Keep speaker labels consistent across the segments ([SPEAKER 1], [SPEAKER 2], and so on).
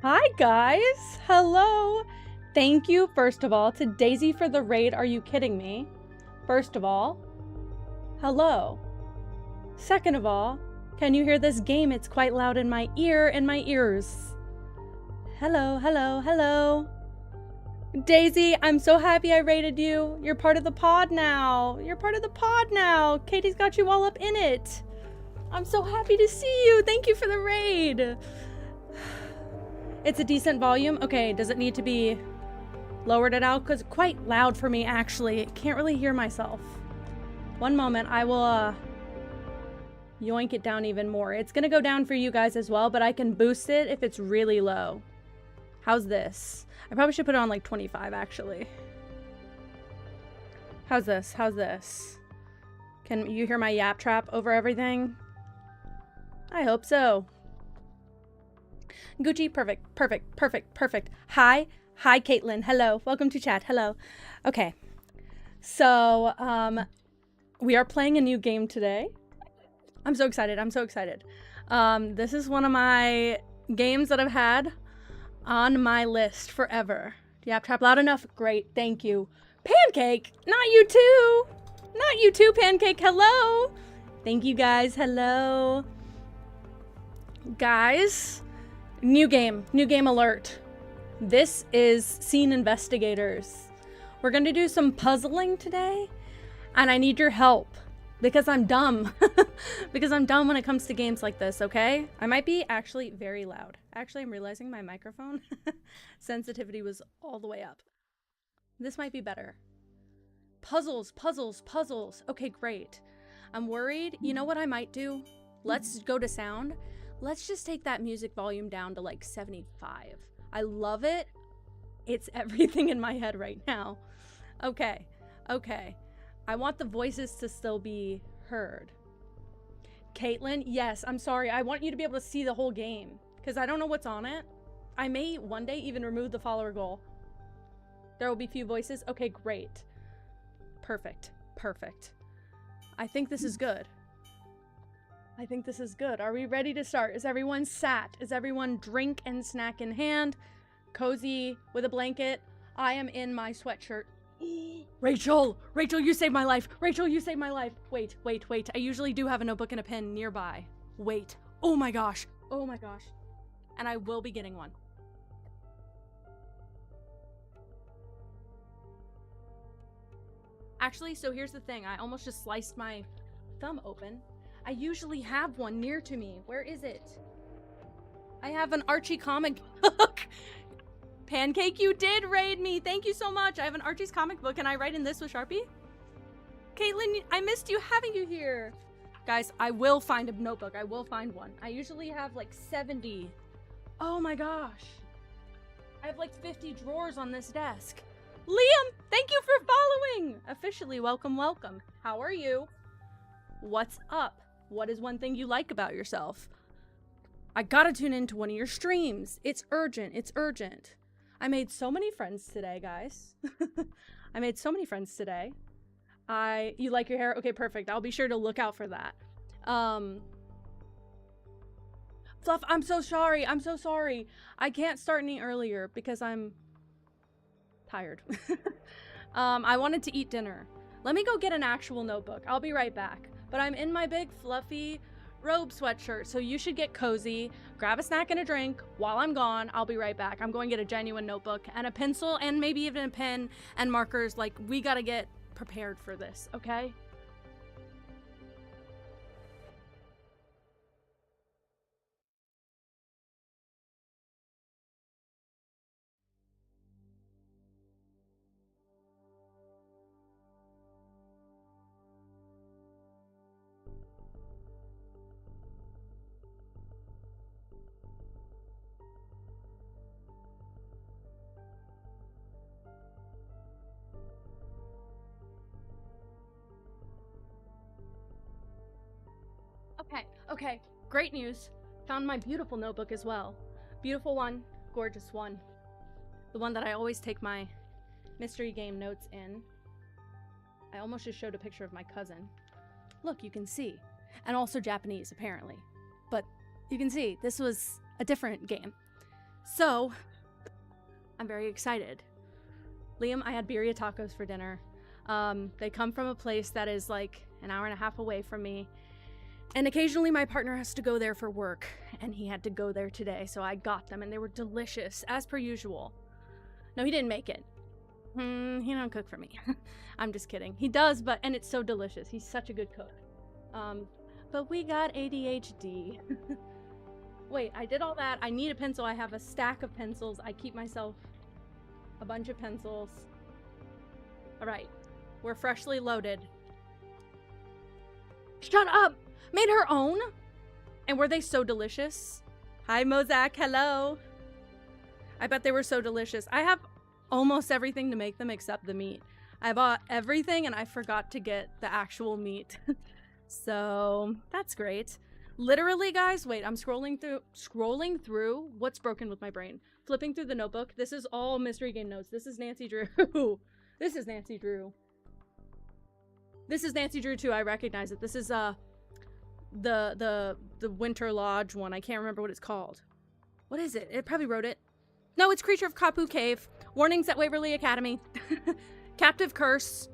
[SPEAKER 1] Hi guys, hello. Thank you, first of all, to Daisy for the raid. Are you kidding me? First of all, hello. Second of all, can you hear this game? It's quite loud in my ears. Hello, hello, hello. Daisy, I'm so happy I raided you. You're part of the pod now. Katie's got you all up in it. I'm so happy to see you. Thank you for the raid. It's a decent volume. Okay, does it need to be lowered it out? Because it's quite loud for me, actually. I can't really hear myself. One moment, I will yoink it down even more. It's gonna go down for you guys as well, but I can boost it if it's really low. How's this? I probably should put it on like 25, actually. How's this? How's this? Can you hear my yap trap over everything? I hope so. Gucci, perfect. Hi, Caitlin. Hello, welcome to chat. Hello. Okay, so we are playing a new game today. I'm so excited. This is one of my games that I've had on my list forever. Yap trap loud enough? Great, thank you. Pancake, not you too, Pancake. Hello. Thank you guys. Hello. Guys. New game alert. This is Scene Investigators. We're gonna do some puzzling today, and I need your help because I'm dumb. Because I'm dumb when it comes to games like this, okay? I might be actually very loud. Actually, I'm realizing my microphone sensitivity was all the way up. This might be better. Puzzles. Okay, great. I'm worried. You know what I might do? Let's go to sound. Let's just take that music volume down to like 75. I love it. It's everything in my head right now. Okay. I want the voices to still be heard. Caitlin, yes, I'm sorry. I want you to be able to see the whole game because I don't know what's on it. I may one day even remove the follower goal. There will be few voices. Okay, great. Perfect. I think this is good. Are we ready to start? Is everyone sat? Is everyone drink and snack in hand? Cozy with a blanket? I am in my sweatshirt. Rachel, you saved my life. Wait. I usually do have a notebook and a pen nearby. Wait. Oh my gosh. And I will be getting one. Actually, so here's the thing. I almost just sliced my thumb open. I usually have one near to me. Where is it? I have an Archie comic book. Pancake, you did raid me. Thank you so much. I have an Archie's comic book. Can I write in this with Sharpie? Caitlin, I missed you having you here. Guys, I will find a notebook. I will find one. I usually have like 70. Oh my gosh. I have like 50 drawers on this desk. Liam, thank you for following. Officially, welcome. How are you? What's up? What is one thing you like about yourself? I gotta tune into one of your streams. It's urgent. I made so many friends today, guys. You like your hair? Okay, perfect. I'll be sure to look out for that. Fluff, I'm so sorry. I can't start any earlier because I'm tired. I wanted to eat dinner. Let me go get an actual notebook. I'll be right back. But I'm in my big fluffy robe sweatshirt, so you should get cozy, grab a snack and a drink. While I'm gone, I'll be right back. I'm going to get a genuine notebook and a pencil and maybe even a pen and markers. Like, we gotta get prepared for this, okay? Okay, great news. Found my beautiful notebook as well. Beautiful one, gorgeous one. The one that I always take my mystery game notes in. I almost just showed a picture of my cousin. Look, you can see. And also Japanese, apparently. But you can see, this was a different game. So, I'm very excited. Liam, I had birria tacos for dinner. They come from a place that is like an hour and a half away from me. And occasionally my partner has to go there for work, and he had to go there today, so I got them, and they were delicious, as per usual. No, he didn't make it. He don't cook for me. I'm just kidding. He does, and it's so delicious. He's such a good cook. But we got ADHD. Wait, I did all that. I need a pencil. I have a stack of pencils. I keep myself a bunch of pencils. All right, we're freshly loaded. Shut up! Made her own? And were they so delicious? Hi, Mozak. Hello. I bet they were so delicious. I have almost everything to make them except the meat. I bought everything and I forgot to get the actual meat. So that's great. Literally, guys, wait, I'm scrolling through what's broken with my brain. Flipping through the notebook. This is all mystery game notes. This is Nancy Drew. This is Nancy Drew. This is Nancy Drew too. I recognize it. This is the Winter Lodge one. I can't remember what it's called. What is it? It probably wrote it. No, it's Creature of Kapu Cave. Warnings at Waverly Academy. Captive Curse.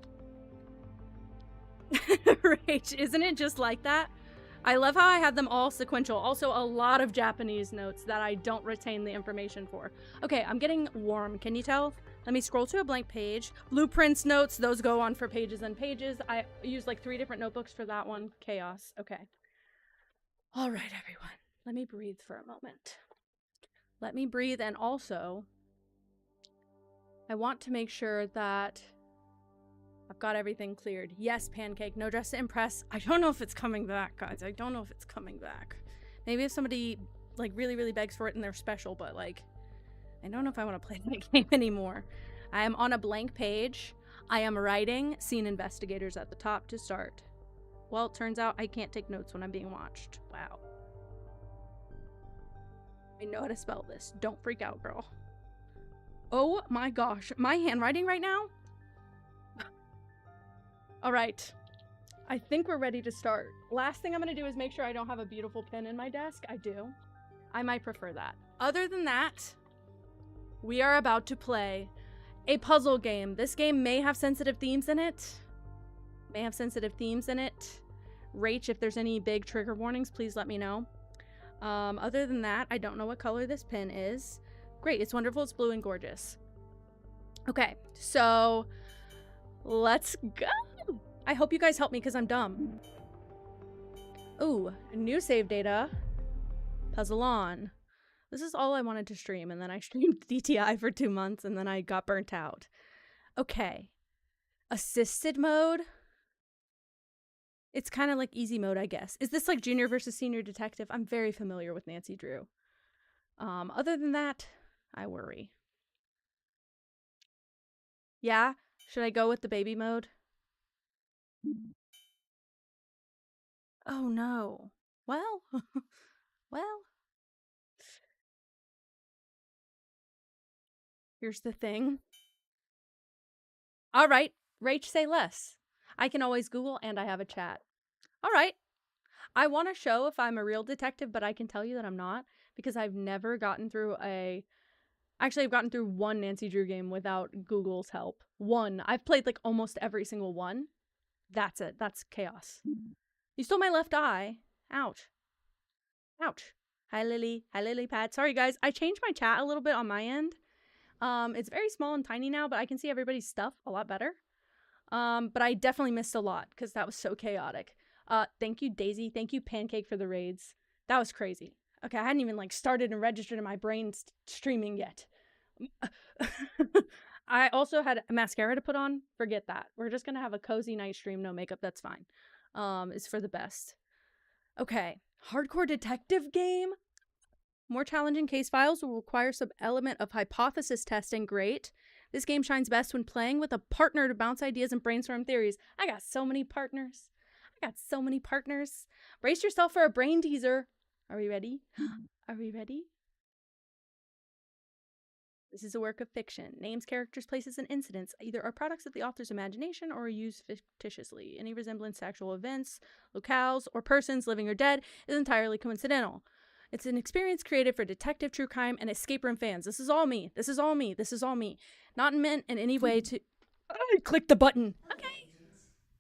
[SPEAKER 1] Rage. Isn't it just like that? I love how I had them all sequential. Also, a lot of Japanese notes that I don't retain the information for. Okay, I'm getting warm. Can you tell? Let me scroll to a blank page. Blueprints notes. Those go on for pages and pages. I used like 3 different notebooks for that one. Chaos. Okay. All right, everyone. Let me breathe for a moment. Let me breathe, and also, I want to make sure that I've got everything cleared. Yes, Pancake. No Dress to Impress. I don't know if it's coming back, guys. I don't know if it's coming back. Maybe if somebody, like, really, really begs for it and they're special, but, like, I don't know if I want to play that game anymore. I am on a blank page. I am writing Scene Investigators at the top to start. Well, it turns out I can't take notes when I'm being watched. Wow. I know how to spell this. Don't freak out, girl. Oh my gosh. My handwriting right now? All right. I think we're ready to start. Last thing I'm going to do is make sure I don't have a beautiful pen in my desk. I do. I might prefer that. Other than that, we are about to play a puzzle game. This game may have sensitive themes in it. Rach, if there's any big trigger warnings, please let me know. Other than that, I don't know what color this pen is. Great, it's wonderful, it's blue and gorgeous. Okay, so let's go. I hope you guys help me because I'm dumb. Ooh, new save data. Puzzle on. This is all I wanted to stream, and then I streamed DTI for 2 months, and then I got burnt out. Okay. Assisted mode. It's kind of like easy mode, I guess. Is this like junior versus senior detective? I'm very familiar with Nancy Drew. Other than that, I worry. Yeah? Should I go with the baby mode? Oh no. Well, well. Here's the thing. All right, Rach, say less. I can always Google, and I have a chat. All right. I want to show if I'm a real detective, but I can tell you that I'm not, because I've never gotten through Actually, I've gotten through one Nancy Drew game without Google's help. One. I've played like almost every single one. That's it. That's chaos. You stole my left eye. Ouch. Ouch. Hi, Lily. Hi, Lily Pad. Sorry, guys. I changed my chat a little bit on my end. It's very small and tiny now, but I can see everybody's stuff a lot better. But I definitely missed a lot because that was so chaotic. Thank you, Daisy. Thank you, Pancake, for the raids. That was crazy. Okay, I hadn't even like started and registered in my brain streaming yet. I also had a mascara to put on. Forget that. We're just gonna have a cozy night stream, no makeup. That's fine. It's for the best. Okay, hardcore detective game. More challenging case files will require some element of hypothesis testing. Great. This game shines best when playing with a partner to bounce ideas and brainstorm theories. I got so many partners. Brace yourself for a brain teaser. Are we ready? Are we ready? This is a work of fiction. Names, characters, places, and incidents either are products of the author's imagination or are used fictitiously. Any resemblance to actual events, locales, or persons, living or dead, is entirely coincidental. It's an experience created for detective, true crime, and escape room fans. This is all me. This is all me. This is all me. Not meant in any way to... click the button.
[SPEAKER 2] Hello, agent.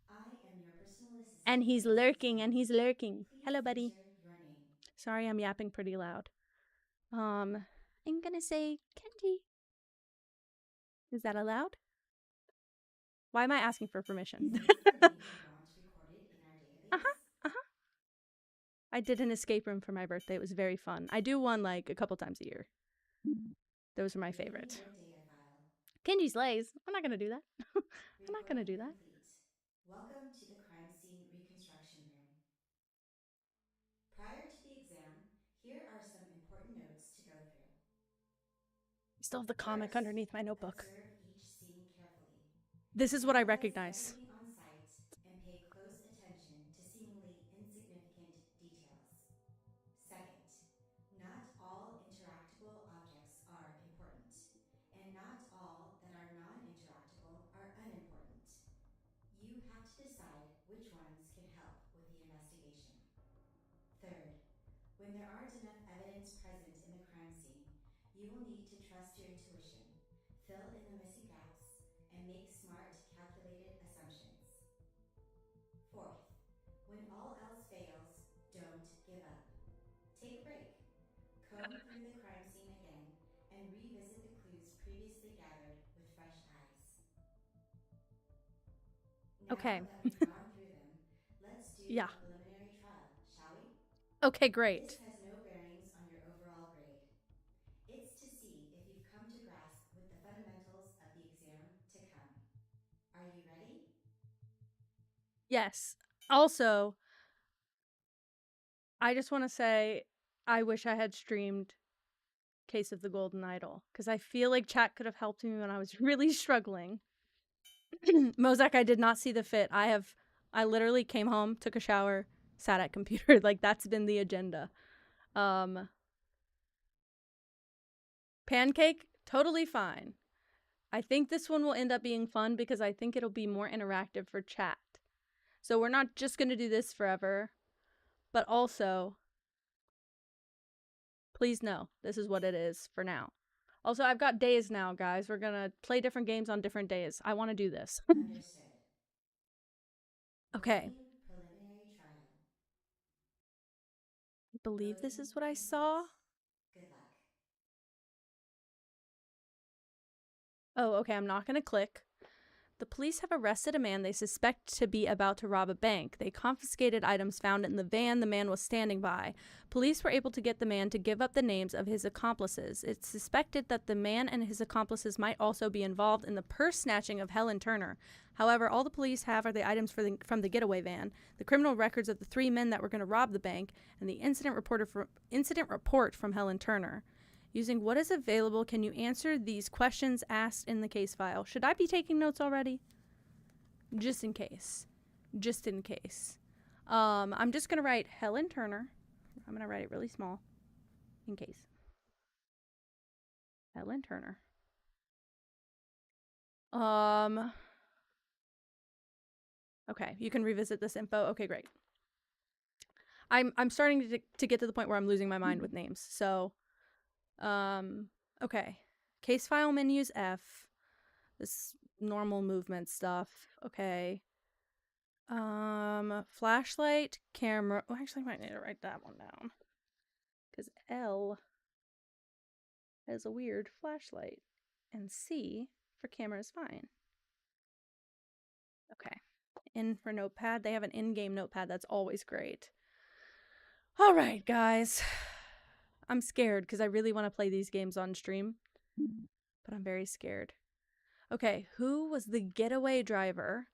[SPEAKER 2] I am your personal
[SPEAKER 1] And
[SPEAKER 2] assistant for
[SPEAKER 1] he's
[SPEAKER 2] this
[SPEAKER 1] lurking, and
[SPEAKER 2] exam.
[SPEAKER 1] he's lurking.
[SPEAKER 2] Please
[SPEAKER 1] Hello, buddy.
[SPEAKER 2] enter your name.
[SPEAKER 1] Sorry, I'm yapping pretty loud. I'm gonna say Kenji. Is that allowed? Why am I asking for permission?
[SPEAKER 2] Is this the name you want recorded in our
[SPEAKER 1] Uh-huh,
[SPEAKER 2] database?
[SPEAKER 1] uh-huh. I did an escape room for my birthday. It was very fun. I do one like a couple times a year. Those are my
[SPEAKER 2] Loading
[SPEAKER 1] favorite.
[SPEAKER 2] your data file.
[SPEAKER 1] Kenji slays. I'm not gonna do that. I'm not gonna
[SPEAKER 2] Recording
[SPEAKER 1] do that.
[SPEAKER 2] complete. Welcome to the crime scene reconstruction room. Prior to the exam, here are some important notes to go through.
[SPEAKER 1] I still have the comic
[SPEAKER 2] First,
[SPEAKER 1] underneath my notebook.
[SPEAKER 2] observe each scene carefully.
[SPEAKER 1] This is what I
[SPEAKER 2] Analyze
[SPEAKER 1] recognize.
[SPEAKER 2] everything on site and pay close attention to seemingly insignificant details. Second, not all interactable objects are important, and not all that are non-interactable are unimportant. You have to decide which ones can help with the investigation. Third, when there aren't enough evidence present in the crime scene, you will need to trust your intuition, fill in the missing gaps, and make smart, calculated assumptions. Fourth, when all else fails, don't give up. Take a break. Comb through the crime scene again and revisit the clues previously gathered with fresh eyes. Now
[SPEAKER 1] Okay.
[SPEAKER 2] that we've gone through them, let's do
[SPEAKER 1] Yeah.
[SPEAKER 2] a preliminary trial, shall we?
[SPEAKER 1] Okay,
[SPEAKER 2] This
[SPEAKER 1] great.
[SPEAKER 2] has no bearings on your overall grade. It's to see if you've come to grasp with the fundamentals of the exam to come. Are you ready?
[SPEAKER 1] Yes. Also, I just want to say I wish I had streamed Case of the Golden Idol because I feel like chat could have helped me when I was really struggling. Mozak, I did not see the fit. I literally came home, took a shower, sat at computer. Like that's been the agenda. Pancake, totally fine. I think this one will end up being fun because I think it'll be more interactive for chat. So we're not just going to do this forever, but also, please know this is what it is for now. Also, I've got days now, guys. We're going to play different games on different days. I want to do this.
[SPEAKER 2] Understood.
[SPEAKER 1] Okay.
[SPEAKER 2] Beginning preliminary trial.
[SPEAKER 1] I believe this
[SPEAKER 2] Loading
[SPEAKER 1] is what I
[SPEAKER 2] complete.
[SPEAKER 1] saw.
[SPEAKER 2] Good luck.
[SPEAKER 1] Oh, okay. I'm not going to click. The police have arrested a man they suspect to be about to rob a bank. They confiscated items found in the van the man was standing by. Police were able to get the man to give up the names of his accomplices. It's suspected that the man and his accomplices might also be involved in the purse snatching of Helen Turner. However, all the police have are the items from the getaway van, the criminal records of the 3 men that were going to rob the bank, and the incident report from Helen Turner. Using what is available, can you answer these questions asked in the case file? Should I be taking notes already? Just in case. Just in case. I'm just going to write Helen Turner. I'm going to write it really small. In case. Helen Turner. Okay, you can revisit this info. Okay, great. I'm starting to get to the point where I'm losing my mind with names. So, okay. Case file menus F. This normal movement stuff. Okay. Flashlight, camera. Oh, actually, I might need to write that one down. Because L is a weird flashlight. And C for camera is fine. Okay. N for notepad. They have an in-game notepad. That's always great. All right, guys. I'm scared because I really want to play these games on stream. But I'm very scared. Okay, who was the getaway driver?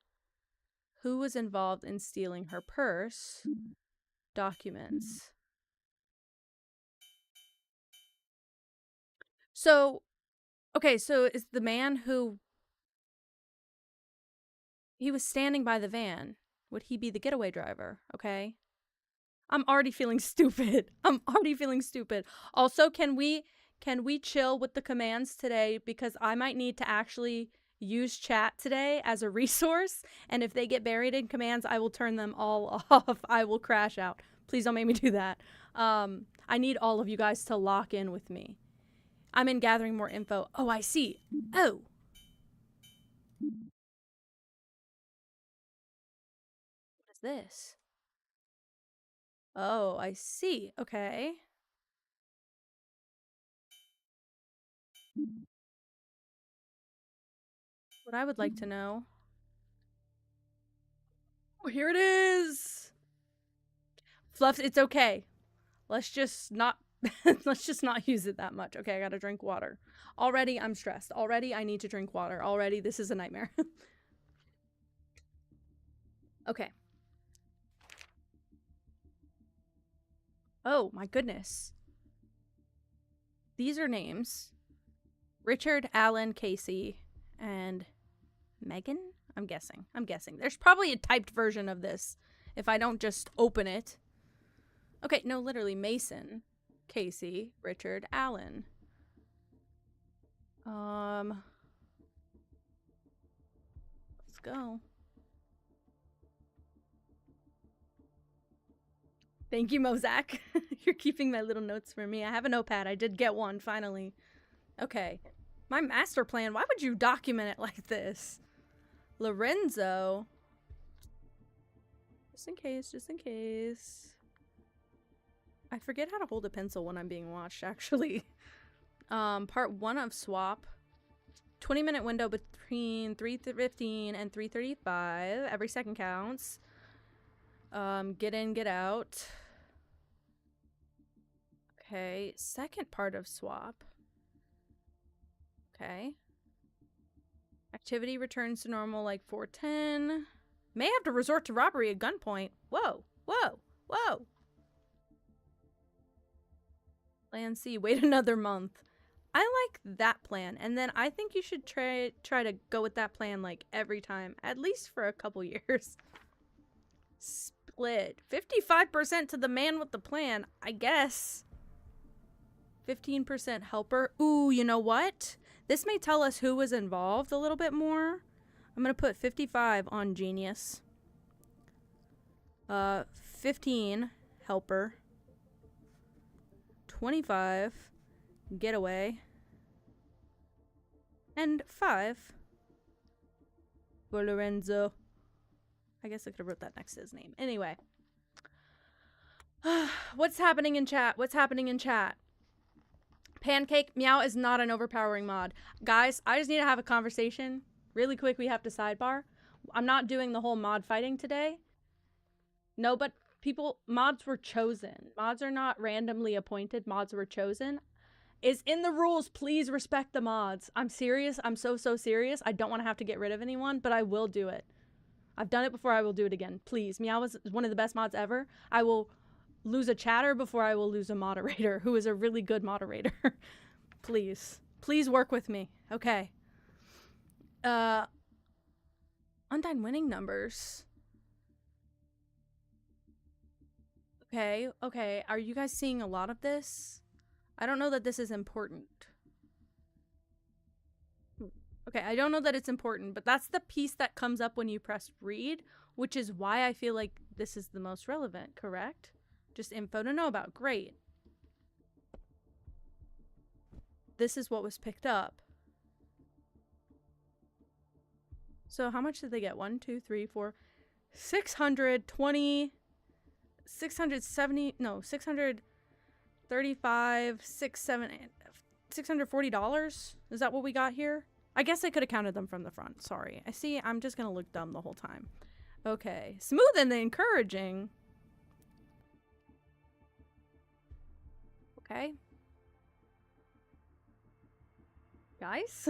[SPEAKER 1] Who was involved in stealing her purse? Documents. So, okay, so is the man who... He was standing by the van. Would he be the getaway driver? Okay. I'm already feeling stupid. I'm already feeling stupid. Also, can we chill with the commands today? Because I might need to actually use chat today as a resource. And if they get buried in commands, I will turn them all off. I will crash out. Please don't make me do that. I need all of you guys to lock in with me. I'm in gathering more info. Oh, I see. Oh. What is this? Oh, I see. Okay. What I would like to know. Oh, here it is. Fluffs, it's okay. Let's just not let's just not use it that much. Okay, I gotta drink water. Already I'm stressed. Already I need to drink water. Already this is a nightmare. Okay. Oh my goodness. These are names. Richard, Alan, Casey, and Megan? I'm guessing. There's probably a typed version of this if I don't just open it. Okay, no, literally Mason, Casey, Richard, Alan. Let's go. Thank you, Mozak. You're keeping my little notes for me. I have a notepad. I did get one, finally. Okay. My master plan. Why would you document it like this? Lorenzo. Just in case. I forget how to hold a pencil when I'm being watched, actually. Part 1 of swap. 20-minute window between 3:15 and 3:35. Every second counts. Get in, get out. Okay, second part of swap. Okay. Activity returns to normal like 4:10. May have to resort to robbery at gunpoint. Whoa, whoa, whoa. Plan C, wait another month. I like that plan, and then I think you should try to go with that plan like every time, at least for a couple years. Split 55% to the man with the plan, I guess. 15% helper. Ooh, you know what? This may tell us who was involved a little bit more. I'm gonna put 55 on genius. 15 helper. 25 getaway. And 5 for Lorenzo. I guess I could have wrote that next to his name. Anyway. What's happening in chat? Pancake Meow is not an overpowering mod. Guys, I just need to have a conversation. Really quick, we have to sidebar. I'm not doing the whole mod fighting today. No, but mods were chosen. Mods are not randomly appointed. Mods were chosen. Is in the rules, please respect the mods. I'm serious. I'm so serious. I don't want to have to get rid of anyone, but I will do it. I've done it before. I will do it again. Please. Meow is one of the best mods ever. I will lose a chatter before I will lose a moderator who is a really good moderator. Please. Please work with me. Okay. Undyne winning numbers. Okay. Are you guys seeing a lot of this? I don't know that this is important. Okay, I don't know that it's important, but that's the piece that comes up when you press read, which is why I feel like this is the most relevant, correct? Just info to know about. Great. This is what was picked up. So how much did they get? 1, 2, 3, 4, 620, 670, no, 635, $640? Is that what we got here? I guess I could have counted them from the front. Sorry. I see. I'm just going to look dumb the whole time. Okay. Smooth and encouraging. Okay. Guys?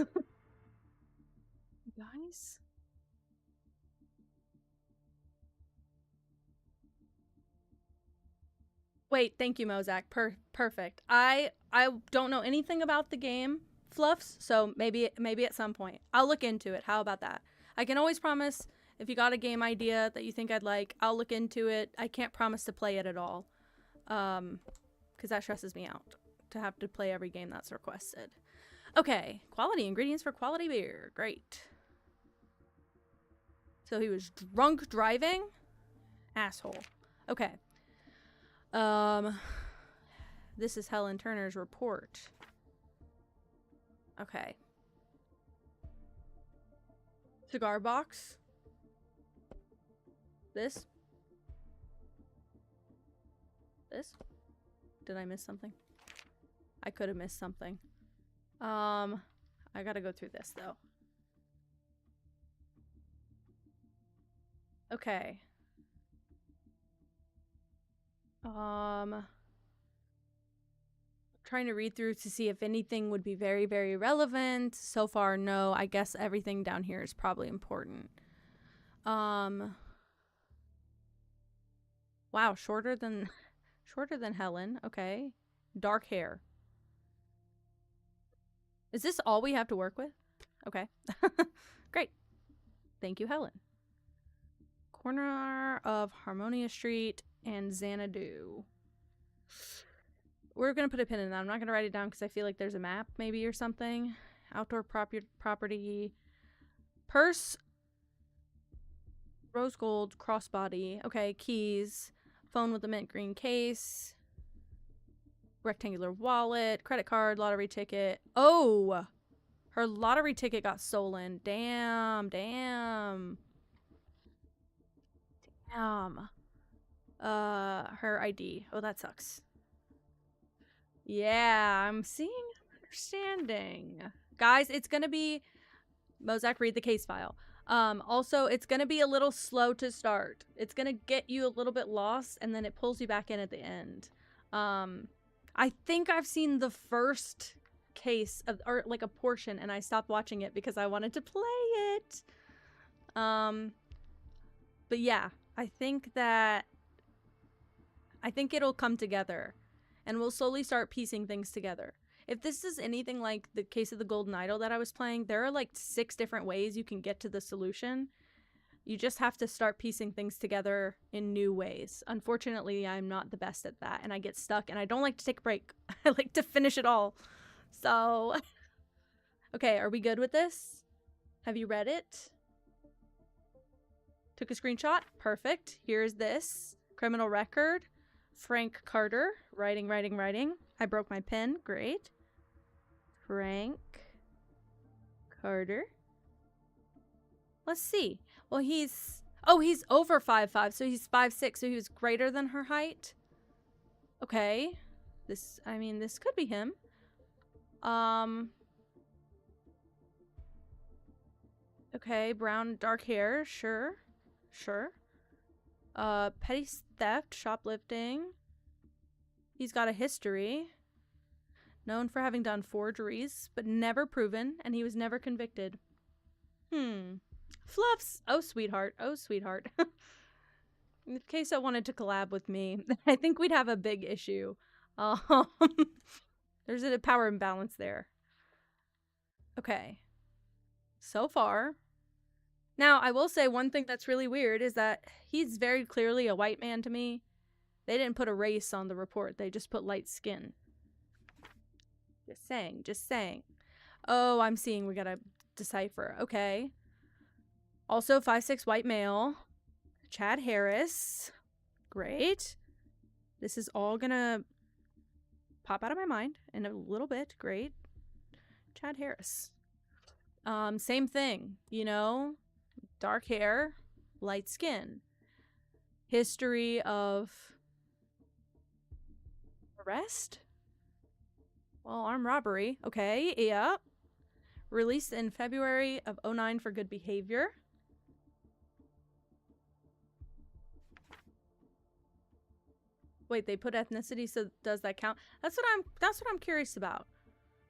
[SPEAKER 1] Guys? Wait, thank you, Mozak. Perfect. I don't know anything about the game, Fluffs, so maybe at some point. I'll look into it. How about that? I can always promise if you got a game idea that you think I'd like, I'll look into it. I can't promise to play it at all. Because that stresses me out to have to play every game that's requested. Okay, quality ingredients for quality beer. Great. So he was drunk driving? Asshole. Okay. Um, this is Helen Turner's report. Okay. Cigar box. This. This. Did I miss something? I could have missed something. I gotta go through this though. Okay. Trying to read through to see if anything would be very, very relevant. So far, no. I guess everything down here is probably important. Wow, shorter than Helen. Okay. Dark hair. Is this all we have to work with? Okay. Great. Thank you, Helen. Corner of Harmonia Street and Xanadu. We're going to put a pin in that. I'm not going to write it down because I feel like there's a map maybe or something. Outdoor property. Purse. Rose gold. Crossbody. Okay, keys. Phone with a mint green case. Rectangular wallet. Credit card. Lottery ticket. Oh! Her lottery ticket got stolen. Damn. Her ID. Oh, that sucks. Yeah, I'm seeing understanding. Guys, it's gonna be Mozak, read the case file. Also, it's gonna be a little slow to start. It's gonna get you a little bit lost and then it pulls you back in at the end. I think I've seen the first case of, or like a portion, and I stopped watching it because I wanted to play it. But yeah, I think it'll come together and we'll slowly start piecing things together. If this is anything like the case of the Golden Idol that I was playing, there are like 6 different ways you can get to the solution. You just have to start piecing things together in new ways. Unfortunately, I'm not the best at that and I get stuck and I don't like to take a break. I like to finish it all. So, okay, are we good with this? Have you read it? Took a screenshot? Perfect. Here's this. Criminal record. Frank Carter. Writing. I broke my pen. Great. Frank Carter. Let's see. Well, he's over 5'5", so he's 5'6", so he was greater than her height. Okay. This could be him. Okay, brown, dark hair. Sure. Petty theft, shoplifting. He's got a history. Known for having done forgeries, but never proven, and he was never convicted. Fluffs! Oh, sweetheart. In case I wanted to collab with me, I think we'd have a big issue. There's a power imbalance there. Okay. So far. Now, I will say one thing that's really weird is that he's very clearly a white man to me. They didn't put a race on the report. They just put light skin. Just saying. Oh, I'm seeing we gotta decipher. Okay. Also, 5'6" white male. Chad Harris. Great. This is all gonna pop out of my mind in a little bit. Great. Chad Harris. Same thing, you know? Dark hair, light skin. History of arrest? Well, armed robbery. Okay, yeah. Released in February of 2009 for good behavior. Wait, they put ethnicity, so does that count? That's what I'm curious about.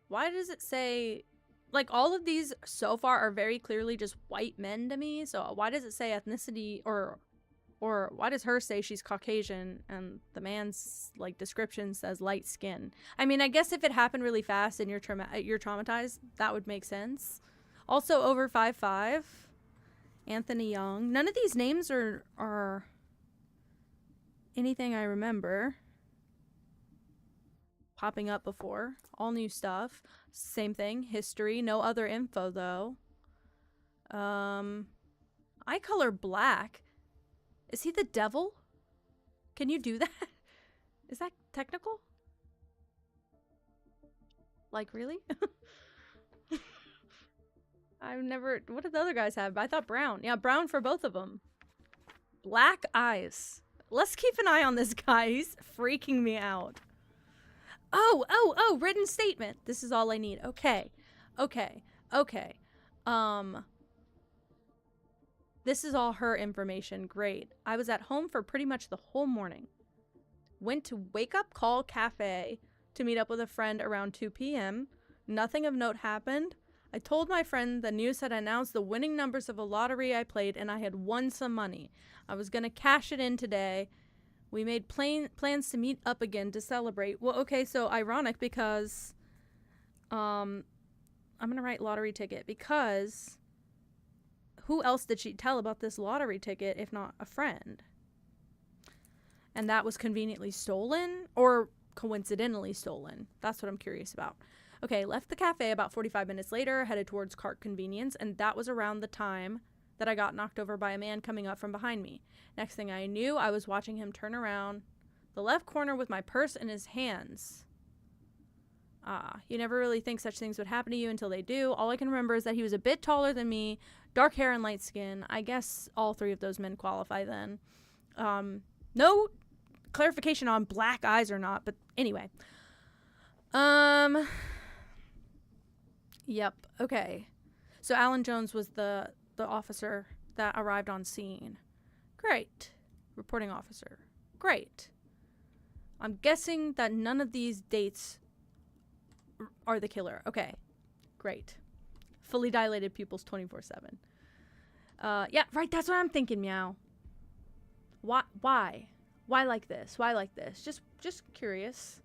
[SPEAKER 1] Why does it say, like, all of these so far are very clearly just white men to me, so why does it say ethnicity, or why does her say she's Caucasian and the man's, like, description says light skin? I mean, I guess if it happened really fast and you're traumatized, that would make sense. Also over 5'5". Anthony Young. None of these names are anything I remember popping up before. All new stuff. Same thing. History. No other info, though. Eye color black. Is he the devil? Can you do that? Is that technical? Like, really? I've never... What did the other guys have? I thought brown. Yeah, brown for both of them. Black eyes. Let's keep an eye on this guy. He's freaking me out. Oh, written statement. This is all I need. Okay. This is all her information. Great. I was at home for pretty much the whole morning. Went to Wake Up Call Cafe to meet up with a friend around 2 p.m. Nothing of note happened. I told my friend the news had announced the winning numbers of a lottery I played and I had won some money. I was going to cash it in today. We made plans to meet up again to celebrate. Well, okay, so ironic because I'm going to write lottery ticket because who else did she tell about this lottery ticket if not a friend? And that was conveniently stolen or coincidentally stolen. That's what I'm curious about. Okay, left the cafe about 45 minutes later, headed towards Cart Convenience, and that was around the time that I got knocked over by a man coming up from behind me. Next thing I knew, I was watching him turn around the left corner with my purse in his hands. You never really think such things would happen to you until they do. All I can remember is that he was a bit taller than me, dark hair and light skin. I guess all three of those men qualify then. No clarification on black eyes or not, but anyway. Yep, okay. So Alan Jones was the officer that arrived on scene. Great. Reporting officer. Great. I'm guessing that none of these dates are the killer. Okay. Great. Fully dilated pupils 24/7. Yeah, right, that's what I'm thinking, meow. Why? Why like this? Why like this? Just curious.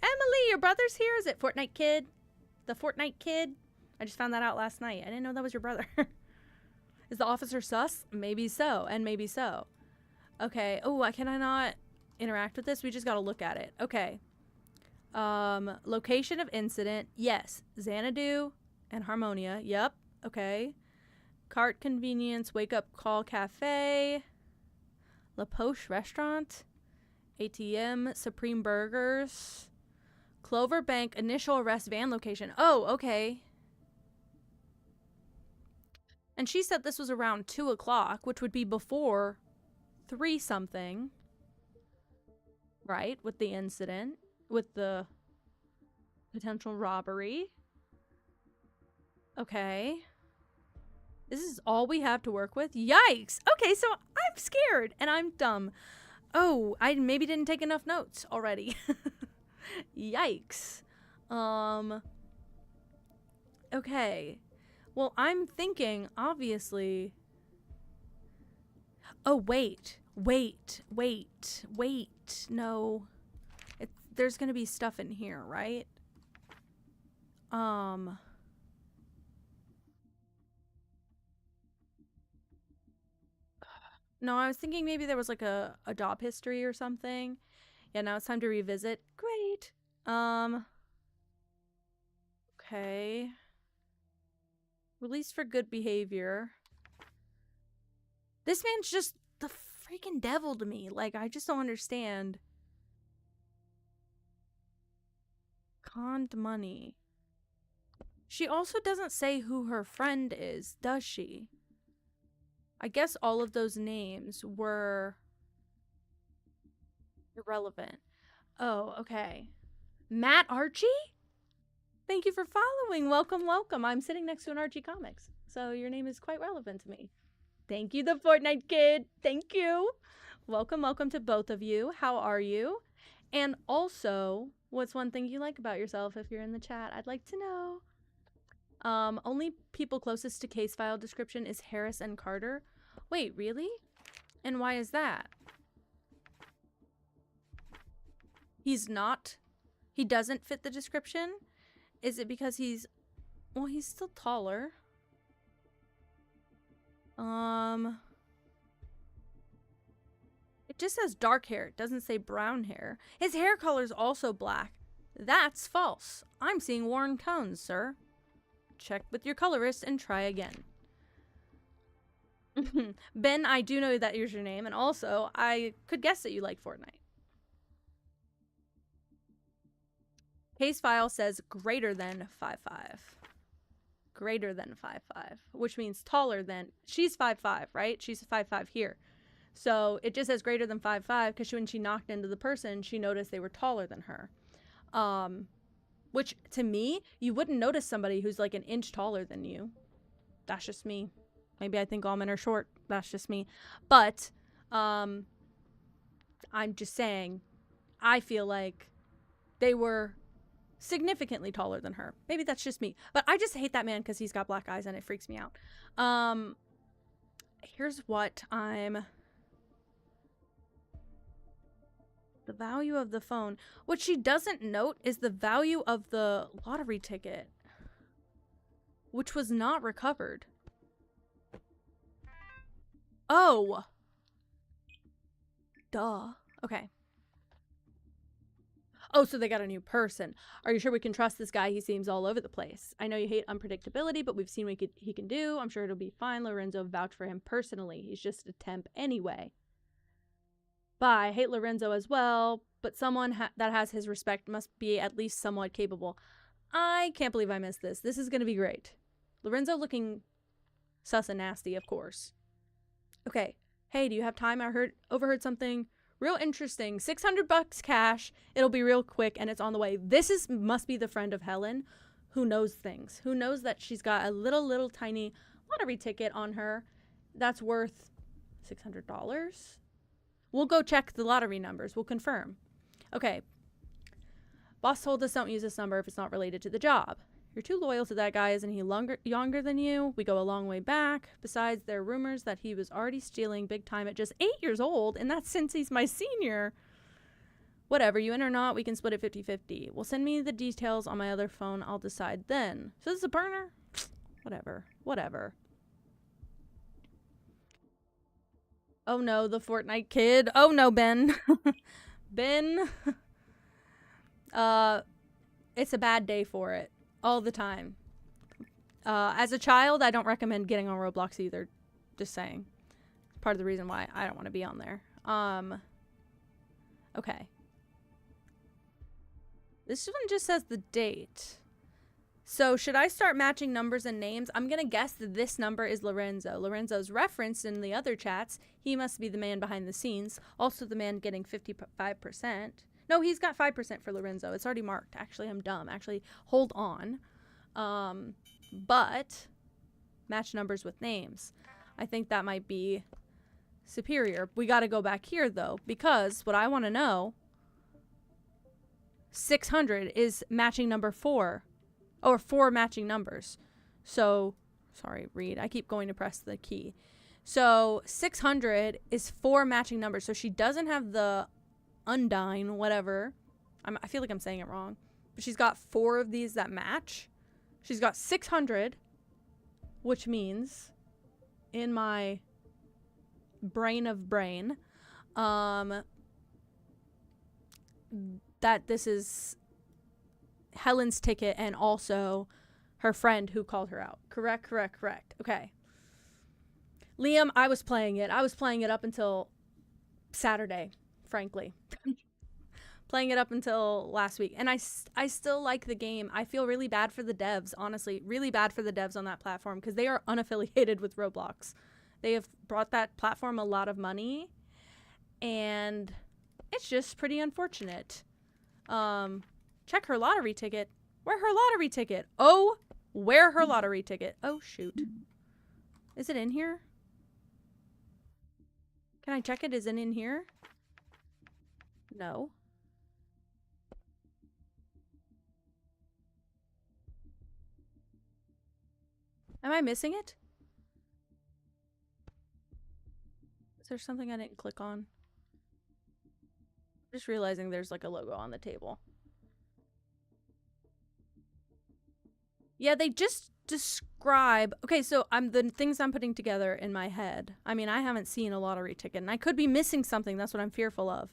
[SPEAKER 1] Emily, your brother's here? Is it Fortnite Kid? The Fortnite Kid? I just found that out last night. I didn't know that was your brother. Is the officer sus? Maybe so, and maybe so. Okay. Oh, can I not interact with this? We just gotta look at it. Okay. Location of incident. Yes. Xanadu and Harmonia. Yep. Okay. Cart Convenience. Wake Up Call Cafe. La Poche Restaurant. ATM. Supreme Burgers. Clover Bank. Initial arrest van location. Oh, okay. And she said this was around 2 o'clock, which would be before 3 something. Right? With the incident. With the potential robbery. Okay. This is all we have to work with? Yikes! Okay, so I'm scared and I'm dumb. Oh, I maybe didn't take enough notes already. Yikes. Okay. Well, I'm thinking, obviously... Oh, wait. No. There's gonna be stuff in here, right? No, I was thinking maybe there was like a job history or something. Yeah, now it's time to revisit. Great. Okay. Released for good behavior. This man's just the freaking devil to me. Like, I just don't understand. Conned money. She also doesn't say who her friend is, does she? I guess all of those names were irrelevant. Oh, okay. Matt Archie? Thank you for following. Welcome, welcome. I'm sitting next to an Archie Comics, so your name is quite relevant to me. Thank you, the Fortnite Kid. Thank you. Welcome, welcome to both of you. How are you? And also, what's one thing you like about yourself if you're in the chat? I'd like to know. Only people closest to case file description is Harris and Carter. Wait, really? And why is that? He's not? He doesn't fit the description? Is it because he's... Well, he's still taller. It just says dark hair. It doesn't say brown hair. His hair color is also black. That's false. I'm seeing warm tones, sir. Check with your colorist and try again. Ben, I do know that is your name, and also, I could guess that you like Fortnite. Case file says greater than 5'5". Greater than 5'5", which means taller than. She's 5'5", right? She's 5'5" here. So it just says greater than 5'5" because when she knocked into the person, she noticed they were taller than her. Which, to me, you wouldn't notice somebody who's like an inch taller than you. That's just me. Maybe I think all men are short. That's just me. But I'm just saying, I feel like they were significantly taller than her. Maybe that's just me. But I just hate that man because he's got black eyes and it freaks me out. Here's what I'm... The value of the phone. What she doesn't note is the value of the lottery ticket, which was not recovered. Oh. Duh. Okay. Oh, so they got a new person. Are you sure we can trust this guy? He seems all over the place. I know you hate unpredictability, but we've seen what he can do. I'm sure it'll be fine. Lorenzo vouched for him personally. He's just a temp anyway. Bye. I hate Lorenzo as well, but someone that has his respect must be at least somewhat capable. I can't believe I missed this. This is going to be great. Lorenzo looking sus and nasty, of course. Okay. Hey, do you have time? I overheard something real interesting. $600 cash. It'll be real quick and it's on the way. This must be the friend of Helen who knows things. Who knows that she's got a little tiny lottery ticket on her that's worth $600. We'll go check the lottery numbers. We'll confirm. Okay. Boss told us don't use this number if it's not related to the job. You're too loyal to that guy. Isn't he younger than you? We go a long way back. Besides, there are rumors that he was already stealing big time at just 8 years old, and that's since he's my senior. Whatever, you in or not, we can split it 50-50. Well, send me the details on my other phone. I'll decide then. So this is a burner? Whatever. Oh no, the Fortnite kid. Oh no, Ben. Ben. It's a bad day for it. All the time. As a child, I don't recommend getting on Roblox either. Just saying. It's part of the reason why I don't want to be on there. Okay. This one just says the date. So should I start matching numbers and names? I'm going to guess that this number is Lorenzo. Lorenzo's referenced in the other chats. He must be the man behind the scenes. Also the man getting 55%. No, he's got 5% for Lorenzo. It's already marked. Actually, I'm dumb. Actually, hold on. But match numbers with names. I think that might be superior. We got to go back here, though, because what I want to know, 600 is matching number 4. Or 4 matching numbers. So, sorry, read. I keep going to press the key. So, 600 is 4 matching numbers. So, she doesn't have the Undine, whatever. I feel like I'm saying it wrong. But she's got 4 of these that match. She's got 600, which means, in my brain of brain, that this is Helen's ticket and also her friend who called her out. Correct. Okay. Liam, I was playing it. I was playing it up until Saturday, frankly. Playing it up until last week. And I still like the game. I feel really bad for the devs, honestly. Really bad for the devs on that platform because they are unaffiliated with Roblox. They have brought that platform a lot of money. And it's just pretty unfortunate. Check her lottery ticket. Where her lottery ticket? Oh, where her lottery ticket? Oh, shoot. Is it in here? Can I check it? Is it in here? No. Am I missing it? Is there something I didn't click on? Just realizing there's like a logo on the table. Yeah, they just describe... Okay, so the things I'm putting together in my head. I mean, I haven't seen a lottery ticket, and I could be missing something. That's what I'm fearful of.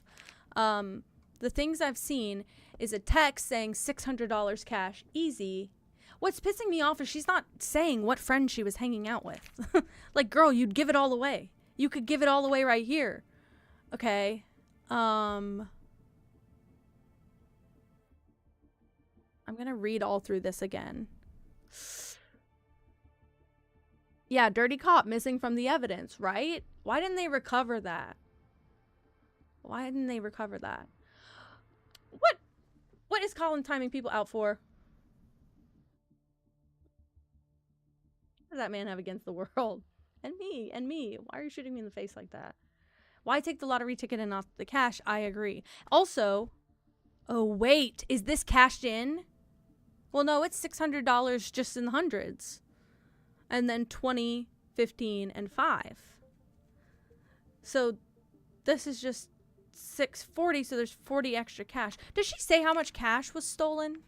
[SPEAKER 1] The things I've seen is a text saying $600 cash, easy. What's pissing me off is she's not saying what friend she was hanging out with. Like, girl, you'd give it all away. You could give it all away right here. Okay. I'm gonna read all through this again. Yeah, dirty cop missing from the evidence, right? Why didn't they recover that? Why didn't they recover that? What is Colin timing people out for? What does that man have against the world? And me, and me. Why are you shooting me in the face like that? Why take the lottery ticket and not the cash? I agree. Also, oh wait, is this cashed in? Well, no, it's $600 just in the hundreds. And then 20, 15, and 5. So this is just 640, so there's 40 extra cash. Does she say how much cash was stolen?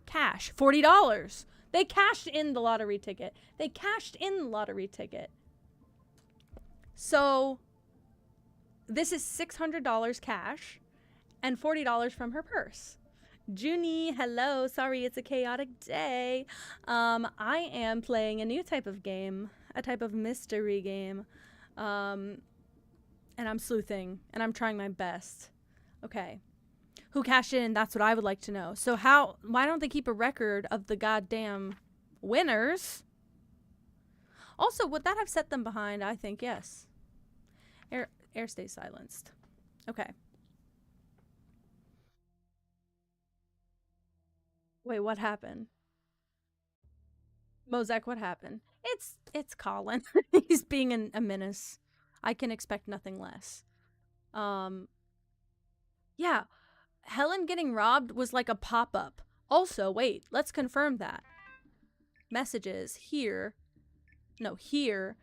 [SPEAKER 1] Cash, $40. They cashed in the lottery ticket. They cashed in the lottery ticket. So this is $600 cash and $40 from her purse. Junie, hello. Sorry, it's a chaotic day. I am playing a new type of game, a type of mystery game. And I'm sleuthing, and I'm trying my best. Okay. Who cashed in? That's what I would like to know. So why don't they keep a record of the goddamn winners? Also, would that have set them behind? I think yes. Air stays silenced. Okay. Wait, what happened? Mozak, what happened? It's Colin. He's being a menace. I can expect nothing less. Yeah. Helen getting robbed was like a pop-up. Also, wait, let's confirm that. Messages here. No, here.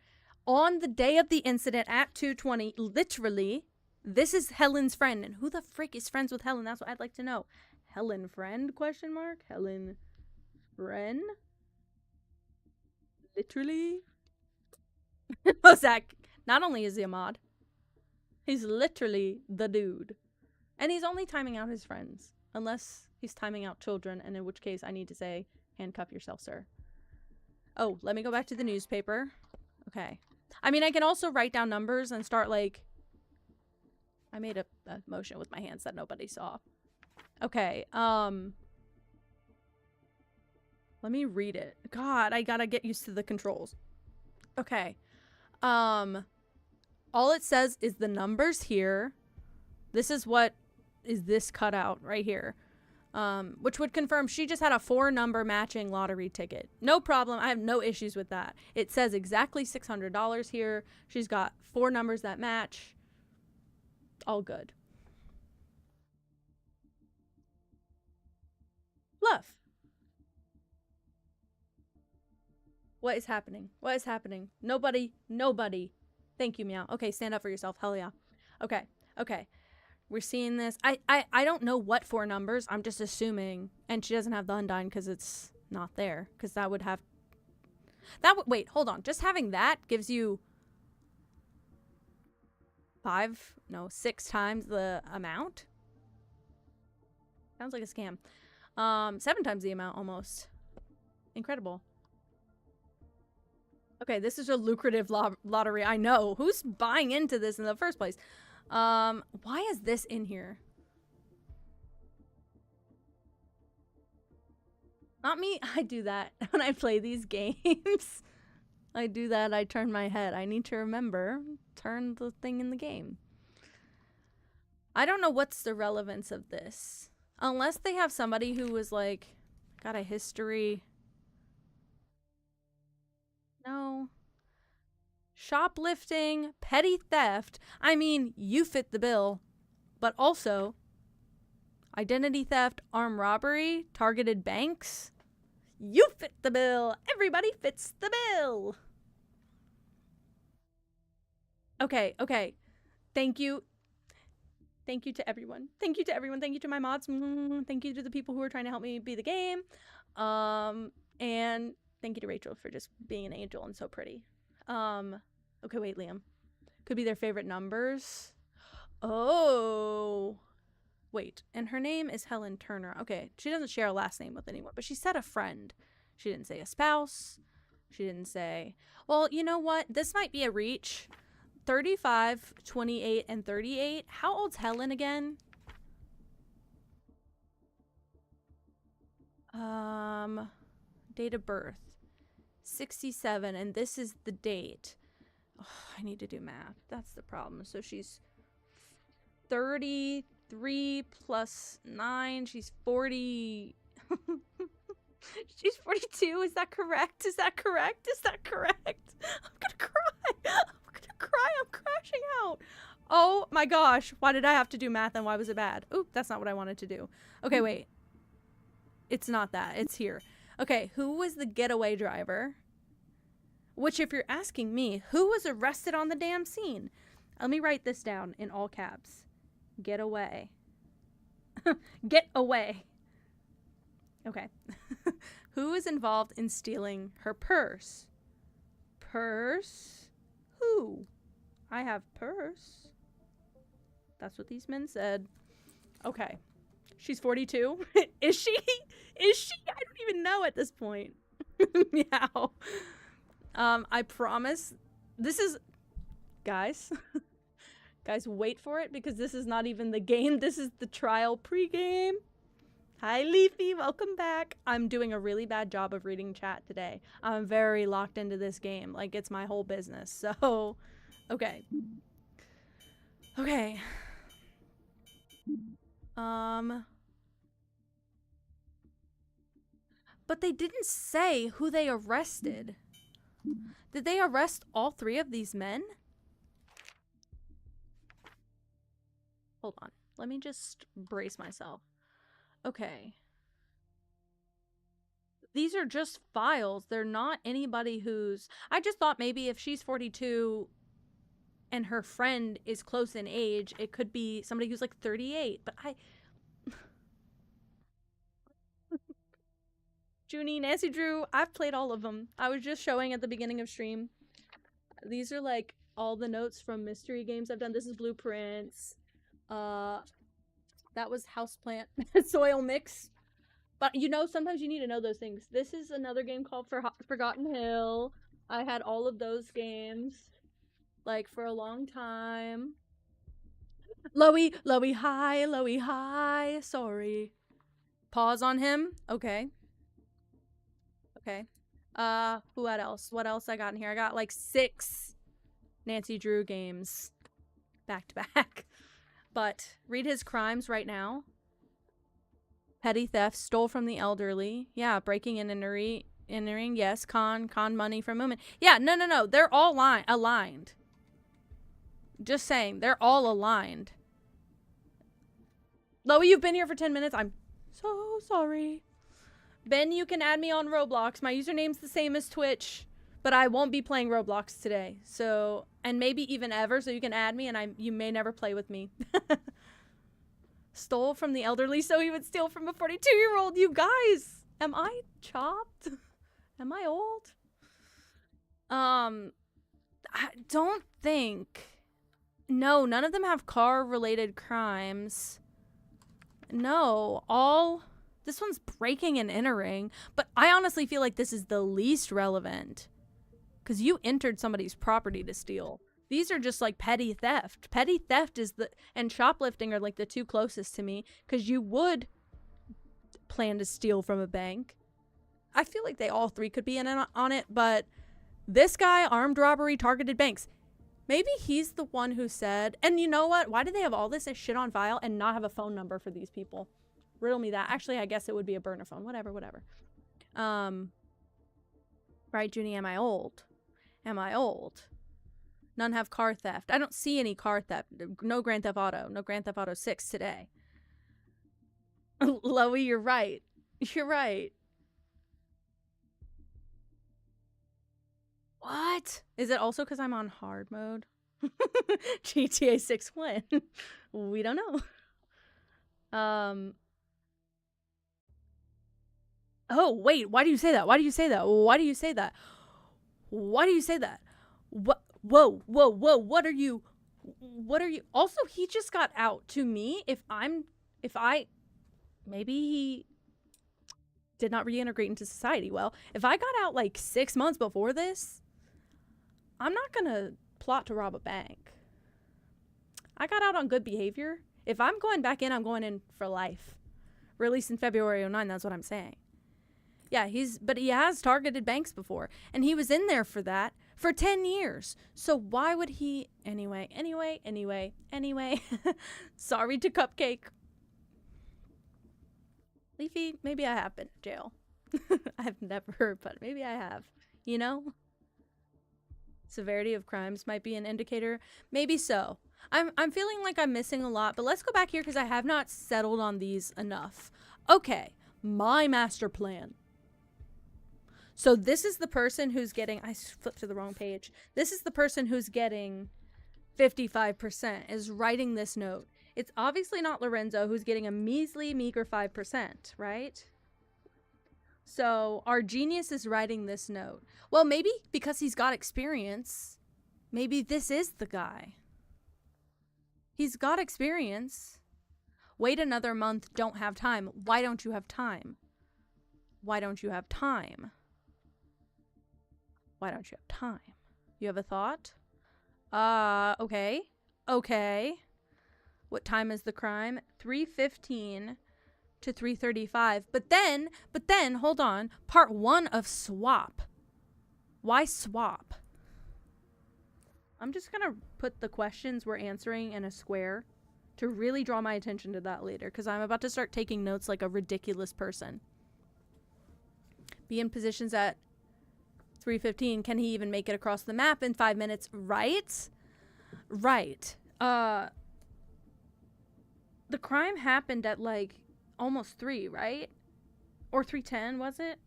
[SPEAKER 1] On the day of the incident at 2:20, literally, this is Helen's friend. And who the frick is friends with Helen? That's what I'd like to know. Helen friend? Question mark. Helen friend? Literally? Mozak, not only is he a mod, he's literally the dude. And he's only timing out his friends. Unless he's timing out children, and in which case I need to say, handcuff yourself, sir. Oh, let me go back to the newspaper. Okay. I mean, I can also write down numbers and start, like... I made a motion with my hands that nobody saw. Okay, let me read it. God, I gotta get used to the controls. Okay. All it says is the numbers here. This is what is this cutout right here. Which would confirm she just had a 4-number matching lottery ticket. No problem. I have no issues with that. It says exactly $600 here. She's got 4 numbers that match. All good. Bluff. What is happening? What is happening? Nobody. Thank you, Meow. Okay, stand up for yourself. Hell yeah. Okay. We're seeing this. I don't know what 4 numbers. I'm just assuming. And she doesn't have the Undyne because it's not there. Because that would have... Wait, hold on. Just having that gives you 6 times the amount? Sounds like a scam. 7 times the amount almost. Incredible. Okay, this is a lucrative lottery. I know. Who's buying into this in the first place? Why is this in here? Not me. I do that when I play these games. I do that. I turn my head. I need to remember. Turn the thing in the game. I don't know what's the relevance of this. Unless they have somebody who was like, got a history. No. Shoplifting, petty theft. I mean, you fit the bill. But also, identity theft, armed robbery, targeted banks. You fit the bill. Everybody fits the bill. Okay. Thank you. Thank you to everyone. Thank you to everyone. Thank you to my mods. Thank you to the people who are trying to help me beat the game. And thank you to Rachel for just being an angel and so pretty. Okay, wait, Liam. Could be their favorite numbers. Oh. Wait, and her name is Helen Turner. Okay, she doesn't share a last name with anyone, but she said a friend. She didn't say a spouse. She didn't say... Well, you know what? This might be a reach. 35, 28, and 38. How old's Helen again? Date of birth 67, and this is the date. Oh, I need to do math. That's the problem. So she's 33 plus 9. She's 40. She's 42. Is that correct? Is that correct? Is that correct? I'm gonna cry. I'm gonna cry. I'm crashing out. Oh my gosh. Why did I have to do math and why was it bad? Oop, that's not what I wanted to do. Okay, wait. It's not that. It's here. Okay, who was the getaway driver? Which, if you're asking me, who was arrested on the damn scene? Let me write this down in all caps. Get away. Get away. Okay. Who is involved in stealing her purse? Purse? Who? I have purse. That's what these men said. Okay. She's 42. Is she? Is she? I don't even know at this point. Meow. I promise. This is... Guys. Guys, wait for it because this is not even the game. This is the trial pregame. Hi, Leafy. Welcome back. I'm doing a really bad job of reading chat today. I'm very locked into this game. Like, it's my whole business. So, okay. Okay. But they didn't say who they arrested. Did they arrest all 3 of these men? Hold on. Let me just brace myself. Okay. These are just files. They're not anybody who's... I just thought maybe if she's 42 and her friend is close in age, it could be somebody who's like 38. But I... Junie, Nancy Drew, I've played all of them. I was just showing at the beginning of stream. These are like all the notes from mystery games I've done. This is Blueprints. That was Houseplant. Soil Mix. But you know, sometimes you need to know those things. This is another game called Forgotten Hill. I had all of those games, like, for a long time. Loey, Loey, hi, Loey, hi. Sorry. Pause on him. Okay. Okay. Who else? What else I got in here? I got like 6 Nancy Drew games back to back. But read his crimes right now. Petty theft, stole from the elderly. Yeah, breaking and entering. Yes, con money from women. Yeah, no. They're all aligned. Just saying, they're all aligned. Loey, you've been here for 10 minutes. I'm so sorry. Ben, you can add me on Roblox. My username's the same as Twitch, but I won't be playing Roblox today. So, and maybe even ever, so you can add me and you may never play with me. Stole from the elderly so he would steal from a 42-year-old. You guys, am I chopped? Am I old? I don't think. No, none of them have car-related crimes. No, all... This one's breaking and entering, but I honestly feel like this is the least relevant. Because you entered somebody's property to steal. These are just like petty theft. Petty theft is and shoplifting are like the 2 closest to me. Because you would plan to steal from a bank. I feel like they all 3 could be in on it, but this guy, armed robbery, targeted banks. Maybe he's the one who said, and you know what? Why do they have all this shit on file and not have a phone number for these people? Riddle me that. Actually, I guess it would be a burner phone. Whatever. Right, Junie, am I old? Am I old? None have car theft. I don't see any car theft. No Grand Theft Auto. No Grand Theft Auto 6 today. Loey, you're right. You're right. What? Is it also because I'm on hard mode? GTA 6 when? We don't know. Oh, wait. Why do you say that? Why do you say that? Why do you say that? Why do you say that? What? Whoa. What are you? Also, he just got out. To me, maybe he did not reintegrate into society well. If I got out like 6 months before this, I'm not gonna plot to rob a bank. I got out on good behavior. If I'm going back in, I'm going in for life. Released in February 09, that's what I'm saying. Yeah, but he has targeted banks before, and he was in there for that for 10 years. So why would he anyway. Sorry to Cupcake. Leafy, maybe I have been to jail. I've never, but maybe I have. You know? Severity of crimes might be an indicator. Maybe so. I'm feeling like I'm missing a lot, but let's go back here because I have not settled on these enough. Okay, my master plan. So this is the person who's getting, I flipped to the wrong page. This is the person who's getting 55%, is writing this note. It's obviously not Lorenzo, who's getting a meager 5%, right? So our genius is writing this note. Well, maybe because he's got experience, maybe this is the guy. He's got experience. Wait another month, don't have time. Why don't you have time? Why don't you have time? Why don't you have time? You have a thought? Okay. Okay. What time is the crime? 3:15 to 3:35. But then, hold on. Part 1 of swap. Why swap? I'm just gonna put the questions we're answering in a square to really draw my attention to that later, because I'm about to start taking notes like a ridiculous person. Be in positions at 3:15. Can he even make it across the map in 5 minutes? Right? Right. The crime happened at like almost 3, right? Or 3:10, was it?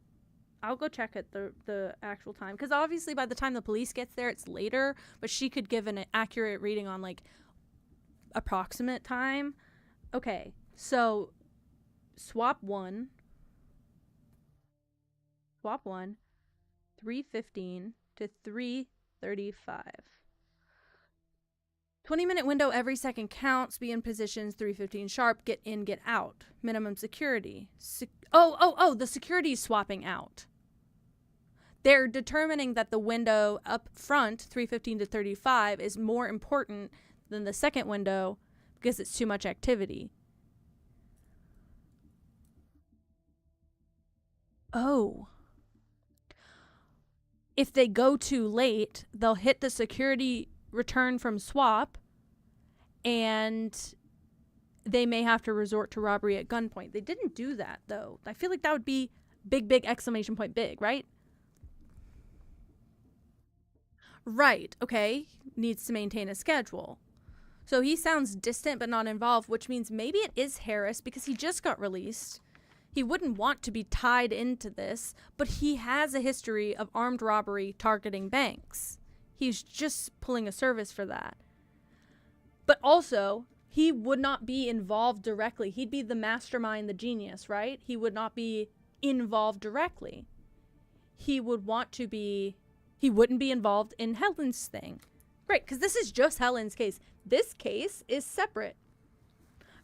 [SPEAKER 1] I'll go check at the actual time, because obviously by the time the police gets there, it's later, but she could give an accurate reading on like approximate time. Okay, so swap 1, 3:15 to 3:35. 20-minute window, every second counts. Be in positions 3:15 sharp. Get in, get out. Minimum security. The security is swapping out. They're determining that the window up front, 3:15 to 35, is more important than the second window because it's too much activity. Oh. If they go too late, they'll hit the security return from swap, and they may have to resort to robbery at gunpoint. They didn't do that, though. I feel like that would be big exclamation point big, right? Right, okay. Needs to maintain a schedule. So he sounds distant but not involved, which means maybe it is Harris because he just got released. He wouldn't want to be tied into this, but he has a history of armed robbery targeting banks. He's just pulling a service for that. But also, he would not be involved directly. He'd be the mastermind, the genius, right? He would not be involved directly. He wouldn't be involved in Helen's thing. Great, because this is just Helen's case. This case is separate.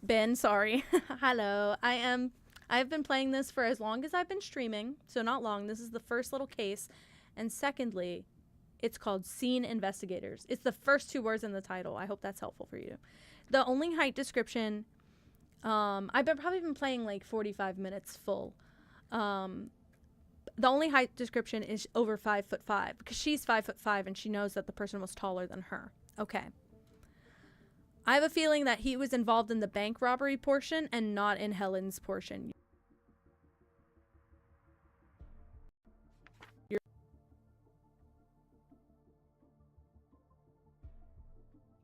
[SPEAKER 1] Ben, sorry. Hello. I've been playing this for as long as I've been streaming, so not long. This is the first little case. And secondly, it's called Scene Investigators. It's the first 2 words in the title. I hope that's helpful for you. The only height description, I've probably been playing like 45 minutes full. The only height description is over 5'5", because she's 5'5" and she knows that the person was taller than her. Okay. I have a feeling that he was involved in the bank robbery portion and not in Helen's portion.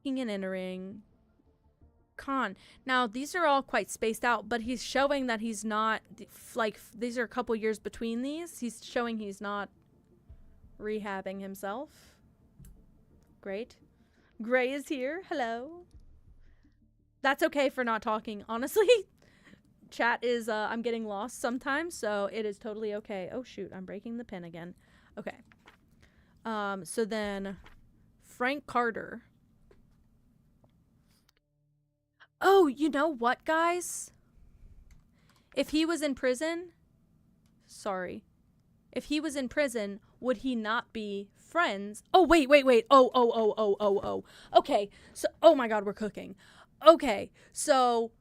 [SPEAKER 1] And entering. Con. Now, these are all quite spaced out, but he's showing that he's not, like, these are a couple years between these. He's showing he's not rehabbing himself. Great. Gray is here. Hello. That's okay for not talking. Honestly, chat is, I'm getting lost sometimes, so it is totally okay. Oh, shoot. I'm breaking the pen again. Okay. So then, Frank Carter. Oh, you know what, guys? If he was in prison, if he was in prison, would he not be friends? Oh, wait. Oh. Okay, so, oh my God, we're cooking. Okay, so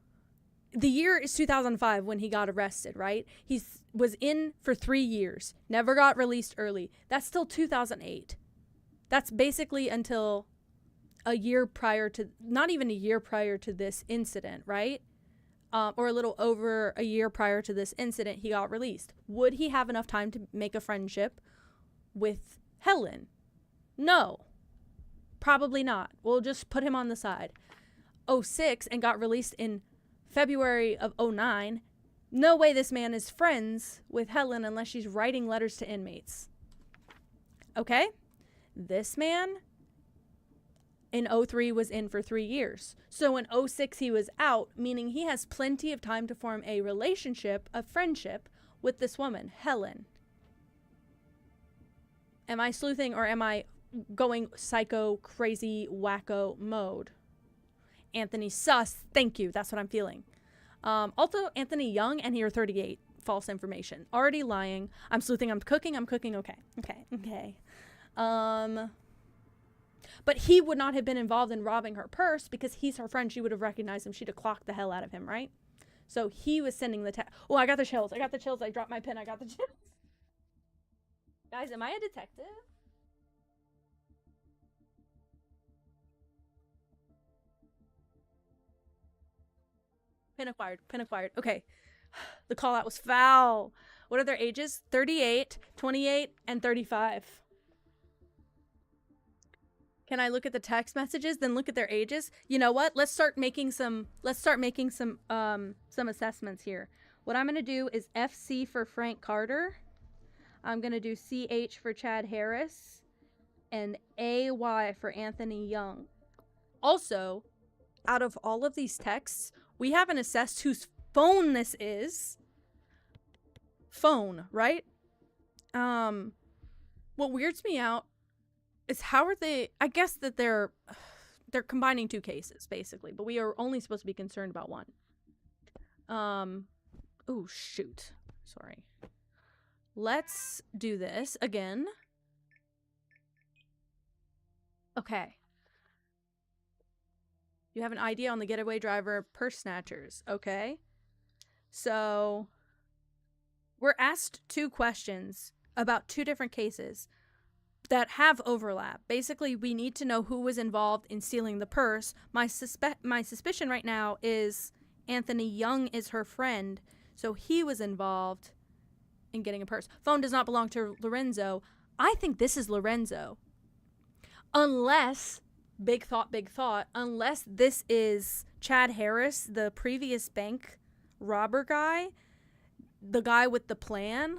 [SPEAKER 1] the year is 2005 when he got arrested, right? He was in for 3 years, never got released early. That's still 2008. That's basically until a year prior to, not even a year prior to this incident, right? Or a little over a year prior to this incident, he got released. Would he have enough time to make a friendship with Helen? No, probably not. We'll just put him on the side. 06 and got released in February of 09. No way this man is friends with Helen unless she's writing letters to inmates. Okay? This man in 03 was in for 3 years. So in 06 he was out, meaning he has plenty of time to form a relationship, a friendship with this woman, Helen. Am I sleuthing or am I going psycho, crazy, wacko mode? Anthony sus. Thank you. That's what I'm feeling. Also, Anthony Young and here 38. False information. Already lying. I'm sleuthing. I'm cooking. Okay. But he would not have been involved in robbing her purse because he's her friend. She would have recognized him. She'd have clocked the hell out of him, right? So he was sending the text. Oh, I got the chills. I dropped my pen. I got the chills. Guys, am I a detective? Pin acquired. Okay. The call out was foul. What are their ages? 38, 28, and 35. Can I look at the text messages, then look at their ages? You know what? Let's start making some assessments here. What I'm going to do is FC for Frank Carter. I'm going to do CH for Chad Harris and AY for Anthony Young. Also, out of all of these texts, we haven't assessed whose phone this is. Phone, right? What weirds me out is how are they, I guess that they're combining 2 cases basically, but we are only supposed to be concerned about one. Oh shoot. Sorry. Let's do this again. Okay. You have an idea on the getaway driver purse snatchers. Okay. So we're asked 2 questions about 2 different cases that have overlap. Basically, we need to know who was involved in stealing the purse. My suspicion right now is Anthony Young is her friend, so he was involved in getting a purse. Phone does not belong to Lorenzo. I think this is Lorenzo. Unless, big thought, unless this is Chad Harris, the previous bank robber guy, the guy with the plan.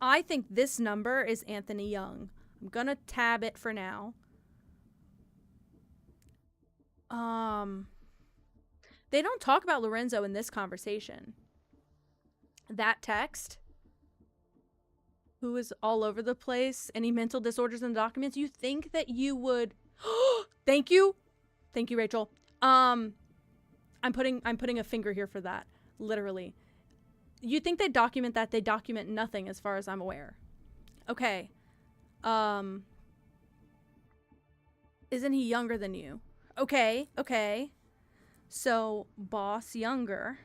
[SPEAKER 1] I think this number is Anthony Young. I'm gonna tab it for now. They don't talk about Lorenzo in this conversation. That text, who is all over the place, any mental disorders in the documents, you think that you would thank you, Rachel. I'm putting a finger here for that, literally. You think they document that? They document nothing as far as I'm aware. Okay. Isn't he younger than you? Okay. So, boss younger.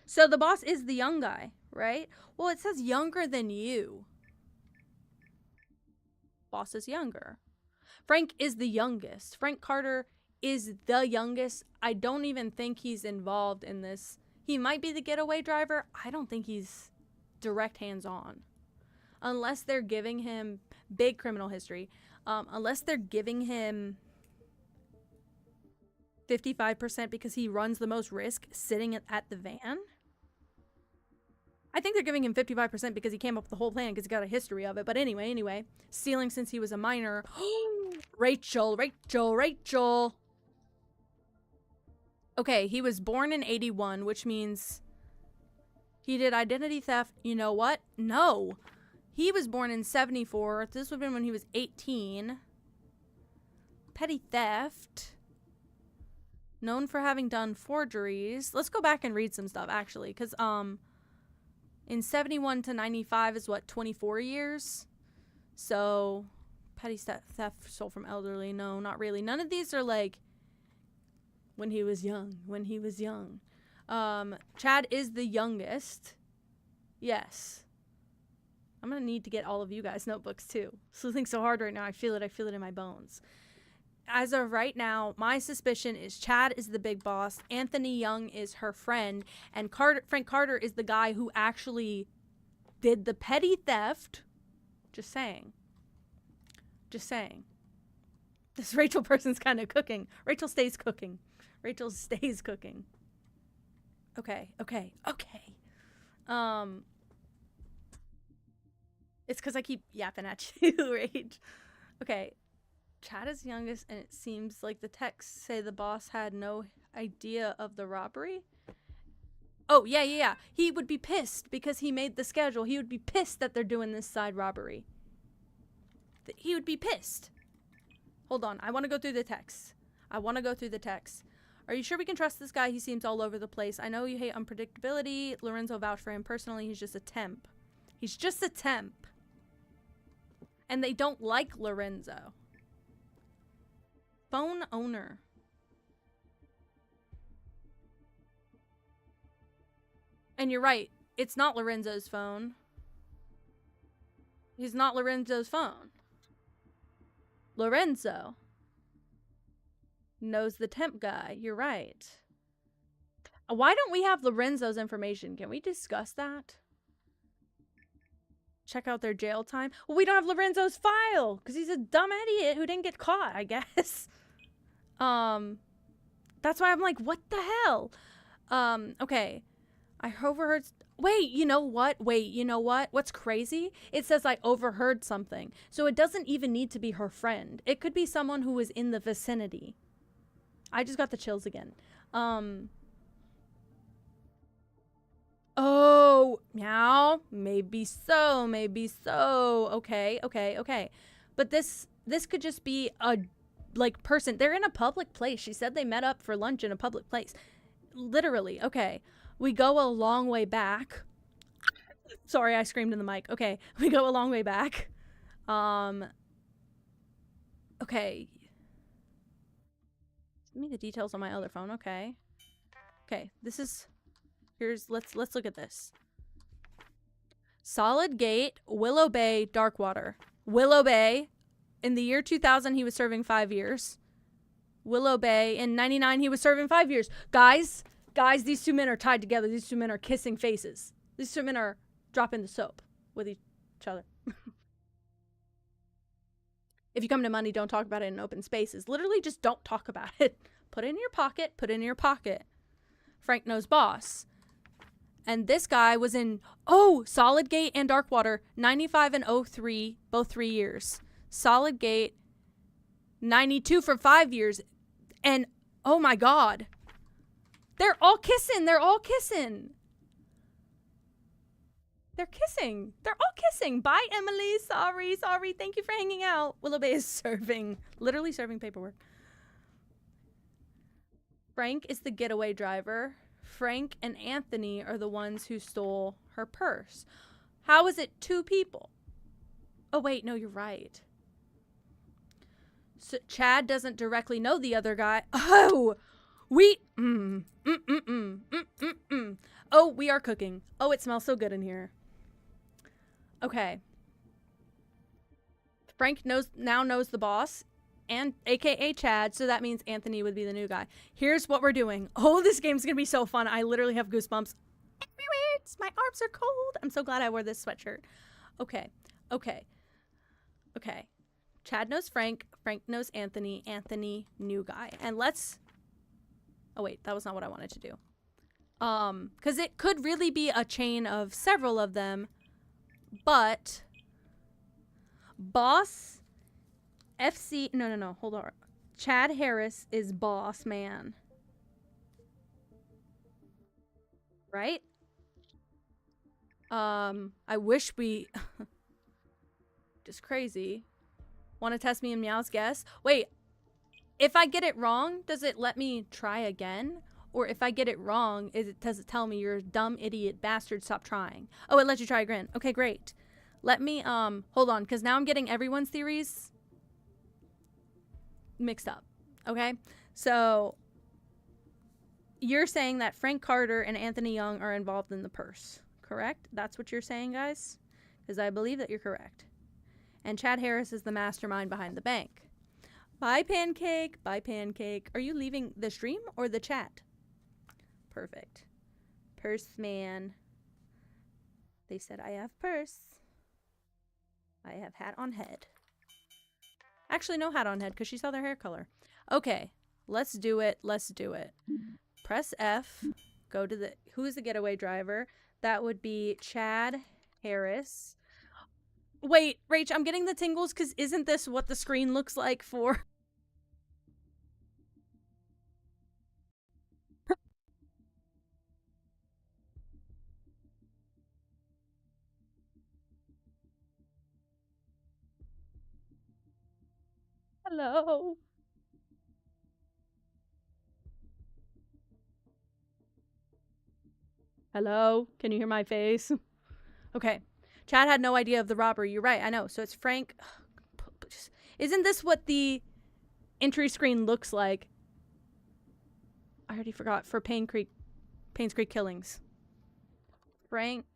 [SPEAKER 1] So the boss is the young guy, right? Well, it says younger than you. Boss is younger. Frank is the youngest. Frank Carter is the youngest. I don't even think he's involved in this. He might be the getaway driver. I don't think he's direct hands-on. Unless they're giving him big criminal history. Unless they're giving him 55% because he runs the most risk sitting at the van. I think they're giving him 55% because he came up with the whole plan because he got a history of it. But anyway. Stealing since he was a minor. Rachel. Okay, he was born in 81, which means he did identity theft. You know what? No. He was born in 74. This would have been when he was 18. Petty theft. Known for having done forgeries. Let's go back and read some stuff, actually. Because, in 71 to 95 is what, 24 years? So, petty theft, stole from elderly. No, not really. None of these are, like, When he was young. When he was young. Chad is the youngest. Yes. I'm gonna need to get all of you guys notebooks too. Sleuthing so hard right now. I feel it in my bones. As of right now, my suspicion is Chad is the big boss, Anthony Young is her friend, and Frank Carter is the guy who actually did the petty theft. Just saying. Just saying. This Rachel person's kind of cooking. Rachel stays cooking. Rachel stays cooking. Okay. It's because I keep yapping at you, Rach. Okay. Chad is youngest, and it seems like the texts say the boss had no idea of the robbery. Oh, yeah. He would be pissed because he made the schedule. He would be pissed that they're doing this side robbery. He would be pissed. Hold on. I want to go through the texts. Are you sure we can trust this guy? He seems all over the place. I know you hate unpredictability. Lorenzo vouched for him personally. He's just a temp. And they don't like Lorenzo. Phone owner. And you're right. It's not Lorenzo's phone. He's not Lorenzo's phone. Lorenzo knows the temp guy. You're right. Why don't we have Lorenzo's information? Can we discuss that? Check out their jail time. Well, we don't have Lorenzo's file because he's a dumb idiot who didn't get caught, I guess. That's why I'm like, what the hell? Okay. I overheard. Wait, you know what? What's crazy? It says I overheard something. So it doesn't even need to be her friend. It could be someone who was in the vicinity. I just got the chills again. Oh, meow. Maybe so. Okay. But this could just be a, person. They're in a public place. She said they met up for lunch in a public place. Literally. Okay. We go a long way back. Sorry, I screamed in the mic. Okay. We go a long way back. Okay. Give me the details on my other phone. Okay. Let's look at this. Solid Gate, Willow Bay, Darkwater. Willow Bay, in the year 2000, he was serving 5 years. Willow Bay, in 99, he was serving 5 years. Guys, these two men are tied together. These two men are kissing faces. These two men are dropping the soap with each other. If you come to money, don't talk about it in open spaces. Literally, just don't talk about it. Put it in your pocket. Frank knows boss. And this guy was in, Solid Gate and Darkwater, 95 and 03, both 3 years. Solid Gate, 92 for 5 years. And, oh my God. They're all kissing. They're all kissing. Bye, Emily. Sorry. Thank you for hanging out. Willow Bay is literally serving paperwork. Frank is the getaway driver. Frank and Anthony are the ones who stole her purse. How is it 2 people? Oh, wait, no, you're right. So Chad doesn't directly know the other guy. Oh, we are cooking. Oh, it smells so good in here. Okay. Frank now knows the boss, and aka Chad, so that means Anthony would be the new guy. Here's what we're doing. Oh, this game's gonna be so fun. I literally have goosebumps everywhere. My arms are cold. I'm so glad I wore this sweatshirt. Okay. Chad knows Frank. Frank knows Anthony. Anthony, new guy. And let's... Oh, wait. That was not what I wanted to do. Because it could really be a chain of several of them. But... Boss... FC... No. Hold on. Chad Harris is boss man. Right? I wish we... Just crazy. Want to test me in Meow's guess? Wait, if I get it wrong, does it let me try again? Or if I get it wrong, does it tell me you're a dumb idiot bastard, stop trying? Oh, it lets you try again. Okay, great. Let me, hold on, because now I'm getting everyone's theories mixed up. Okay? So, you're saying that Frank Carter and Anthony Young are involved in the purse, correct? That's what you're saying, guys? Because I believe that you're correct. And Chad Harris is the mastermind behind the bank. Bye, Pancake. Bye, Pancake. Are you leaving the stream or the chat? Perfect. Purse man. They said I have purse. I have hat on head. Actually, no hat on head because she saw their hair color. Okay, let's do it. Let's do it. Press F. Go to the... Who's the getaway driver? That would be Chad Harris. Wait, Rach, I'm getting the tingles because isn't this what the screen looks like for... Hello. Hello? Can you hear my face? Okay. Chad had no idea of the robbery. You're right. I know. So it's Frank. Isn't this what the entry screen looks like? I already forgot. For Paynes Creek Killings. Frank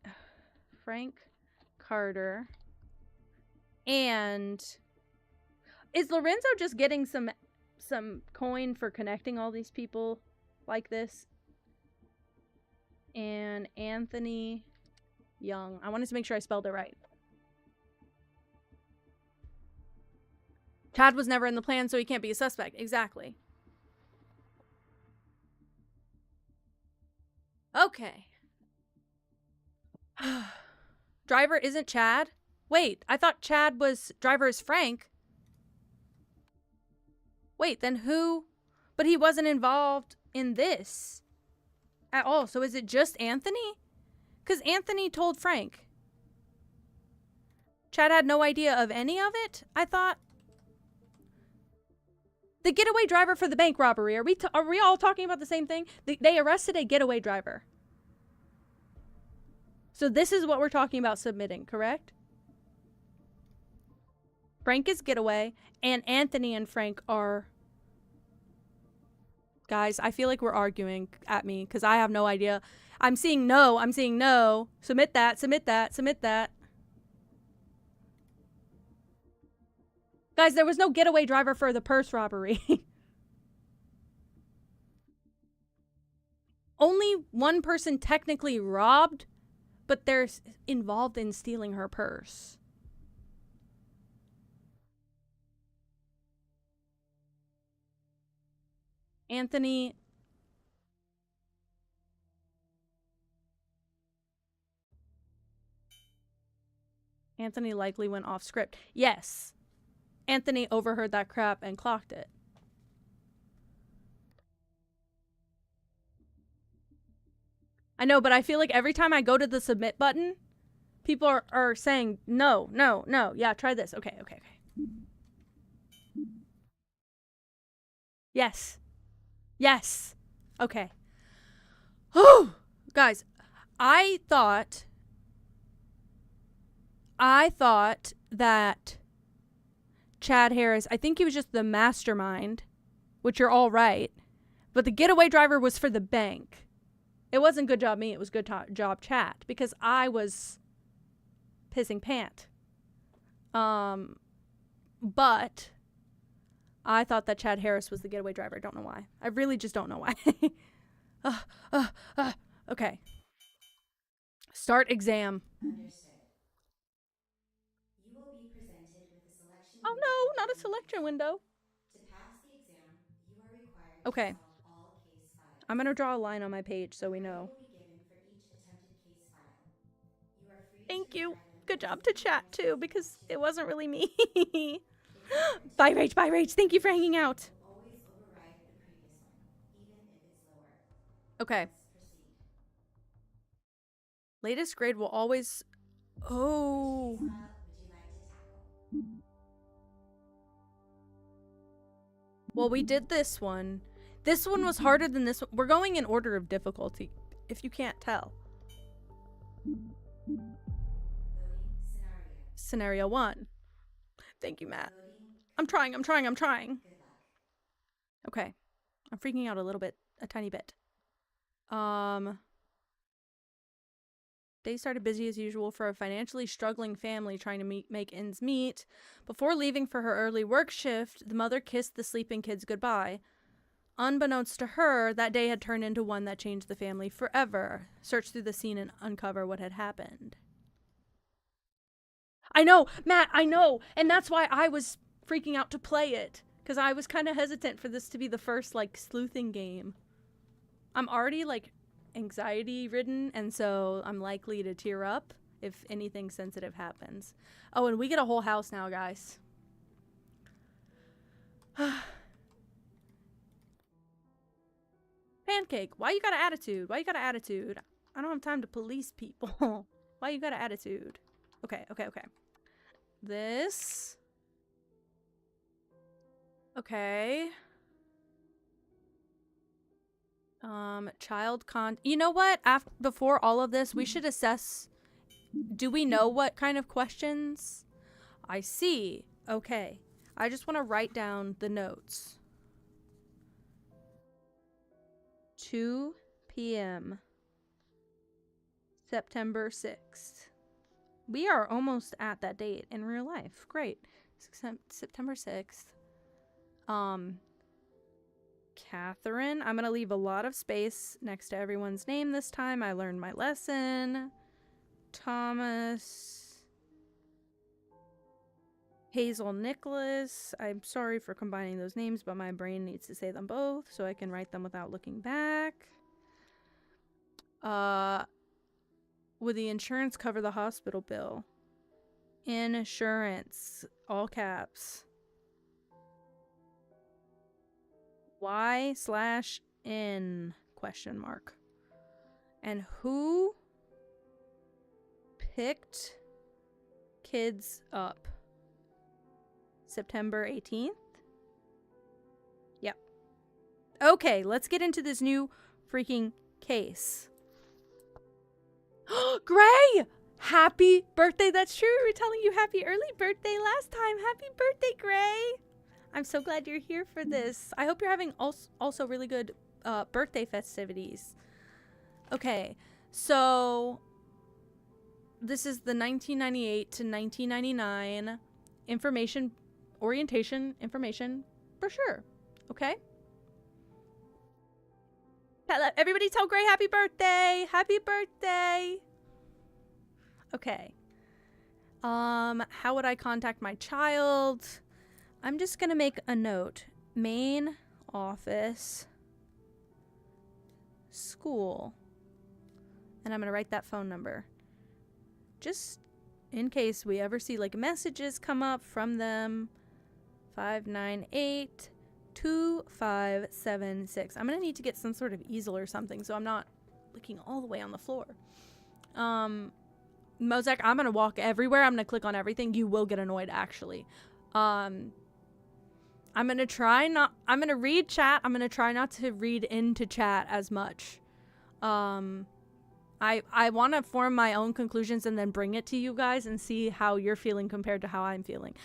[SPEAKER 1] Carter. And is Lorenzo just getting some coin for connecting all these people like this? And Anthony Young. I wanted to make sure I spelled it right. Chad was never in the plan, so he can't be a suspect. Exactly. Okay. Driver isn't Chad? Wait, I thought Chad was... Driver is Frank. Wait, then who... But he wasn't involved in this at all. So is it just Anthony? Because Anthony told Frank. Chad had no idea of any of it, I thought. The getaway driver for the bank robbery. Are we all talking about the same thing? They arrested a getaway driver. So this is what we're talking about submitting, correct? Frank is getaway, and Anthony and Frank are... Guys, I feel like we're arguing at me because I have no idea. I'm seeing no. I'm seeing no. Submit that. Submit that. Submit that. Guys, there was no getaway driver for the purse robbery. Only one person technically robbed, but they're involved in stealing her purse. Anthony likely went off script. Yes. Anthony overheard that crap and clocked it. I know, but I feel like every time I go to the submit button, people are saying, no, no, no. Yeah, try this. Okay, okay, okay. Yes. Yes. Okay. Oh, guys, I thought that Chad Harris, I think he was just the mastermind, which you're all right, but the getaway driver was for the bank. It wasn't good job me, it was good job Chad, because I was pissing pant. But I thought that Chad Harris was the getaway driver. I don't know why. I really just don't know why. Okay. Start exam.
[SPEAKER 2] Understood. You will be presented with a selection
[SPEAKER 1] Oh
[SPEAKER 2] window.
[SPEAKER 1] no, not a selection window.
[SPEAKER 2] To pass the exam, you are required
[SPEAKER 1] Okay.
[SPEAKER 2] to solve all case files.
[SPEAKER 1] I'm gonna draw a line on my page so we know.
[SPEAKER 2] Will be given for each attempted case file. You are free
[SPEAKER 1] Thank
[SPEAKER 2] to
[SPEAKER 1] you.
[SPEAKER 2] try them
[SPEAKER 1] Good job
[SPEAKER 2] as
[SPEAKER 1] to
[SPEAKER 2] many
[SPEAKER 1] chat
[SPEAKER 2] times
[SPEAKER 1] too,
[SPEAKER 2] as
[SPEAKER 1] because
[SPEAKER 2] you
[SPEAKER 1] it
[SPEAKER 2] want
[SPEAKER 1] wasn't really me.
[SPEAKER 2] to.
[SPEAKER 1] Bye, Rach. Bye, Rach. Thank you for hanging out.
[SPEAKER 2] Always override the previous one, even if it's lower.
[SPEAKER 1] Okay.
[SPEAKER 2] Let's proceed.
[SPEAKER 1] Latest grade will always... Oh.
[SPEAKER 2] Which case file would you like to tackle?
[SPEAKER 1] Well, we did this one. This one was harder than this one. We're going in order of difficulty, if you can't tell.
[SPEAKER 2] Loading scenario.
[SPEAKER 1] Scenario 1. Thank you, Matt.
[SPEAKER 2] Loading.
[SPEAKER 1] I'm trying.
[SPEAKER 2] Good luck.
[SPEAKER 1] Okay. I'm freaking out a little bit. A tiny bit. Day started busy as usual for a financially struggling family trying to make ends meet. Before leaving for her early work shift, the mother kissed the sleeping kids goodbye. Unbeknownst to her, that day had turned into one that changed the family forever. Search through the scene and uncover what had happened. I know, Matt, I know. And that's why I was freaking out to play it. Because I was kind of hesitant for this to be the first, like, sleuthing game. I'm already, like, anxiety-ridden, and so I'm likely to tear up if anything sensitive happens. Oh, and we get a whole house now, guys. Pancake, why you got an attitude? Why you got an attitude? I don't have time to police people. Why you got an attitude? Okay. This. Okay. You know what? Before all of this, we should assess. Do we know what kind of questions? I see. Okay. I just want to write down the notes. 2 p.m. September 6th. We are almost at that date in real life. Great. September 6th. Catherine. I'm going to leave a lot of space next to everyone's name this time. I learned my lesson. Thomas. Hazel Nicholas. I'm sorry for combining those names, but my brain needs to say them both so I can write them without looking back. Would the insurance cover the hospital bill? Insurance. All caps. Y/N ? And who picked kids up? September 18th? Yep. Okay, let's get into this new freaking case. Gray! Happy birthday. That's true. We were telling you happy early birthday last time. Happy birthday, Gray. I'm so glad you're here for this. I hope you're having also really good birthday festivities. Okay, so this is the 1998 to 1999 orientation information brochure. Okay? Everybody tell Gray happy birthday! Happy birthday! Okay. How would I contact my child? I'm just gonna make a note. Main office, school. And I'm gonna write that phone number. Just in case we ever see like messages come up from them. 598-2576. I'm gonna need to get some sort of easel or something so I'm not looking all the way on the floor. Mosaic, I'm gonna walk everywhere. I'm gonna click on everything. You will get annoyed, actually. I'm gonna read chat. I'm gonna try not to read into chat as much. I want to form my own conclusions and then bring it to you guys and see how you're feeling compared to how I'm feeling.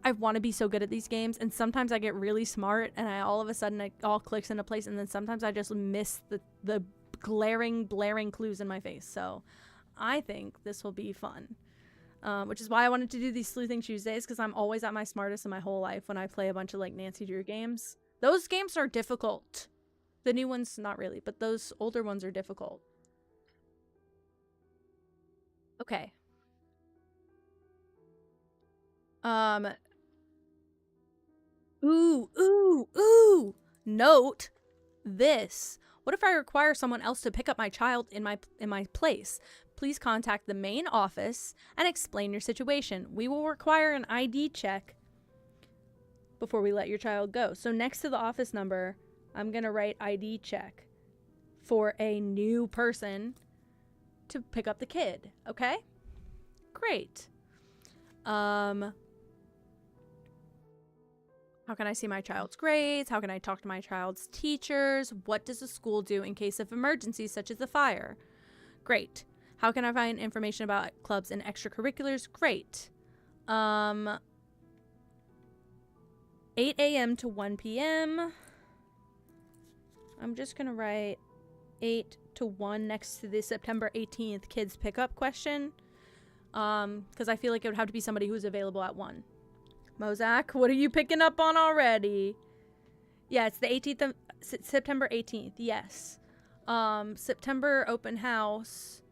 [SPEAKER 1] I want to be so good at these games, and sometimes I get really smart and all of a sudden it all clicks into place, and then sometimes I just miss the glaring, blaring clues in my face. So I think this will be fun. Which is why I wanted to do these Sleuthing Tuesdays, because I'm always at my smartest in my whole life when I play a bunch of like Nancy Drew games. Those games are difficult. The new ones, not really, but those older ones are difficult. Okay. Ooh. Note this. What if I require someone else to pick up my child in my place? Please contact the main office and explain your situation. We will require an ID check before we let your child go. So next to the office number, I'm going to write ID check for a new person to pick up the kid. Okay? Great. How can I see my child's grades? How can I talk to my child's teachers? What does the school do in case of emergencies such as a fire? Great. How can I find information about clubs and extracurriculars? Great. 8 a.m. to 1 p.m. I'm just going to write 8 to 1 next to the September 18th kids pickup question. Because I feel like it would have to be somebody who's available at 1. Mozak, what are you picking up on already? Yeah, it's the 18th of September 18th. Yes. September open house.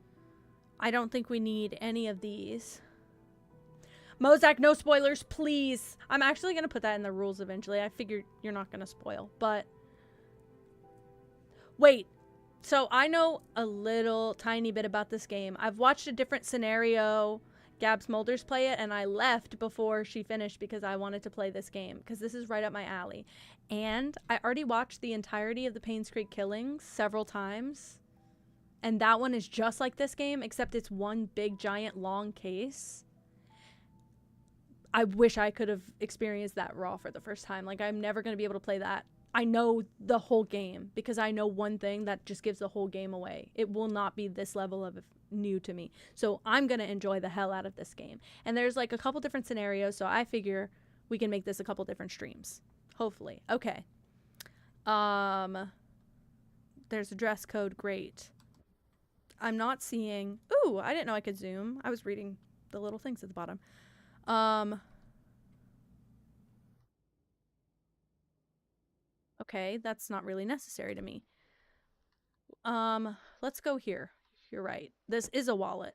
[SPEAKER 1] I don't think we need any of these. Mozak, no spoilers, please. I'm actually going to put that in the rules eventually. I figured you're not going to spoil, but... Wait. So I know a little tiny bit about this game. I've watched a different scenario, Gabs Molders play it, and I left before she finished because I wanted to play this game because this is right up my alley. And I already watched the entirety of the Paynes Creek Killings several times. And that one is just like this game, except it's one big, giant, long case. I wish I could have experienced that raw for the first time. Like, I'm never going to be able to play that. I know the whole game because I know one thing that just gives the whole game away. It will not be this level of new to me. So I'm going to enjoy the hell out of this game. And there's like a couple different scenarios, so I figure we can make this a couple different streams. Hopefully. Okay. There's a dress code. Great. I'm not seeing... Ooh, I didn't know I could zoom. I was reading the little things at the bottom. Okay, that's not really necessary to me. Let's go here. You're right. This is a wallet.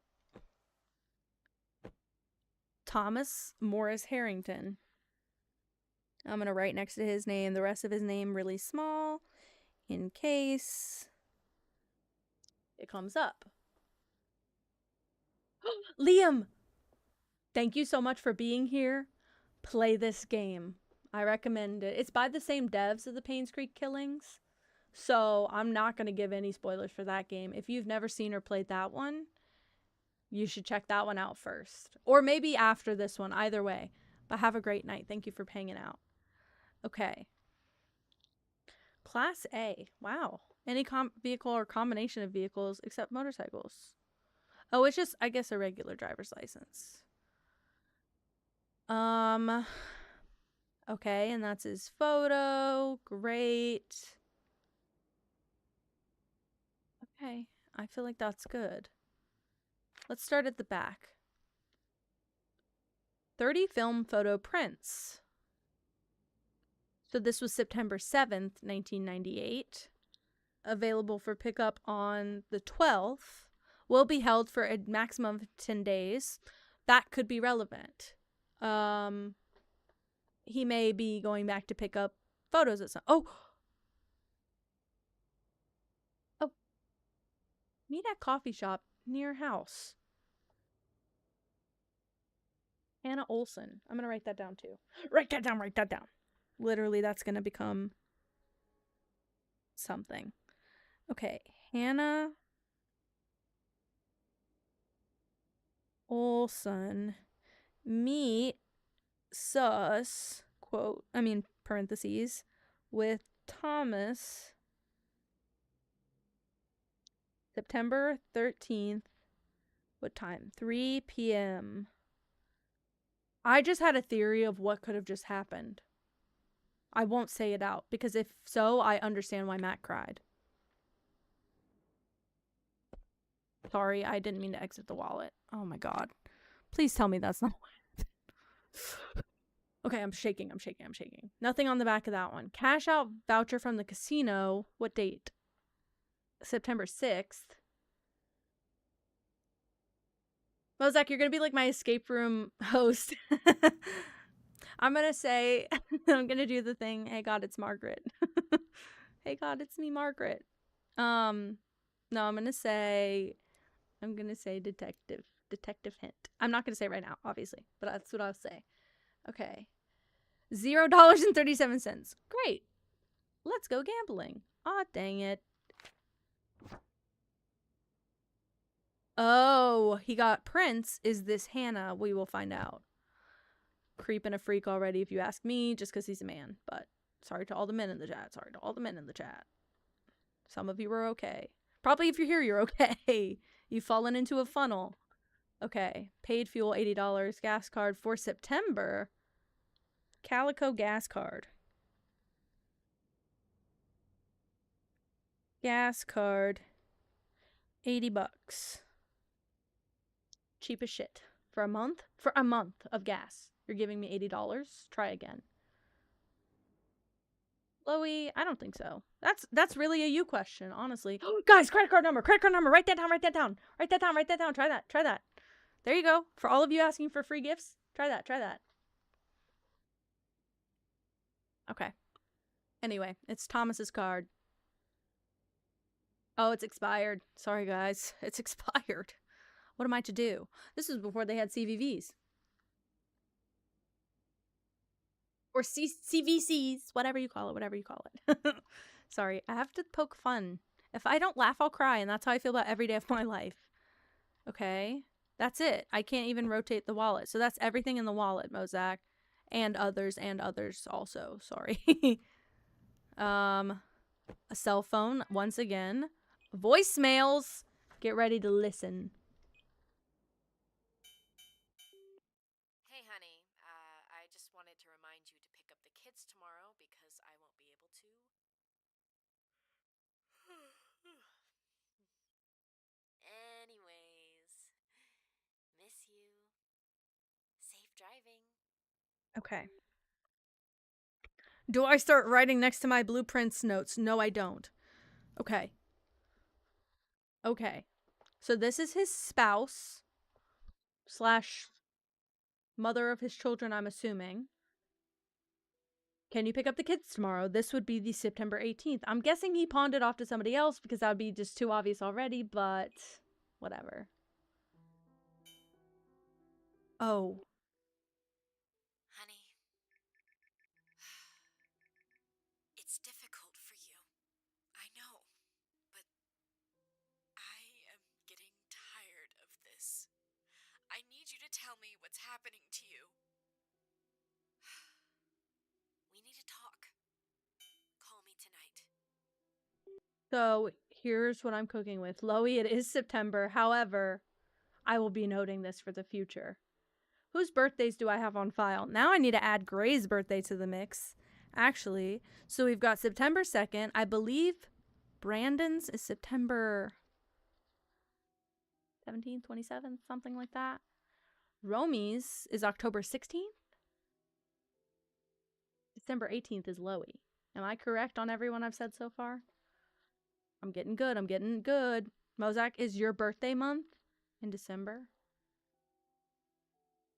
[SPEAKER 1] Thomas Morris Harrington. I'm going to write next to his name the rest of his name really small in case it comes up. Liam! Thank you so much for being here. Play this game. I recommend it. It's by the same devs of the Paynes Creek Killings. So I'm not going to give any spoilers for that game. If you've never seen or played that one, you should check that one out first. Or maybe after this one. Either way. But have a great night. Thank you for hanging out. Okay. Class A. Wow. Any vehicle or combination of vehicles except motorcycles. Oh, it's just, I guess, a regular driver's license. Okay, and that's his photo. Great. Okay, I feel like that's good. Let's start at the back. 30 film photo prints. So this was September 7th, 1998. Available for pickup on the 12th. Will be held for a maximum of 10 days. That could be relevant. He may be going back to pick up photos at some... Oh! Meet at coffee shop near house. Hannah Olson. I'm going to write that down too. Write that down, write that down. Literally, that's going to become something. Okay, Hannah Olson. Meet sus, quote, parentheses, with Thomas September 13th. What time? 3 p.m. I just had a theory of what could have just happened. I won't say it out because if so, I understand why Matt cried. Sorry, I didn't mean to exit the wallet. Oh my god. Please tell me that's not Okay, I'm shaking. Nothing on the back of that one. Cash out voucher from the casino. What date? September 6th. Mozak, you're going to be like my escape room host. I'm going to say, I'm going to do the thing. Hey, God, it's Margaret. Hey, God, it's me, Margaret. No, I'm going to say detective hint. I'm not going to say it right now, obviously, but that's what I'll say. Okay. $0.37. Great. Let's go gambling. Aw, dang it. Oh, he got Prince. Is this Hannah? We will find out. Creep and a freak already, if you ask me, just because he's a man. But sorry to all the men in the chat. Some of you are okay. Probably if you're here, you're okay. You've fallen into a funnel. Okay. Paid fuel, $80. Gas card for September. Calico gas card. Gas card. 80 bucks. Cheap as shit. For a month? For a month of gas. You're giving me $80? Try again. Chloe, I don't think so. That's really a you question, honestly. Guys, credit card number. Credit card number. Write that down. Write that down. Write that down. Write that down. Try that. Try that. There you go. For all of you asking for free gifts, try that. Try that. Okay. Anyway, it's Thomas's card. Oh, it's expired. Sorry, guys. It's expired. What am I to do? This is before they had CVVs. Or CVCs. Whatever you call it. Whatever you call it. Sorry. I have to poke fun. If I don't laugh, I'll cry. And that's how I feel about every day of my life. Okay? That's it. I can't even rotate the wallet. So that's everything in the wallet, Mozak. And others also. Sorry. A cell phone, once again. Voicemails. Get ready to listen.
[SPEAKER 3] Hey, honey. I just wanted to remind you to pick up the kids tomorrow because I won't be able to. Anyways, miss you. Safe driving.
[SPEAKER 1] Okay. Do I start writing next to my blueprints notes? No, I don't. Okay. Okay. So this is his spouse slash mother of his children, I'm assuming. Can you pick up the kids tomorrow? This would be the September 18th. I'm guessing he pawned it off to somebody else because that would be just too obvious already, but whatever. Oh.
[SPEAKER 3] Honey, it's difficult for you. I know, but I am getting tired of this. I need you to tell me what's happening to you. We need to talk. Call me tonight.
[SPEAKER 1] So here's what I'm cooking with. Loey, it is September. However, I will be noting this for the future. Whose birthdays do I have on file? Now I need to add Gray's birthday to the mix, actually. So we've got September 2nd. I believe Brandon's is September 17th, 27th, something like that. Romy's is October 16th. December 18th is Loey. Am I correct on everyone I've said so far? I'm getting good. I'm getting good. Mozak, is your birthday month in December?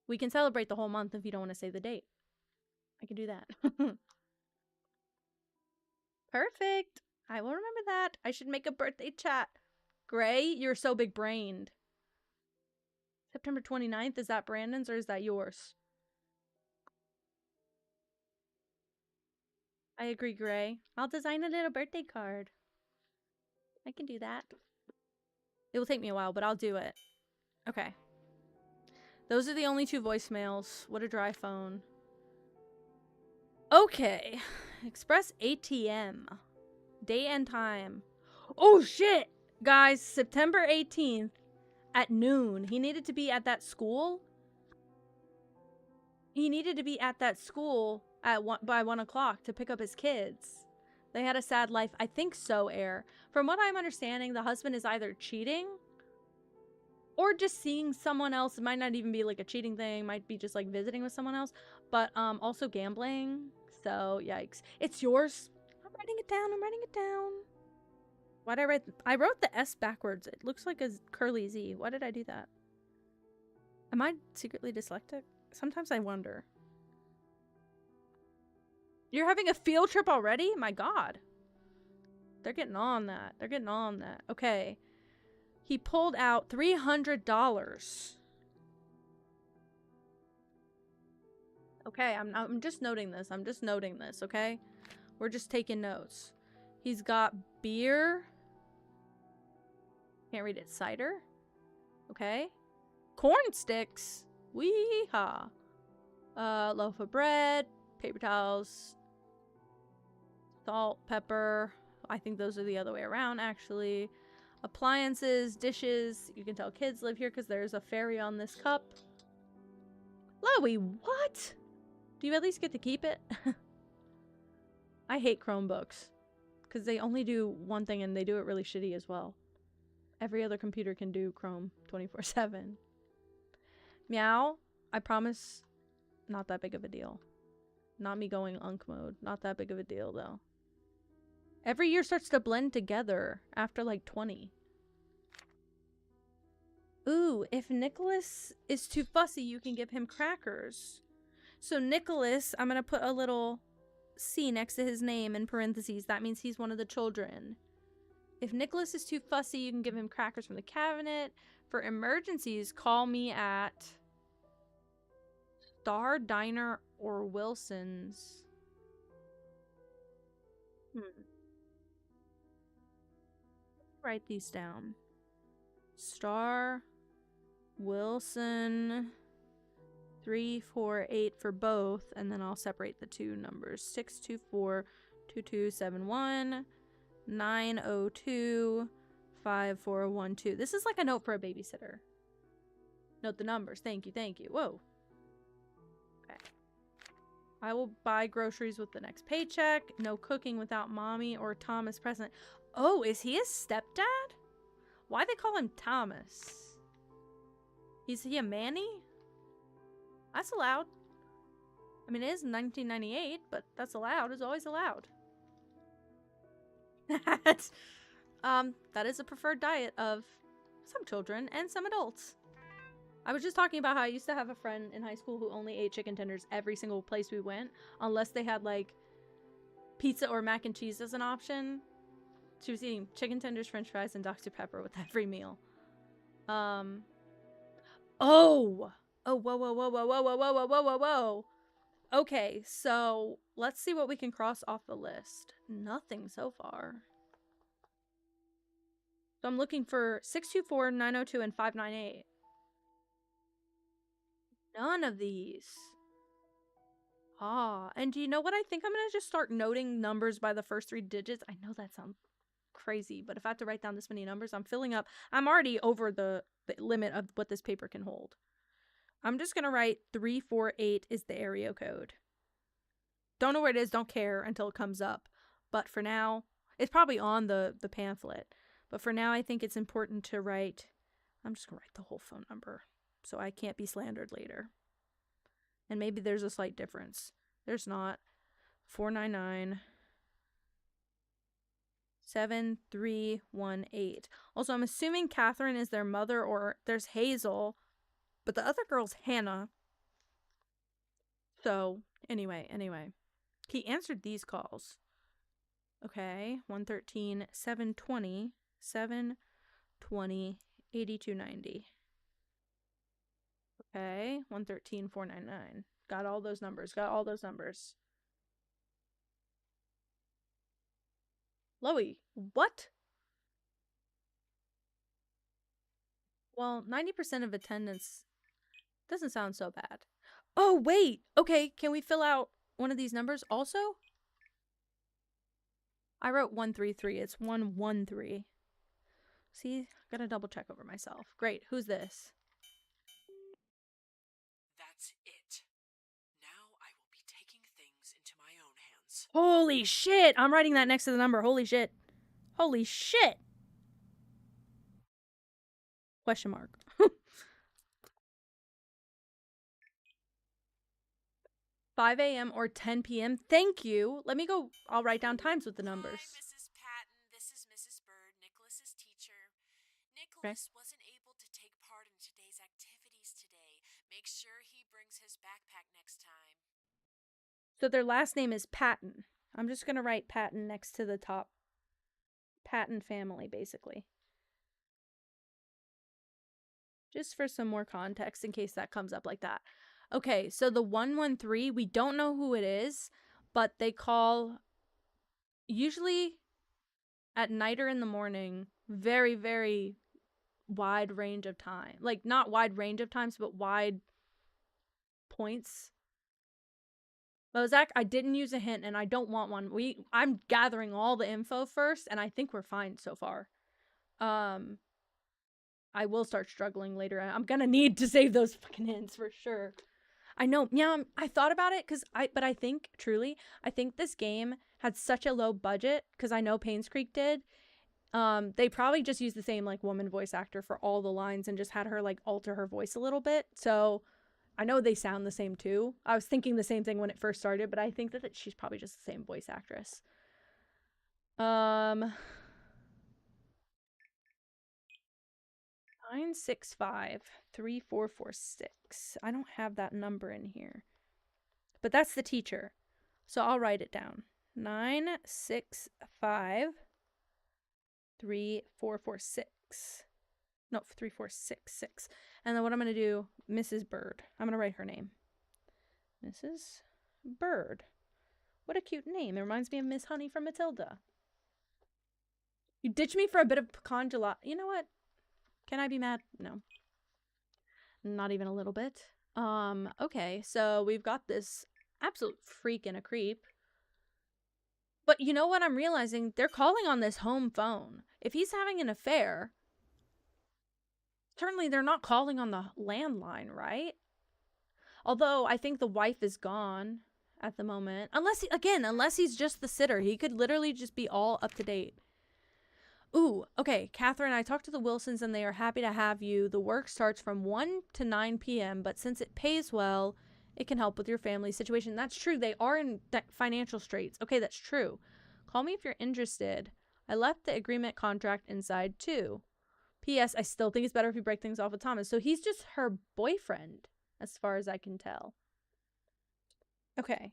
[SPEAKER 1] We can celebrate the whole month if you don't want to say the date. I can do that. Perfect. I will remember that. I should make a birthday chat. Gray, you're so big-brained. September 29th, is that Brandon's or is that yours? I agree, Gray. I'll design a little birthday card. I can do that. It will take me a while, but I'll do it. Okay. Those are the only two voicemails. What a dry phone. Okay. Express ATM. Day and time. Oh, shit! Guys, September 18th at noon. He needed to be at that school. He needed to be at that school at by 1 o'clock to pick up his kids. They had a sad life. I think so, Air. From what I'm understanding, the husband is either cheating or just seeing someone else. It might not even be like a cheating thing. It might be just like visiting with someone else. But also gambling. So, yikes. It's yours. I'm writing it down. I'm writing it down. Why'd I write? I wrote the S backwards. It looks like a curly Z. Why did I do that? Am I secretly dyslexic? Sometimes I wonder. You're having a field trip already? My God. They're getting on that. They're getting on that. Okay. He pulled out $300. Okay, I'm just noting this. I'm just noting this, okay? We're just taking notes. He's got beer. Can't read it. Cider. Okay. Corn sticks. Wee-haw. Loaf of bread. Paper towels. Salt, pepper. I think those are the other way around, actually. Appliances, dishes. You can tell kids live here because there's a fairy on this cup. Chloe, what? Do you at least get to keep it? I hate Chromebooks. Because they only do one thing and they do it really shitty as well. Every other computer can do Chrome 24/7. Meow, I promise, not that big of a deal. Not me going unk mode. Not that big of a deal, though. Every year starts to blend together after like 20. Ooh, if Nicholas is too fussy, you can give him crackers. So Nicholas, I'm going to put a little C next to his name in parentheses. That means he's one of the children. If Nicholas is too fussy, you can give him crackers from the cabinet. For emergencies, call me at Star Diner or Wilson's. Write these down. Star, Wilson, 348 for both, and then I'll separate the two numbers. 624-2271, 902-5412. This is like a note for a babysitter. Note the numbers. Thank you, thank you. Whoa. Okay. I will buy groceries with the next paycheck. No cooking without mommy or Thomas present. Oh, is he his stepdad? Why they call him Thomas? Is he a Manny? That's allowed. I mean, it is 1998, but that's allowed. It's always allowed. That is a preferred diet of some children and some adults. I was just talking about how I used to have a friend in high school who only ate chicken tenders every single place we went, unless they had like pizza or mac and cheese as an option. She was eating chicken tenders, french fries, and Dr. Pepper with every meal. Oh, whoa, whoa, whoa, whoa, whoa, whoa, whoa, whoa, whoa, whoa, whoa. Okay, so let's see what we can cross off the list. Nothing so far. So I'm looking for 624, 902, and 598. None of these. Ah, and do you know what I think? I'm gonna just start noting numbers by the first 3 digits. I know that sounds crazy, but if I have to write down this many numbers, I'm filling up. I'm already over the limit of what this paper can hold. I'm just gonna write 348 is the area code. Don't know where it is, don't care until it comes up. But for now, it's probably on the pamphlet. But for now, I think it's important to write, I'm just gonna write the whole phone number so I can't be slandered later. And maybe there's a slight difference. There's not. 499 7318. Also, I'm assuming Catherine is their mother, or there's Hazel, but the other girl's Hannah. So, anyway. He answered these calls. Okay, 113 720 720 8290. Okay, 113 499. Got all those numbers. Loey, what? Well, 90% of attendance doesn't sound so bad. Oh, wait. Okay, can we fill out one of these numbers also? I wrote 133. It's 113. See, gotta double check over myself. Great. Who's this?
[SPEAKER 3] That's it. Now I will be taking things into my own hands.
[SPEAKER 1] Holy shit! I'm writing that next to the number. Holy shit. Holy shit! Question mark. 5 a.m. or 10 p.m. Thank you. Let me go. I'll write down times with the numbers.
[SPEAKER 3] Hi, Mrs. Patton. This is Mrs. Bird, Nicholas's teacher. Nicholas wasn't able to take part in today's activities today. Make sure he brings his backpack next time.
[SPEAKER 1] So their last name is Patton. I'm just going to write Patton next to the top. Patton family, basically. Just for some more context in case that comes up like that. Okay, so the 113, we don't know who it is, but they call usually at night or in the morning, very, very wide range of time. Like, not wide range of times, but wide points. But Zach, I didn't use a hint, and I don't want one. I'm gathering all the info first, and I think we're fine so far. I will start struggling later. I'm gonna need to save those fucking hints for sure. I know. Yeah, I thought about it but I think truly, I think this game had such a low budget because I know Payne's Creek did. They probably just used the same like woman voice actor for all the lines and just had her like alter her voice a little bit. So I know they sound the same too. I was thinking the same thing when it first started, but I think that she's probably just the same voice actress. 965-3446. I don't have that number in here. But that's the teacher. So I'll write it down. 965-3446. No, 3466. And then what I'm going to do, Mrs. Bird. I'm going to write her name. Mrs. Bird. What a cute name. It reminds me of Miss Honey from Matilda. You ditched me for a bit of pecan gelato. You know what? Can I be mad? No. Not even a little bit. Okay, so we've got this absolute freak and a creep. But you know what I'm realizing? They're calling on this home phone. If he's having an affair, certainly they're not calling on the landline, right? Although I think the wife is gone at the moment. Unless he's just the sitter. He could literally just be all up to date. Ooh, okay, Catherine, I talked to the Wilsons and they are happy to have you. The work starts from 1 to 9 p.m., but since it pays well, it can help with your family situation. That's true. They are in financial straits. Okay, that's true. Call me if you're interested. I left the agreement contract inside, too. P.S. I still think it's better if you break things off with Thomas. So he's just her boyfriend, as far as I can tell. Okay.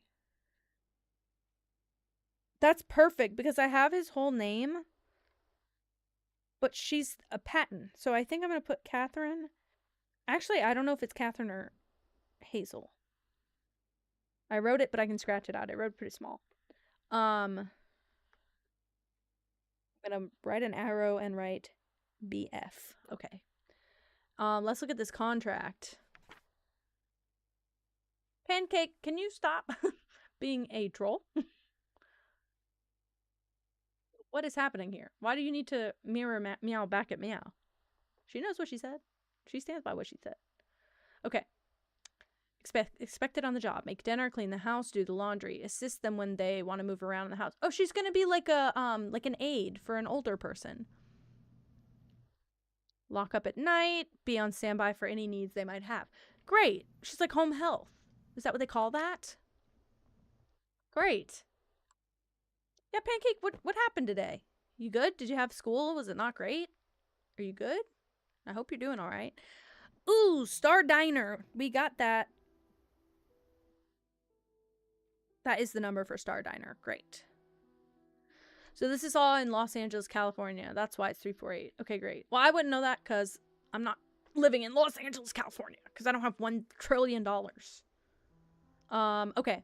[SPEAKER 1] That's perfect, because I have his whole name, but she's a Patton. So I think I'm going to put Catherine. Actually, I don't know if it's Catherine or Hazel. I wrote it, but I can scratch it out. I wrote it pretty small. I'm gonna write an arrow and write BF. Okay. Let's look at this contract. Pancake, can you stop being a troll? What is happening here? Why do you need to mirror meow back at meow? She knows what she said. She stands by what she said. Okay. Expected on the job. Make dinner, clean the house, do the laundry, assist them when they want to move around in the house. Oh, she's gonna be like like an aide for an older person. Lock up at night, be on standby for any needs they might have. Great. She's like home health. Is that what they call that? Great. Yeah, Pancake, what happened today? You good? Did you have school? Was it not great? Are you good? I hope you're doing all right. Ooh, Star Diner. We got that. That is the number for Star Diner. Great. So this is all in Los Angeles, California. That's why it's 348. Okay, great. Well, I wouldn't know that because I'm not living in Los Angeles, California, because I don't have $1 trillion. Okay.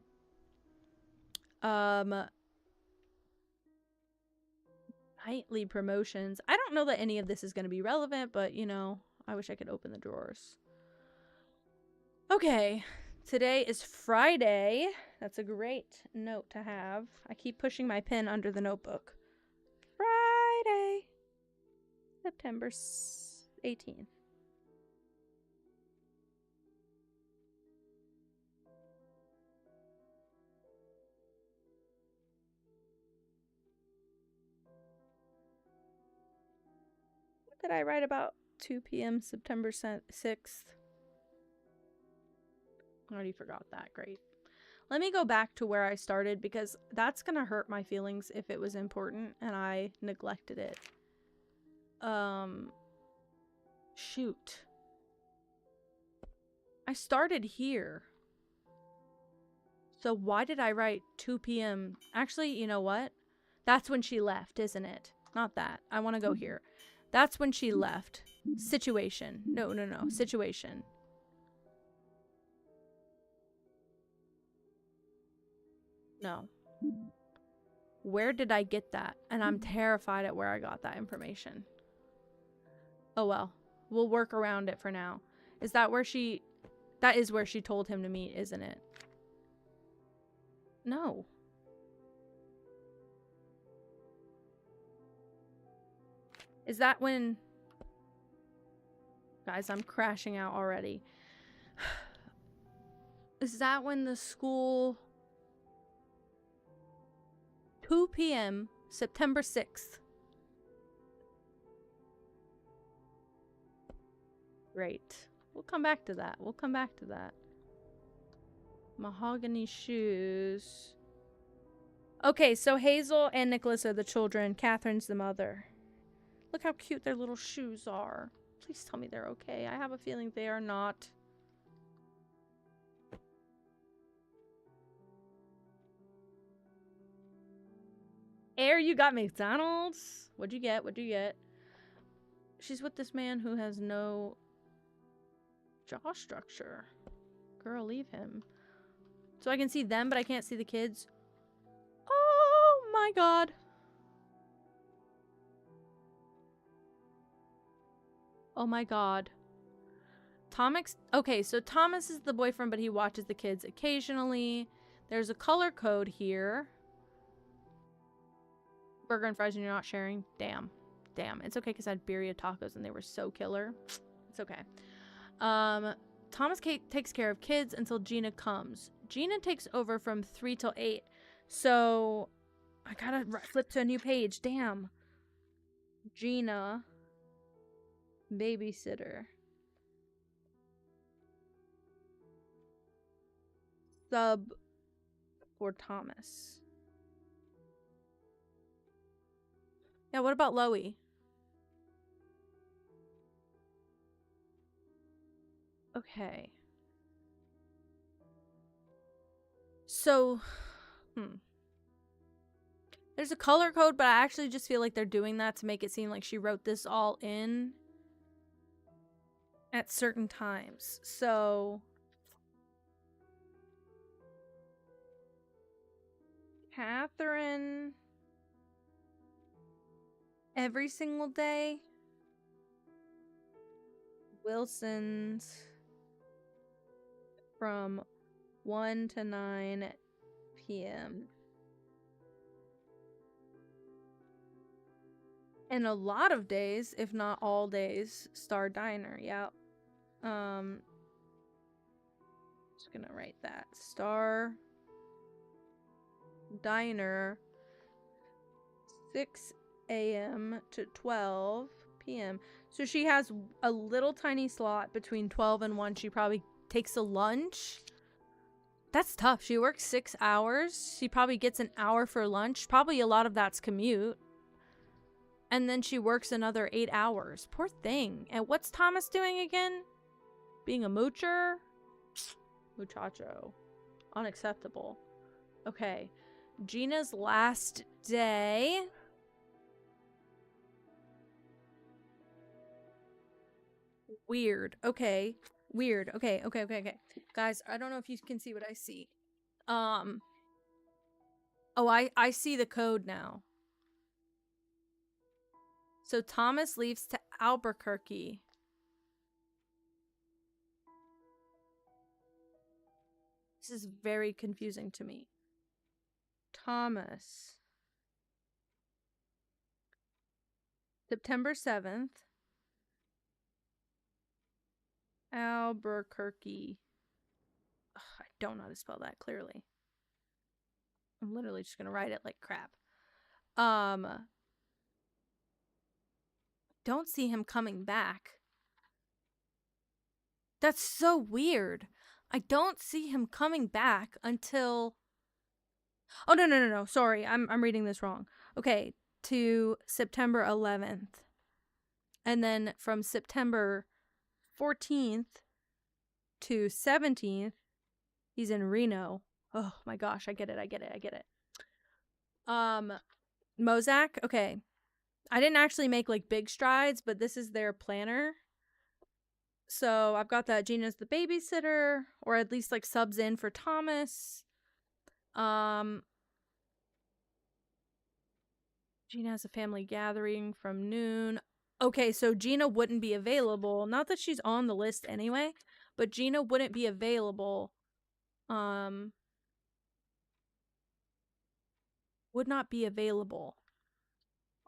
[SPEAKER 1] Nightly promotions. I don't know that any of this is going to be relevant, but, you know, I wish I could open the drawers. Okay. Today is Friday. That's a great note to have. I keep pushing my pen under the notebook. Friday. September 18th. What did I write about 2 p.m. September 6th? I already forgot that. Great. Let me go back to where I started because that's going to hurt my feelings if it was important and I neglected it. Shoot. I started here. So why did I write 2 p.m.? Actually, you know what? That's when she left, isn't it? Not that. I want to go here. That's when she left. Situation. No. Situation. No. Where did I get that? And I'm terrified at where I got that information. Oh well. We'll work around it for now. Is that where she... That is where she told him to meet, isn't it? No. Is that when... Guys, I'm crashing out already. Is that when the school... 2 p.m. September 6th. Great. We'll come back to that. We'll come back to that. Mahogany shoes. Okay, so Hazel and Nicholas are the children. Catherine's the mother. Look how cute their little shoes are. Please tell me they're okay. I have a feeling they are not. Air, you got McDonald's? What'd you get? What'd you get? She's with this man who has no jaw structure. Girl, leave him. So I can see them, but I can't see the kids. Oh my god. Oh my god. Thomas. Okay, so Thomas is the boyfriend, but he watches the kids occasionally. There's a color code here. Burger and fries and you're not sharing? Damn. Damn. It's okay because I had birria tacos and they were so killer. It's okay. Thomas takes care of kids until Gina comes. Gina takes over from 3 till 8. So I gotta flip to a new page. Damn. Gina. Babysitter. Sub for Thomas. Yeah, what about Loey? Okay. So, there's a color code, but I actually just feel like they're doing that to make it seem like she wrote this all in at certain times. So, Catherine every single day. Wilson's from 1 to 9 p.m. And a lot of days, if not all days, Star Diner. Yep. Just gonna write that. Star Diner 6 a.m. to 12 p.m. So she has a little tiny slot between 12 and 1. She probably takes a lunch. That's tough. She works 6 hours. She probably gets an hour for lunch. Probably a lot of that's commute. And then she works another 8 hours. Poor thing. And what's Thomas doing again? Being a moocher? Muchacho. Unacceptable. Okay. Gina's last day. Weird. Okay. Weird. Okay. Guys, I don't know if you can see what I see. Oh, I see the code now. So Thomas leaves to Albuquerque. This is very confusing to me. Thomas. September 7th. Albuquerque. Ugh, I don't know how to spell that clearly. I'm literally just gonna write it like crap. Don't see him coming back. That's so weird. I don't see him coming back until... Oh, no. Sorry, I'm reading this wrong. Okay, to September 11th. And then from September 14th to 17th, he's in Reno. Oh my gosh, I get it. Mozak, okay. I didn't actually make like big strides, but this is their planner. So I've got that Gina's the babysitter, or at least like subs in for Thomas. Gina has a family gathering from noon. Okay, so Gina wouldn't be available. Not that she's on the list anyway, but Gina wouldn't be available. Would not be available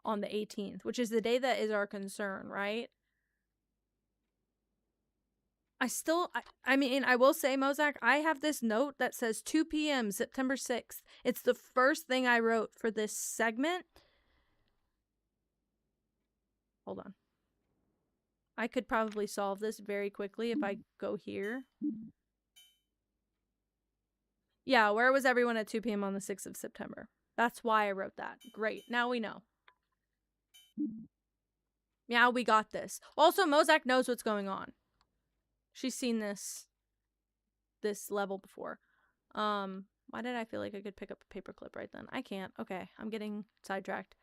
[SPEAKER 1] on the 18th, which is the day that is our concern, right? I mean, I will say, Mozak, I have this note that says 2 p.m. September 6th. It's the first thing I wrote for this segment. Hold on. I could probably solve this very quickly if I go here. Yeah, where was everyone at 2 p.m. on the 6th of September? That's why I wrote that. Great. Now we know. Yeah, we got this. Also, Mozak knows what's going on. She's seen this level before. Why did I feel like I could pick up a paperclip right then? I can't. Okay, I'm getting sidetracked.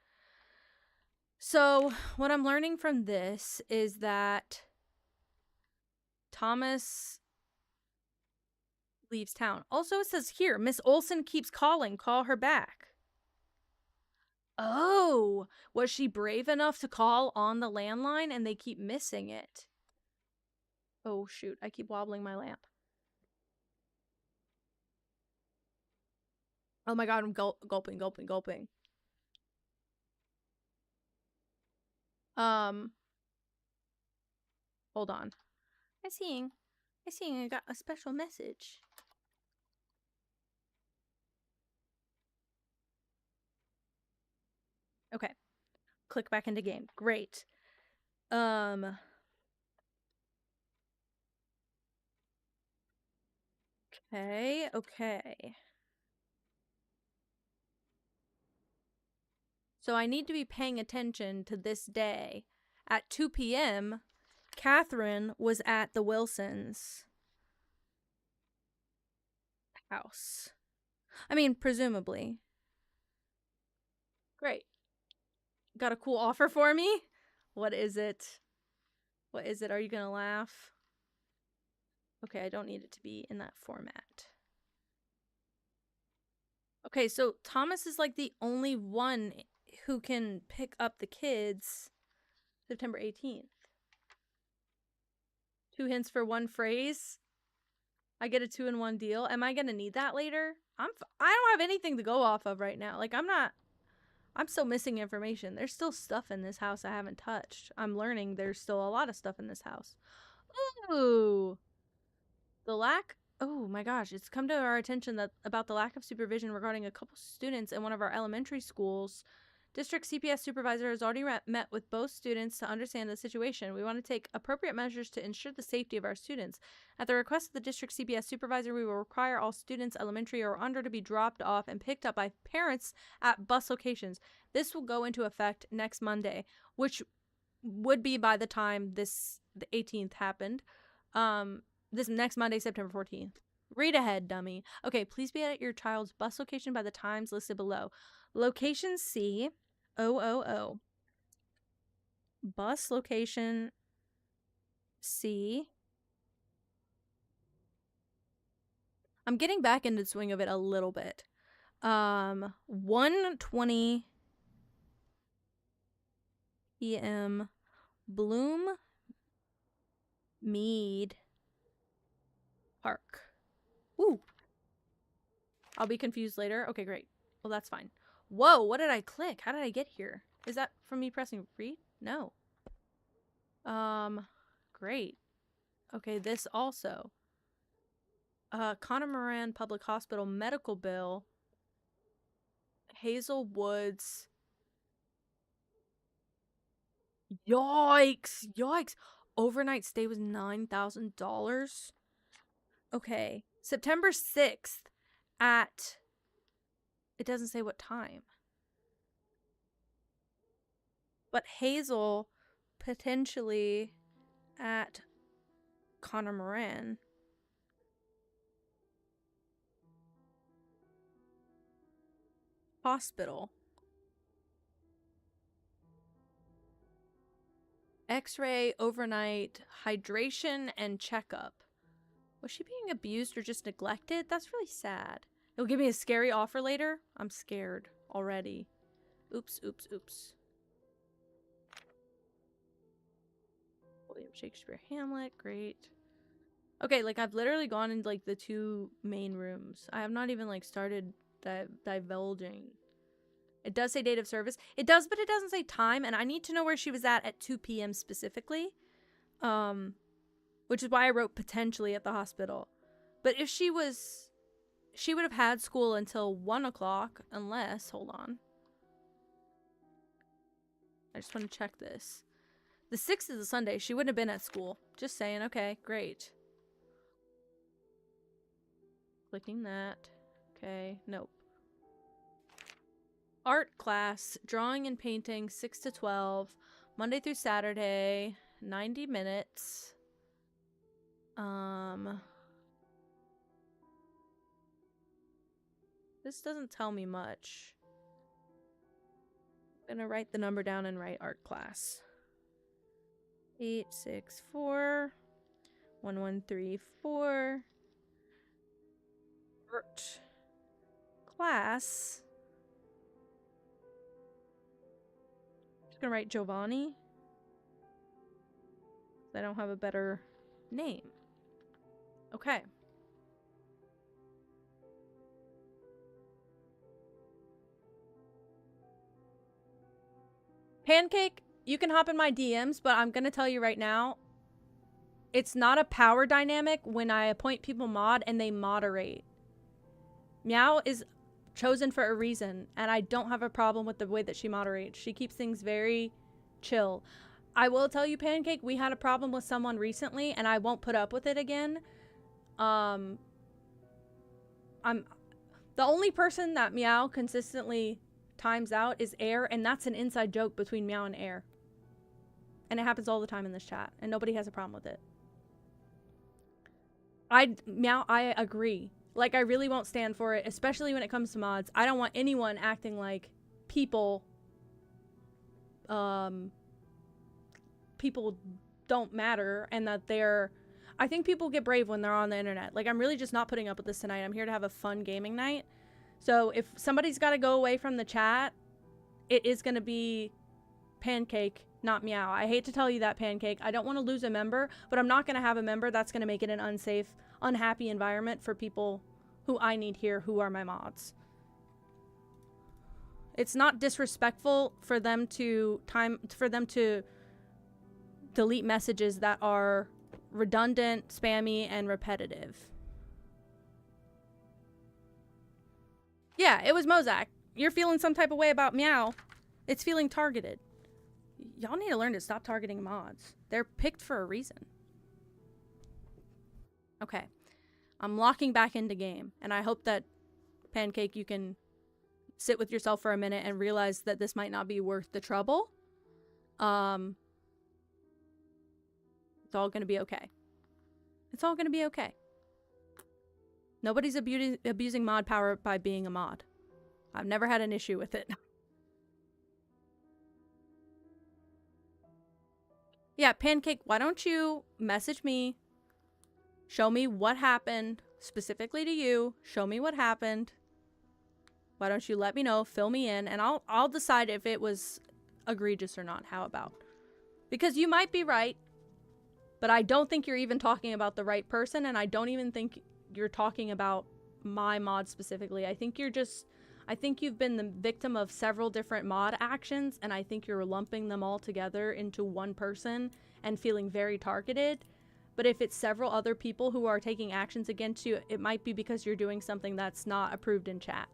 [SPEAKER 1] So, what I'm learning from this is that Thomas leaves town. Also, it says here, Miss Olson keeps calling. Call her back. Oh, was she brave enough to call on the landline and they keep missing it? Oh, shoot. I keep wobbling my lamp. Oh my god, I'm gulping. Hold on. I seeing I got a special message. Okay. Click back into game. Great. Okay. So I need to be paying attention to this day. At 2 p.m., Catherine was at the Wilsons' house. I mean, presumably. Great. Got a cool offer for me? What is it? What is it? Are you gonna laugh? Okay, I don't need it to be in that format. Okay, so Thomas is like the only one who can pick up the kids September 18th. 2 hints for 1 phrase. I get a 2-in-1 deal. Am I gonna need that later? I don't have anything to go off of right now. Like, I'm still missing information. There's still stuff in this house I haven't touched. I'm learning there's still a lot of stuff in this house. Ooh. Oh my gosh, it's come to our attention that about the lack of supervision regarding a couple students in one of our elementary schools. District CPS supervisor has already met with both students to understand the situation. We want to take appropriate measures to ensure the safety of our students. At the request of the district CPS supervisor, we will require all students, elementary or under, to be dropped off and picked up by parents at bus locations. This will go into effect next Monday, which would be by the time the 18th happened. This next Monday, September 14th. Read ahead, dummy. Okay, please be at your child's bus location by the times listed below. Location C, O. Bus location C. I'm getting back into the swing of it a little bit. 1:20 p.m. Bloom Mead Park. Woo. I'll be confused later. Okay, great. Well, that's fine. Whoa, what did I click? How did I get here? Is that from me pressing read? No. Great. Okay, this also. Connor Moran Public Hospital medical bill. Hazel Woods. Yikes. Overnight stay was $9,000. Okay. September 6th at... It doesn't say what time. But Hazel potentially at Connor Moran. Hospital. X-ray, overnight, hydration, and checkup. Was she being abused or just neglected? That's really sad. It'll give me a scary offer later. I'm scared already. Oops. William Shakespeare Hamlet, great. Okay, like I've literally gone into like the 2 main rooms. I have not even like started divulging. It does say date of service. It does, but it doesn't say time, and I need to know where she was at 2 p.m. specifically. which is why I wrote potentially at the hospital. But if she would have had school until 1 o'clock, unless, hold on. I just want to check this. The 6th is a Sunday. She wouldn't have been at school. Just saying. Okay, great. Clicking that. Okay, nope. Art class, drawing and painting, 6 to 12, Monday through Saturday, 90 minutes. This doesn't tell me much. I'm gonna write the number down and write art class. 864 1134 art class. Just gonna write Giovanni. I don't have a better name. Okay. Pancake, you can hop in my DMs, but I'm gonna tell you right now, it's not a power dynamic when I appoint people mod and they moderate. Meow is chosen for a reason, and I don't have a problem with the way that she moderates. She keeps things very chill. I will tell you, Pancake, we had a problem with someone recently, and I won't put up with it again. I'm the only person that Meow consistently times out is Air, and that's an inside joke between Meow and Air. And it happens all the time in this chat, and nobody has a problem with it. Meow, I agree. Like, I really won't stand for it, especially when it comes to mods. I don't want anyone acting like people don't matter, and that they're... I think people get brave when they're on the internet. Like, I'm really just not putting up with this tonight. I'm here to have a fun gaming night. So if somebody's got to go away from the chat, it is going to be Pancake, not Meow. I hate to tell you that, Pancake. I don't want to lose a member, but I'm not going to have a member that's going to make it an unsafe, unhappy environment for people who I need here, who are my mods. It's not disrespectful for them to delete messages that are redundant, spammy, and repetitive. Yeah, it was Mozak. You're feeling some type of way about Meow. It's feeling targeted. Y'all need to learn to stop targeting mods. They're picked for a reason. Okay. I'm locking back into game, and I hope that, Pancake, you can sit with yourself for a minute and realize that this might not be worth the trouble. It's all gonna be okay. It's all gonna be okay. Nobody's abusing mod power by being a mod. I've never had an issue with it. Yeah, Pancake, why don't you message me? Show me what happened, specifically to you. Show me what happened. Why don't you let me know, fill me in, and I'll decide if it was egregious or not. How about? Because you might be right, but I don't think you're even talking about the right person, and I don't even think you're talking about my mod specifically. I think you've been the victim of several different mod actions, and I think you're lumping them all together into one person and feeling very targeted. But if it's several other people who are taking actions against you, it might be because you're doing something that's not approved in chat.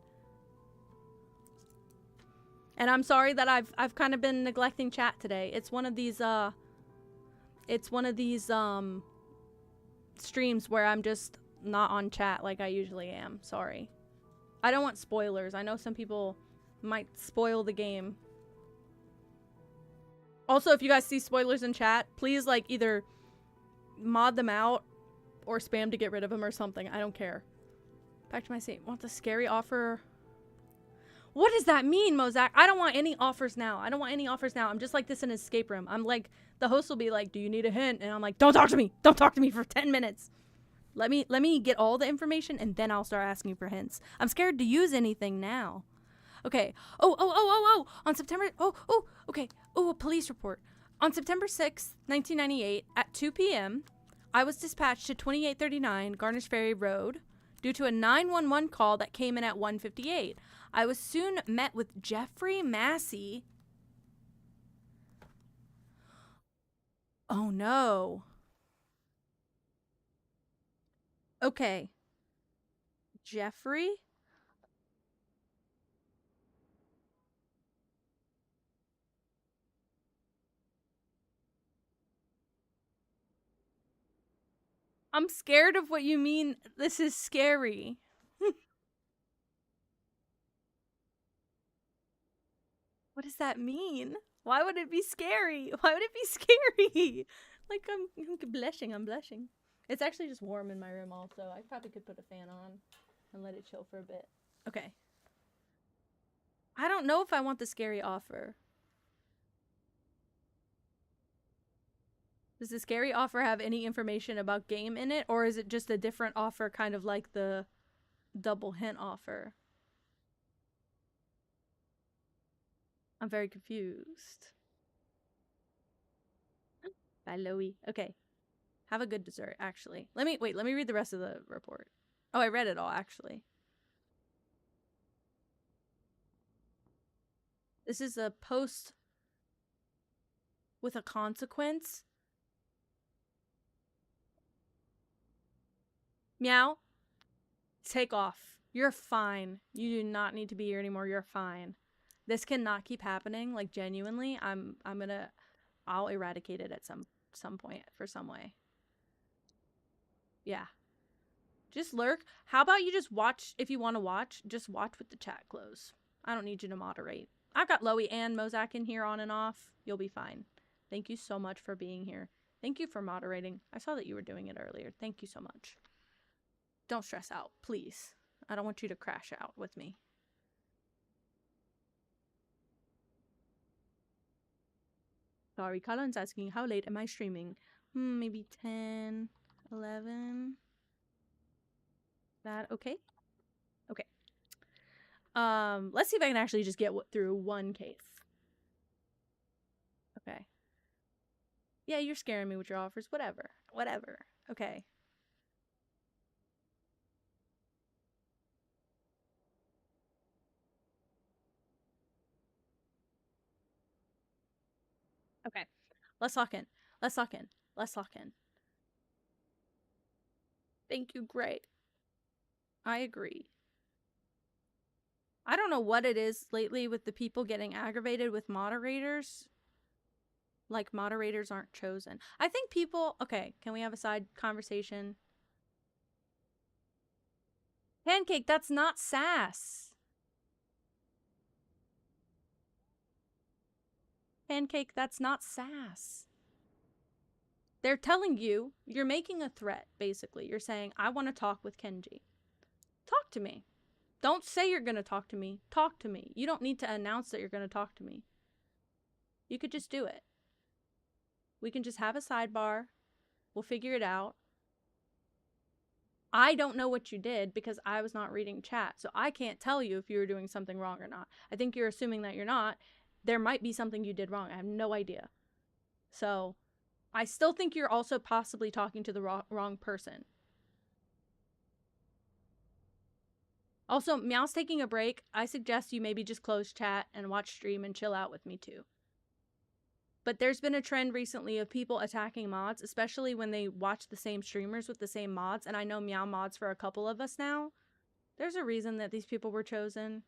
[SPEAKER 1] And I'm sorry that I've kind of been neglecting chat today. It's one of these streams where I'm just not on chat like I usually am. Sorry. I don't want spoilers. I know some people might spoil the game. Also, if you guys see spoilers in chat, please like either mod them out or spam to get rid of them or something. I don't care. Back to my seat. Want the scary offer? What does that mean, Mozak? I don't want any offers now. I don't want any offers now. I'm just like this in an escape room. I'm like, the host will be like, do you need a hint? And I'm like, don't talk to me. Don't talk to me for 10 minutes. Let me get all the information and then I'll start asking for hints. I'm scared to use anything now. Okay. Oh. On September, okay. Oh, a police report. On September 6th, 1998, at 2 p.m., I was dispatched to 2839 Garnish Ferry Road due to a 911 call that came in at 1:58. I was soon met with Jeffrey Massey. Oh no. Okay. Jeffrey? I'm scared of what you mean. This is scary. What does that mean? Why would it be scary? Why would it be scary? Like, I'm blushing. I'm blushing. It's actually just warm in my room, also. I probably could put a fan on and let it chill for a bit. Okay. I don't know if I want the scary offer. Does the scary offer have any information about game in it, or is it just a different offer, kind of like the double hint offer? I'm very confused. Bye, Loey. Okay. Have a good dessert, actually. Let me read the rest of the report. Oh, I read it all, actually. This is a post with a consequence. Meow. Take off. You're fine. You do not need to be here anymore. You're fine. This cannot keep happening. Like, genuinely, I'll eradicate it at some point for some way. Yeah. Just lurk. How about you just watch, if you want to watch, just watch with the chat closed. I don't need you to moderate. I've got Loey and Mozak in here on and off. You'll be fine. Thank you so much for being here. Thank you for moderating. I saw that you were doing it earlier. Thank you so much. Don't stress out, please. I don't want you to crash out with me. Sorry, Colin's asking, how late am I streaming? Maybe 10, 11. That okay? Okay. Let's see if I can actually just get through one case. Okay. Yeah, you're scaring me with your offers. Whatever. Whatever. Okay. Okay. Let's lock in. Let's lock in. Let's lock in. Thank you. Great. I agree. I don't know what it is lately with the people getting aggravated with moderators. Like, moderators aren't chosen. I think people... Okay, can we have a side conversation? Pancake, that's not sass. Pancake, that's not sass. They're telling you, you're making a threat, basically. You're saying, I want to talk with Kenji. Talk to me. Don't say you're going to talk to me. Talk to me. You don't need to announce that you're going to talk to me. You could just do it. We can just have a sidebar. We'll figure it out. I don't know what you did because I was not reading chat, so I can't tell you if you were doing something wrong or not. I think you're assuming that you're not. There might be something you did wrong. I have no idea. So, I still think you're also possibly talking to the wrong person. Also, Meow's taking a break. I suggest you maybe just close chat and watch stream and chill out with me too. But there's been a trend recently of people attacking mods, especially when they watch the same streamers with the same mods. And I know Meow mods for a couple of us now. There's a reason that these people were chosen.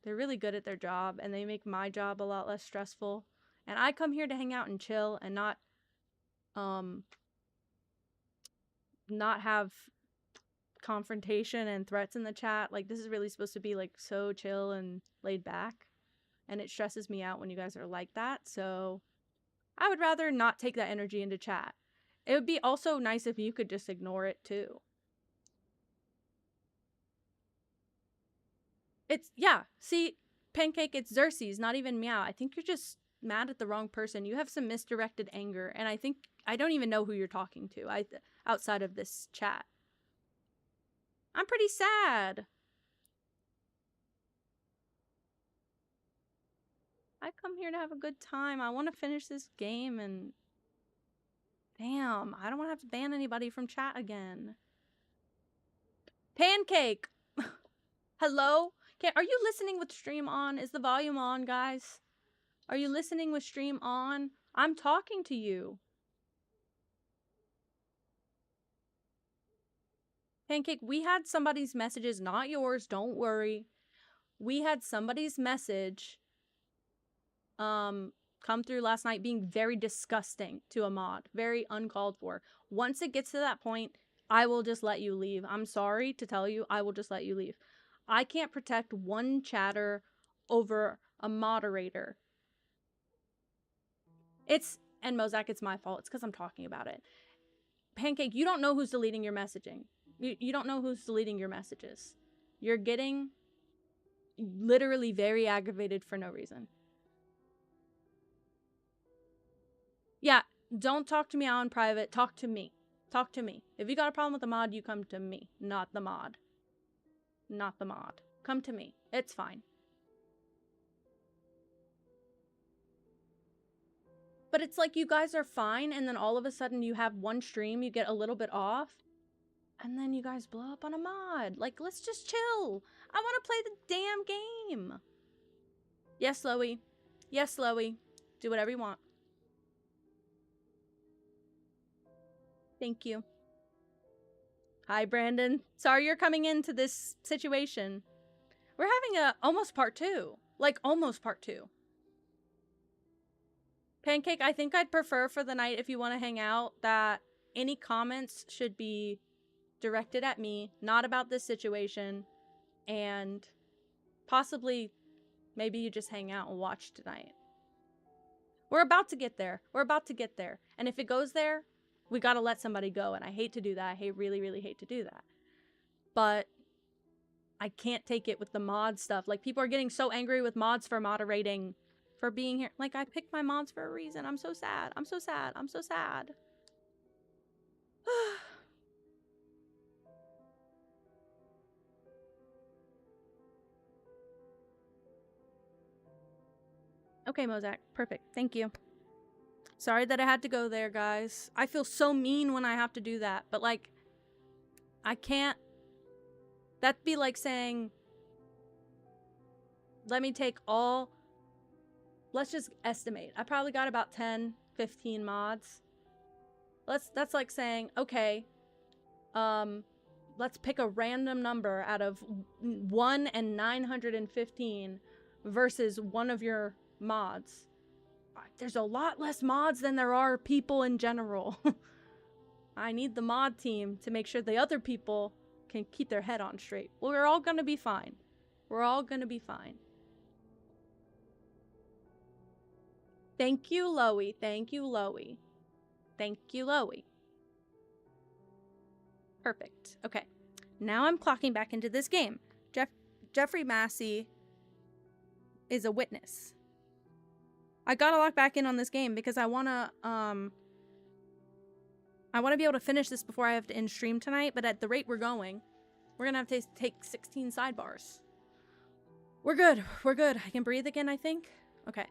[SPEAKER 1] They're really good at their job, and they make my job a lot less stressful. And I come here to hang out and chill and not have confrontation and threats in the chat. Like, this is really supposed to be like so chill and laid back, and it stresses me out when you guys are like that. So I would rather not take that energy into chat. It would be also nice if you could just ignore it too. It's, yeah, see, Pancake, it's Xerxes, not even Meow. I think you're just mad at the wrong person. You have some misdirected anger, and I don't even know who you're talking to outside of this chat. I'm pretty sad. I come here to have a good time. I want to finish this game and... Damn, I don't want to have to ban anybody from chat again. Pancake! Hello? Are you listening with stream on? Is the volume on, guys? Are you listening with stream on? I'm talking to you. Pancake, we had somebody's messages, not yours, don't worry. We had somebody's message come through last night being very disgusting to a mod, very uncalled for. Once it gets to that point, I will just let you leave. I'm sorry to tell you, I will just let you leave. I can't protect one chatter over a moderator. And Mozak, it's my fault. It's because I'm talking about it. Pancake, you don't know who's deleting your messaging. You don't know who's deleting your messages. You're getting literally very aggravated for no reason. Yeah, don't talk to me out in private. Talk to me. Talk to me. If you got a problem with the mod, you come to me, not the mod. Not the mod. Come to me. It's fine. But it's like you guys are fine, and then all of a sudden you have one stream, you get a little bit off, and then you guys blow up on a mod. Like, let's just chill. I want to play the damn game. Yes, Loey. Yes, Loey. Do whatever you want. Thank you. Hi, Brandon. Sorry you're coming into this situation. We're having a almost part 2. Like, almost part 2. Pancake, I think I'd prefer for the night, if you want to hang out, that any comments should be directed at me, not about this situation, and possibly maybe you just hang out and watch tonight. We're about to get there. We're about to get there. And if it goes there, we gotta let somebody go, and I hate to do that. I really, really hate to do that. But I can't take it with the mod stuff. Like, people are getting so angry with mods for moderating, for being here. Like, I picked my mods for a reason. I'm so sad. I'm so sad. I'm so sad. Okay, Mozak. Perfect. Thank you. Sorry that I had to go there, guys. I feel so mean when I have to do that. But, like, I can't. That'd be like saying, let me take all... Let's just estimate. I probably got about 10, 15 mods. That's like saying, okay, let's pick a random number out of 1 and 915 versus one of your mods. There's a lot less mods than there are people in general. I need the mod team to make sure the other people can keep their head on straight. Well, we're all gonna be fine. We're all gonna be fine. Thank you, Loey. Thank you, Loey. Thank you, Loey. Perfect. Okay. Now I'm clocking back into this game. Jeffrey Massey is a witness. I gotta log back in on this game because I wanna be able to finish this before I have to end stream tonight, but at the rate we're going, we're gonna have to take 16 sidebars. We're good. We're good. I can breathe again, I think. Okay.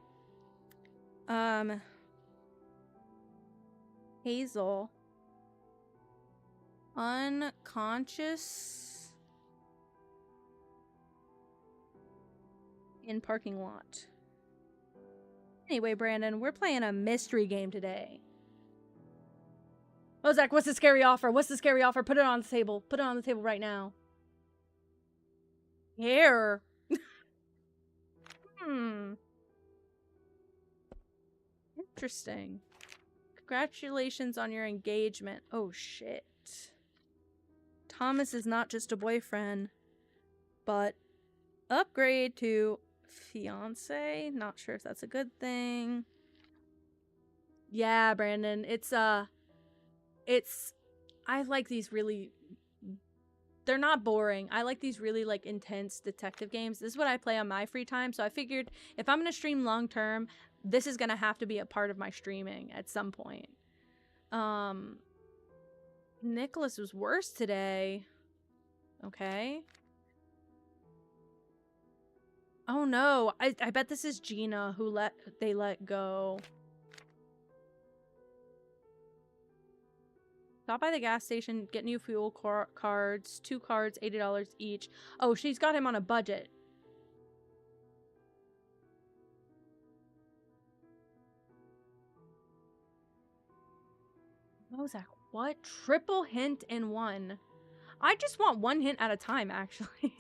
[SPEAKER 1] Hazel. Unconscious in parking lot. Anyway, Brandon, we're playing a mystery game today. Oh, Zach, what's the scary offer? What's the scary offer? Put it on the table. Put it on the table right now. Here. Interesting. Congratulations on your engagement. Oh, shit. Thomas is not just a boyfriend, but upgrade to fiance. Not sure if that's a good thing. Yeah, Brandon. I like these really... They're not boring. I like these really, like, intense detective games. This is what I play on my free time, so I figured if I'm gonna stream long term, this is gonna have to be a part of my streaming at some point. Nicholas was worse today. Okay. Oh no, I bet this is Gina who they let go. Stop by the gas station, get new fuel cards, 2 cards, $80 each. Oh, she's got him on a budget. What was that? What? Triple hint in one. I just want one hint at a time, actually.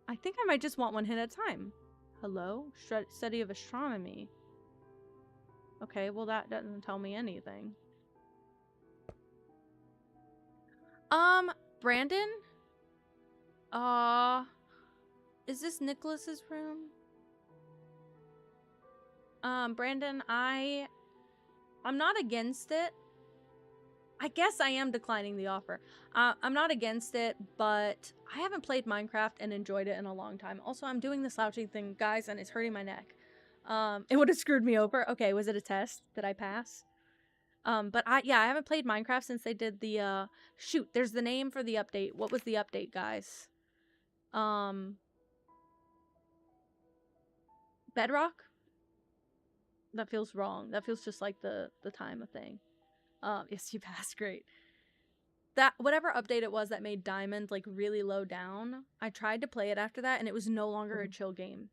[SPEAKER 1] I think I might just want one hint at a time. Hello? Study of astronomy. Okay, well that doesn't tell me anything. Brandon? Is this Nicholas's room? Brandon, I'm not against it. I guess I am declining the offer. I'm not against it, but I haven't played Minecraft and enjoyed it in a long time. Also, I'm doing the slouching thing, guys, and it's hurting my neck. It would have screwed me over. Okay, was it a test? Did I pass? But I haven't played Minecraft since they did the, shoot, there's the name for the update. What was the update, guys? Bedrock? That feels wrong. That feels just like the time of thing. Yes, you passed. Great. That whatever update it was that made Diamond like really low down, I tried to play it after that and it was no longer a chill game.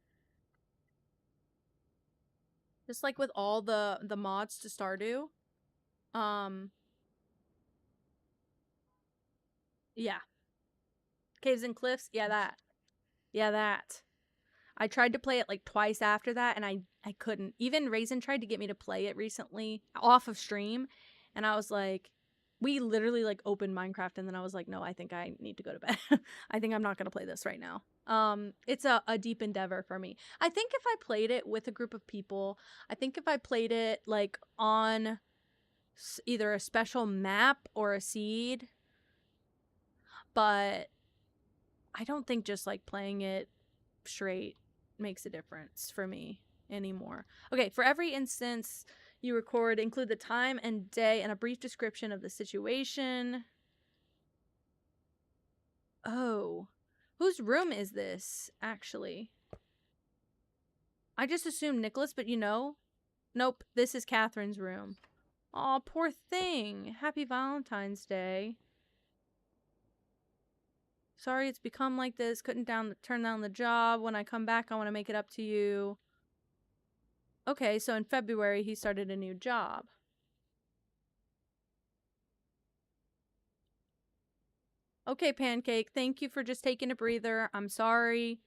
[SPEAKER 1] Just like with all the mods to Stardew. Yeah. Caves and Cliffs, yeah, that. Yeah, that. I tried to play it like twice after that and I couldn't. Even Raisin tried to get me to play it recently off of stream and I was like, we literally like opened Minecraft and then I was like, no, I think I need to go to bed. I think I'm not going to play this right now. It's a deep endeavor for me. I think if I played it with a group of people, I think if I played it like on either a special map or a seed, but I don't think just like playing it straight makes a difference for me anymore. Okay, for every instance you record, include the time and day and a brief description of the situation. Oh, whose room is this, actually? I just assumed Nicholas, but you know, nope, this is Catherine's room. Aw, poor thing. Happy Valentine's Day. Sorry it's become like this. Couldn't turn down the job. When I come back, I want to make it up to you. Okay, so in February, he started a new job. Okay, Pancake, thank you for just taking a breather. I'm sorry.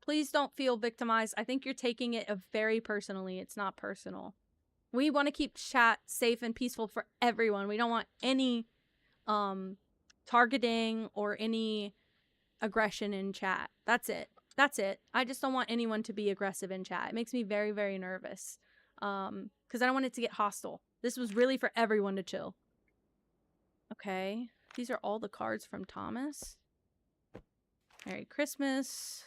[SPEAKER 1] Please don't feel victimized. I think you're taking it very personally. It's not personal. We want to keep chat safe and peaceful for everyone. We don't want any targeting or any aggression in chat. That's it. That's it. I just don't want anyone to be aggressive in chat. It makes me very, very nervous. Because I don't want it to get hostile. This was really for everyone to chill. Okay. These are all the cards from Thomas. Merry Christmas.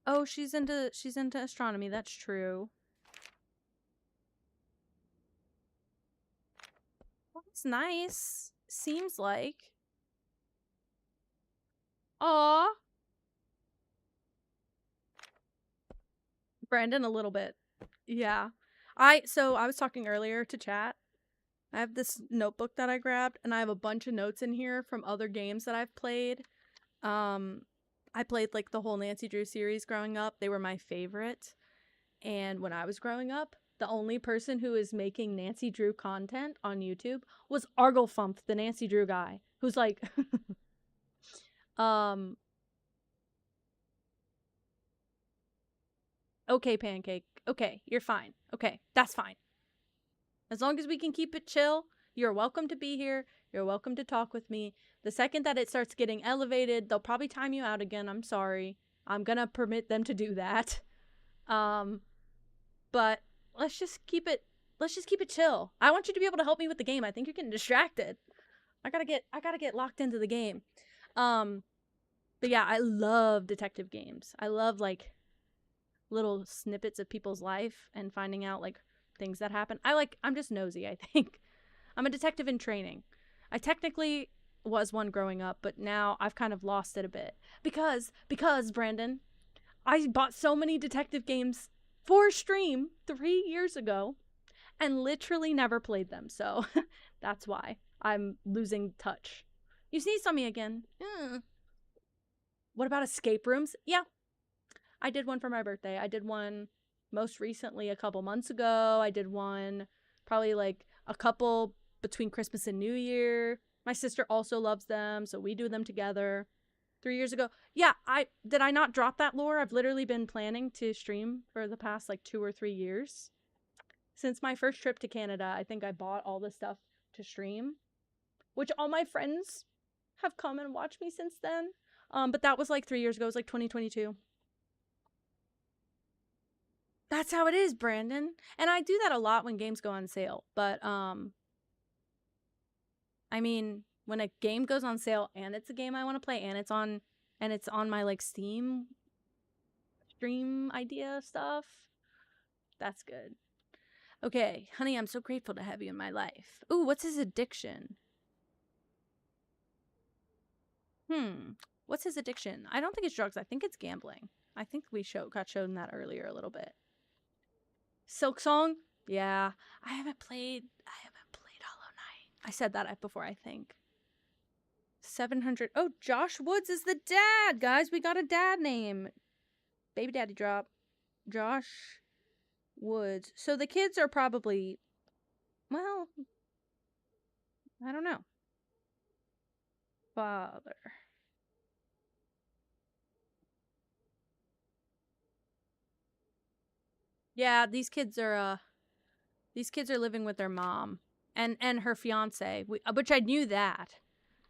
[SPEAKER 1] Oh, she's into astronomy. That's true. Well, that's nice. Seems like. Aw. Brandon, a little bit. Yeah. So I was talking earlier to chat. I have this notebook that I grabbed, and I have a bunch of notes in here from other games that I've played. I played like the whole Nancy Drew series growing up. They were my favorite. And when I was growing up, the only person who was making Nancy Drew content on YouTube was Arglefump, the Nancy Drew guy, who's like okay, Pancake. Okay, you're fine. Okay, that's fine. As long as we can keep it chill, you're welcome to be here. You're welcome to talk with me. The second that it starts getting elevated, they'll probably time you out again. I'm sorry. I'm gonna permit them to do that. But let's just keep it chill. I want you to be able to help me with the game. I think you're getting distracted. I gotta get locked into the game. But yeah, I love detective games. I love like little snippets of people's life and finding out like things that happen. I'm just nosy, I think. I'm a detective in training. I technically was one growing up, but now I've kind of lost it a bit. Because Brandon, I bought so many detective games for stream 3 years ago and literally never played them. So that's why I'm losing touch. You sneezed on me again. What about escape rooms? Yeah. I did one for my birthday. I did one most recently a couple months ago. I did one probably like a couple between Christmas and New Year. My sister also loves them, so we do them together. 3 years ago. Yeah, did I not drop that lore? I've literally been planning to stream for the past like 2 or 3 years. Since my first trip to Canada, I think I bought all the stuff to stream, which all my friends have come and watched me since then. But that was like 3 years ago. It was like 2022. That's how it is, Brandon. And I do that a lot when games go on sale. But I mean, when a game goes on sale and it's a game I want to play and it's on my like Steam stream idea stuff, that's good. Okay, honey, I'm so grateful to have you in my life. Ooh, what's his addiction? What's his addiction? I don't think it's drugs. I think it's gambling. I think we got shown that earlier a little bit. Silk Song? Yeah. I haven't played Hollow Knight. I said that before, I think. 700. Oh, Josh Woods is the dad, guys. We got a dad name. Baby daddy drop. Josh Woods. So the kids are probably, well, I don't know. Father. Yeah, these kids are living with their mom and her fiance, which I knew that,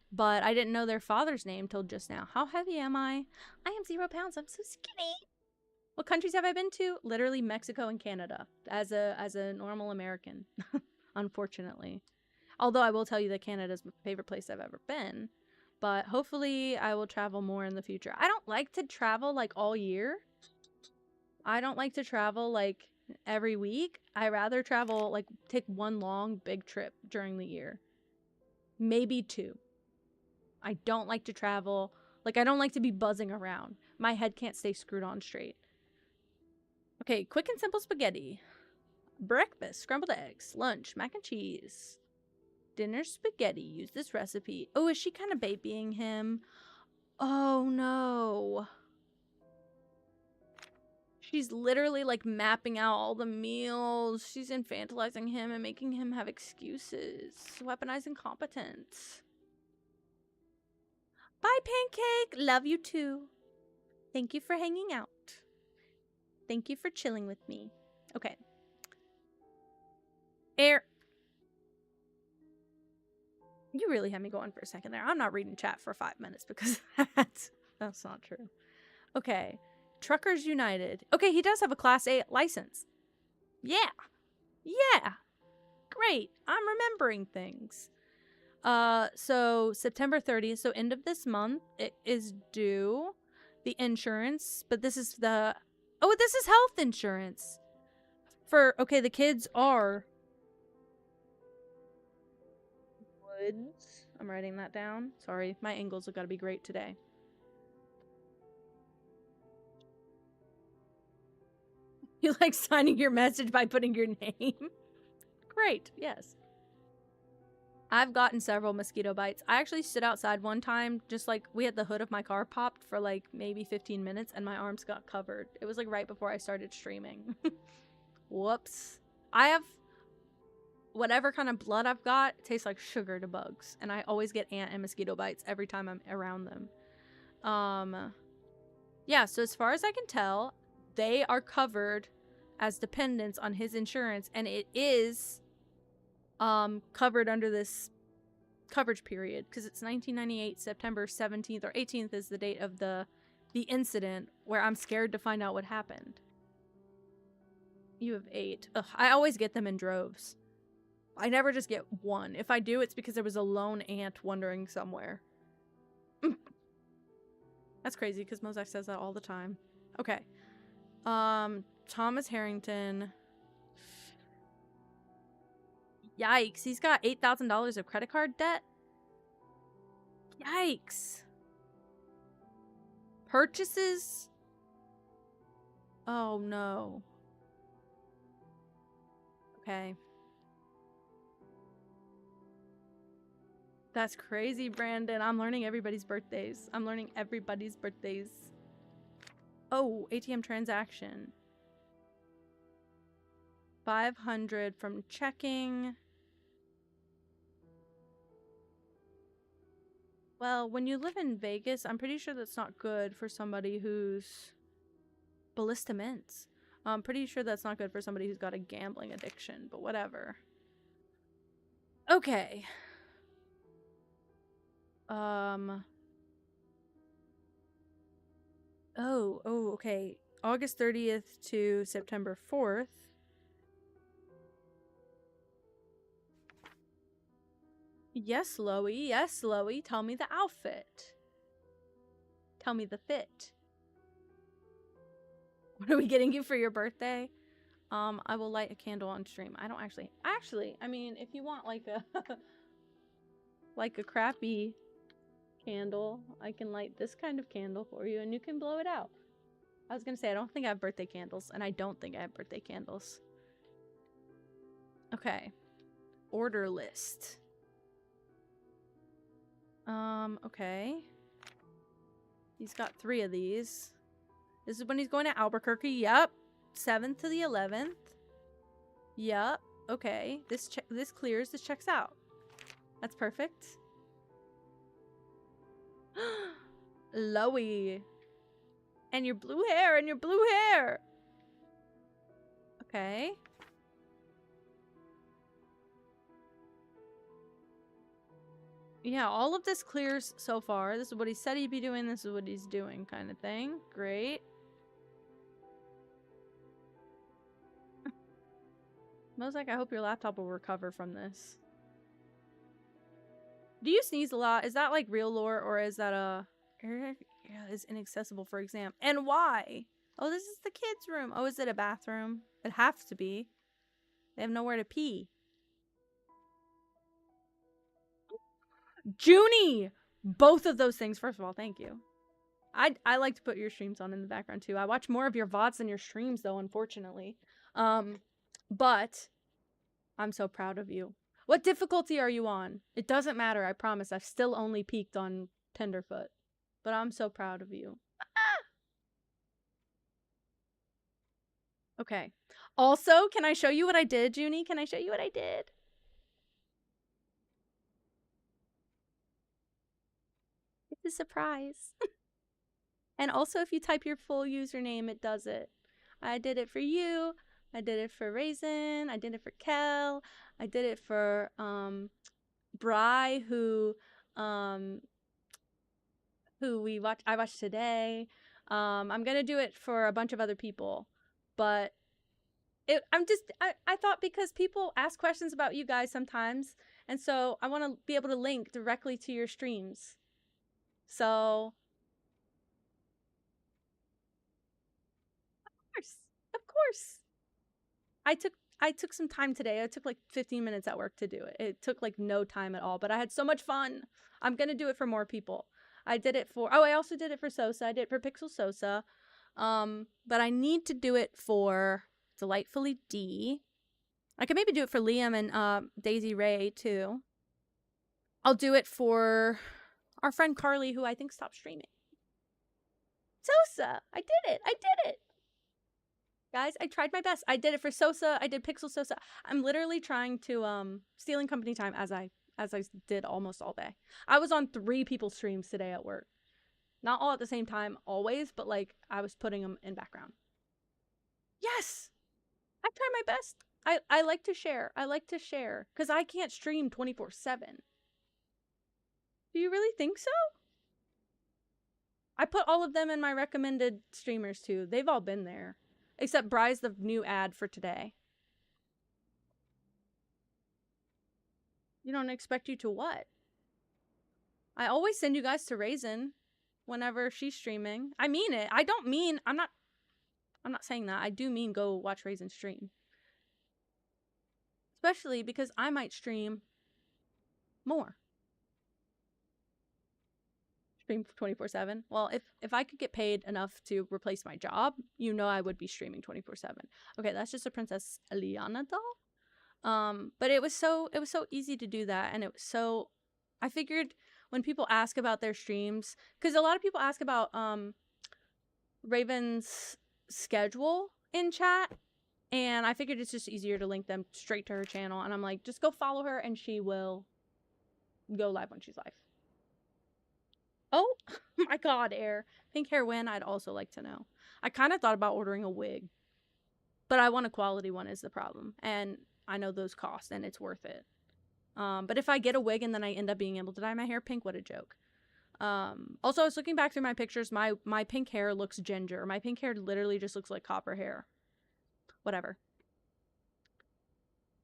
[SPEAKER 1] but I didn't know their father's name till just now. How heavy am I? I am 0 pounds. I'm so skinny. What countries have I been to? Literally Mexico and Canada as a normal American, unfortunately. Although I will tell you that Canada is my favorite place I've ever been, but hopefully I will travel more in the future. I don't like to travel like all year. I don't like to travel like every week. I rather travel like take one long big trip during the year. Maybe 2. I don't like to travel. Like I don't like to be buzzing around. My head can't stay screwed on straight. Okay, quick and simple spaghetti. Breakfast, scrambled eggs. Lunch, mac and cheese. Dinner, spaghetti. Use this recipe. Oh, is she kind of babying him? Oh no. She's literally like mapping out all the meals. She's infantilizing him and making him have excuses. Weaponizing competence. Bye, Pancake. Love you too. Thank you for hanging out. Thank you for chilling with me. Okay. You really had me going for a second there. I'm not reading chat for 5 minutes because that's not true. Okay. Truckers United. Okay, he does have a Class A license. Yeah. Yeah. Great. I'm remembering things. So September 30th, so end of this month, it is due the insurance, but this is this is health insurance. Okay, the kids are Woods. I'm writing that down. Sorry, my angles have got to be great today. You like signing your message by putting your name? Great, yes. I've gotten several mosquito bites. I actually stood outside one time, just like we had the hood of my car popped for like maybe 15 minutes and my arms got covered. It was like right before I started streaming. Whoops. I have whatever kind of blood I've got, it tastes like sugar to bugs. And I always get ant and mosquito bites every time I'm around them. Yeah, so as far as I can tell, they are covered as dependents on his insurance, and it is covered under this coverage period because it's 1998 September 17th or 18th is the date of the incident where I'm scared to find out what happened. You have 8. Ugh, I always get them in droves. I never just get one. If I do, it's because there was a lone ant wandering somewhere. That's crazy because Mosaic says that all the time. Okay. Thomas Harrington. Yikes. He's got $8,000 of credit card debt. Yikes. Purchases? Oh, no. Okay. That's crazy, Brandon. I'm learning everybody's birthdays. Oh, ATM transaction. 500 from checking. Well, when you live in Vegas, I'm pretty sure that's not good for somebody who's ballista mints. I'm pretty sure that's not good for somebody who's got a gambling addiction, but whatever. Okay. Oh, okay. August 30th to September 4th. Yes, Loey. Yes, Loey. Tell me the outfit. Tell me the fit. What are we getting you for your birthday? I will light a candle on stream. I don't actually, I mean, if you want like a, like a crappy candle, I can light this kind of candle for you and you can blow it out. I was gonna say, I don't think I have birthday candles, and I don't think I have birthday candles. Okay. Order list. Okay. He's got 3 of these. This is when he's going to Albuquerque. Yep. 7th to the 11th. Yep. Okay. This clears. This checks out. That's perfect. Loey. And your blue hair. And your blue hair. Okay. Yeah, all of this clears so far. This is what he said he'd be doing. This is what he's doing, kind of thing. Great. Mosaic, I hope your laptop will recover from this. Do you sneeze a lot? Is that like real lore, or is that a area is inaccessible for exam? And why? Oh, this is the kids' room. Oh, is it a bathroom? It has to be. They have nowhere to pee. Junie! Both of those things. First of all, thank you. I like to put your streams on in the background too. I watch more of your VODs than your streams though, unfortunately. But I'm so proud of you. What difficulty are you on? It doesn't matter, I promise. I've still only peaked on Tenderfoot. But I'm so proud of you. Okay. Also, can I show you what I did, Junie? Can I show you what I did? It's a surprise. And also, if you type your full username, it does it. I did it for you. I did it for Raisin. I did it for Kel. I did it for Bry, who I watched today. I'm gonna do it for a bunch of other people, but I thought because people ask questions about you guys sometimes, and so I want to be able to link directly to your streams. So, of course. I took some time today. I took like 15 minutes at work to do it. It took like no time at all, but I had so much fun. I'm gonna do it for more people. I did it for, I also did it for Sosa. I did it for Pixel Sosa. But I need to do it for Delightfully D. I could maybe do it for Liam and Daisy Ray too. I'll do it for our friend Carly, who I think stopped streaming. Sosa! I did it! I did it! Guys, I tried my best. I did it for Sosa. I did Pixel Sosa. I'm literally trying to stealing company time as I did almost all day. I was on 3 people's streams today at work. Not all at the same time always, but like I was putting them in background. Yes! I try my best. I like to share. I like to share because I can't stream 24/7. Do you really think so? I put all of them in my recommended streamers too. They've all been there. Except Bry's the new ad for today. You don't expect you to what? I always send you guys to Raisin whenever she's streaming. I mean it. I don't mean, I'm not saying that. I do mean go watch Raisin stream. Especially because I might stream more. Stream 24/7. Well, if I could get paid enough to replace my job, you know I would be streaming 24/7. Okay, that's just a Princess Eliana doll. But it was so easy to do that, and it was so, I figured when people ask about their streams, because a lot of people ask about Raven's schedule in chat, And I figured it's just easier to link them straight to her channel. And I'm like, just go follow her and she will go live when she's live. Oh my god, Air. Pink hair when? I'd also like to know. I kind of thought about ordering a wig. But I want a quality one is the problem. And I know those cost and it's worth it. But if I get a wig and then I end up being able to dye my hair pink, what a joke. Also, I was looking back through my pictures. My pink hair looks ginger. My pink hair literally just looks like copper hair. Whatever.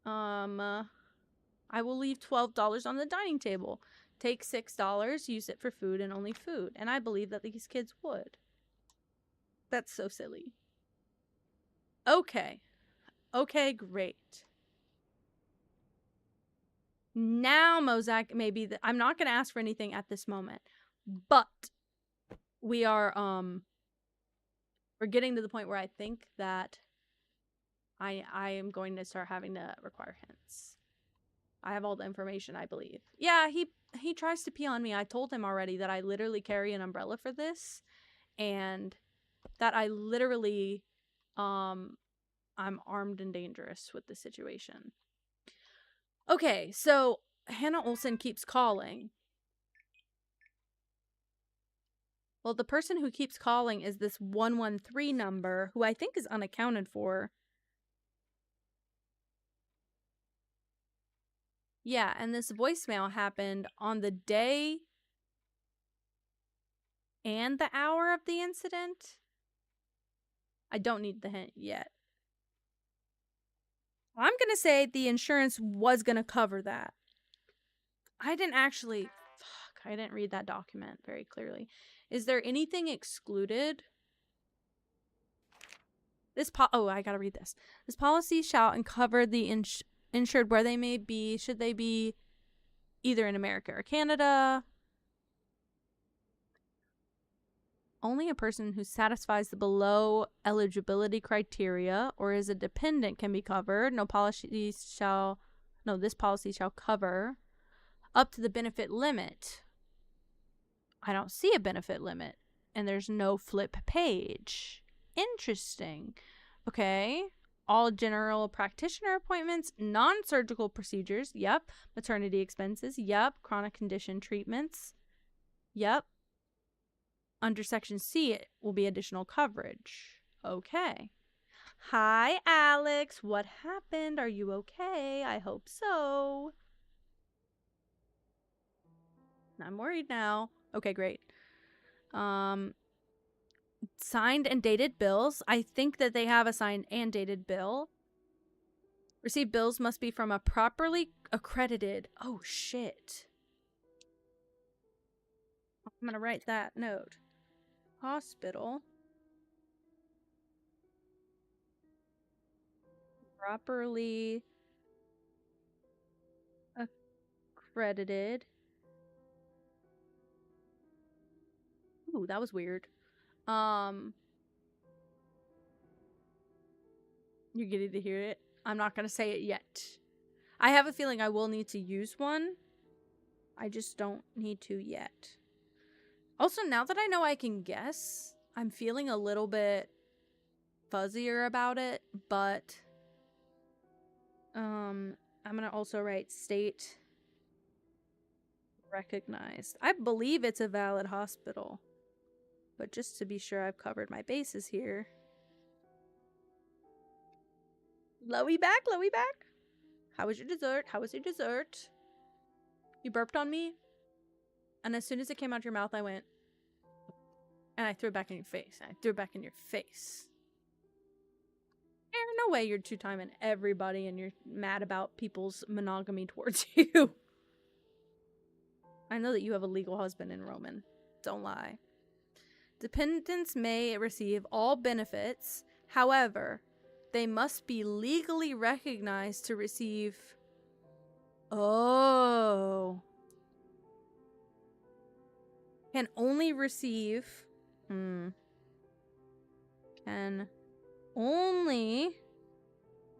[SPEAKER 1] I will leave $12 on the dining table. Take $6, use it for food and only food. And I believe that these kids would. That's so silly. Okay. Okay, great. Now, Mozak, maybe I'm not going to ask for anything at this moment. But we are, we're getting to the point where I think that I am going to start having to require hints. I have all the information, I believe. Yeah, he tries to pee on me. I told him already that I literally carry an umbrella for this. And that I literally, I'm armed and dangerous with the situation. Okay, so Hannah Olsen keeps calling. Well, the person who keeps calling is this 113 number, who I think is unaccounted for. Yeah, and this voicemail happened on the day and the hour of the incident. I don't need the hint yet. I'm going to say the insurance was going to cover that. I didn't actually... Fuck, I didn't read that document very clearly. Is there anything excluded? Oh, I gotta read this. This policy shall uncover the insured where they may be, should they be either in America or Canada. Only a person who satisfies the below eligibility criteria or is a dependent can be covered. This policy shall cover up to the benefit limit. I don't see a benefit limit. And there's no flip page. Interesting. Okay. All general practitioner appointments, non-surgical procedures. Yep. Maternity expenses. Yep. Chronic condition treatments. Yep. Under Section C, it will be additional coverage. Okay. Hi, Alex. What happened? Are you okay? I hope so. I'm worried now. Okay, great. Signed and dated bills. I think that they have a signed and dated bill. Received bills must be from a properly accredited... Oh, shit. I'm gonna write that note. Hospital. Properly accredited. Ooh, that was weird. You're getting to hear it? I'm not gonna say it yet. I have a feeling I will need to use one. I just don't need to yet. Also, now that I know I can guess, I'm feeling a little bit fuzzier about it, but I'm gonna also write state recognized. I believe it's a valid hospital, but just to be sure I've covered my bases here. Loey back, Loey back. How was your dessert? How was your dessert? You burped on me? And as soon as it came out of your mouth, I went... And I threw it back in your face. And I threw it back in your face. There's no way you're two-timing everybody and you're mad about people's monogamy towards you. I know that you have a legal husband in Roman. Don't lie. Dependents may receive all benefits. However, they must be legally recognized to receive... Oh... Can only receive... Can only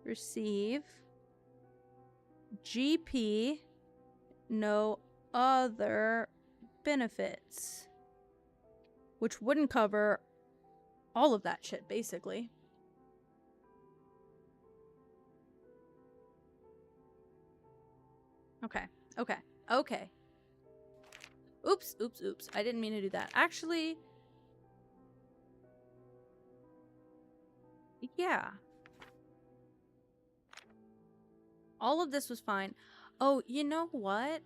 [SPEAKER 1] receive GP, no other benefits. Which wouldn't cover all of that shit, basically. Okay. Okay. Okay. Oops. Oops. Oops. I didn't mean to do that. Actually, yeah. All of this was fine. Oh, you know what?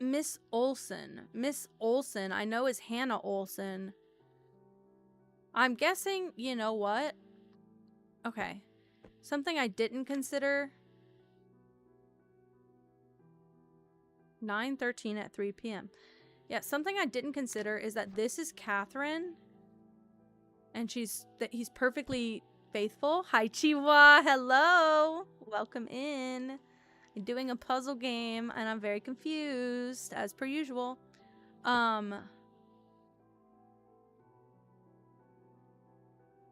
[SPEAKER 1] Miss Olson. Miss Olson, I know is Hannah Olson. I'm guessing, you know what? Okay. Something I didn't consider. 9:13 at 3 p.m. Yeah, something I didn't consider is that this is Catherine. And he's perfectly faithful. Hi, Chihuahua. Hello. Welcome in. I'm doing a puzzle game, and I'm very confused, as per usual. Oh,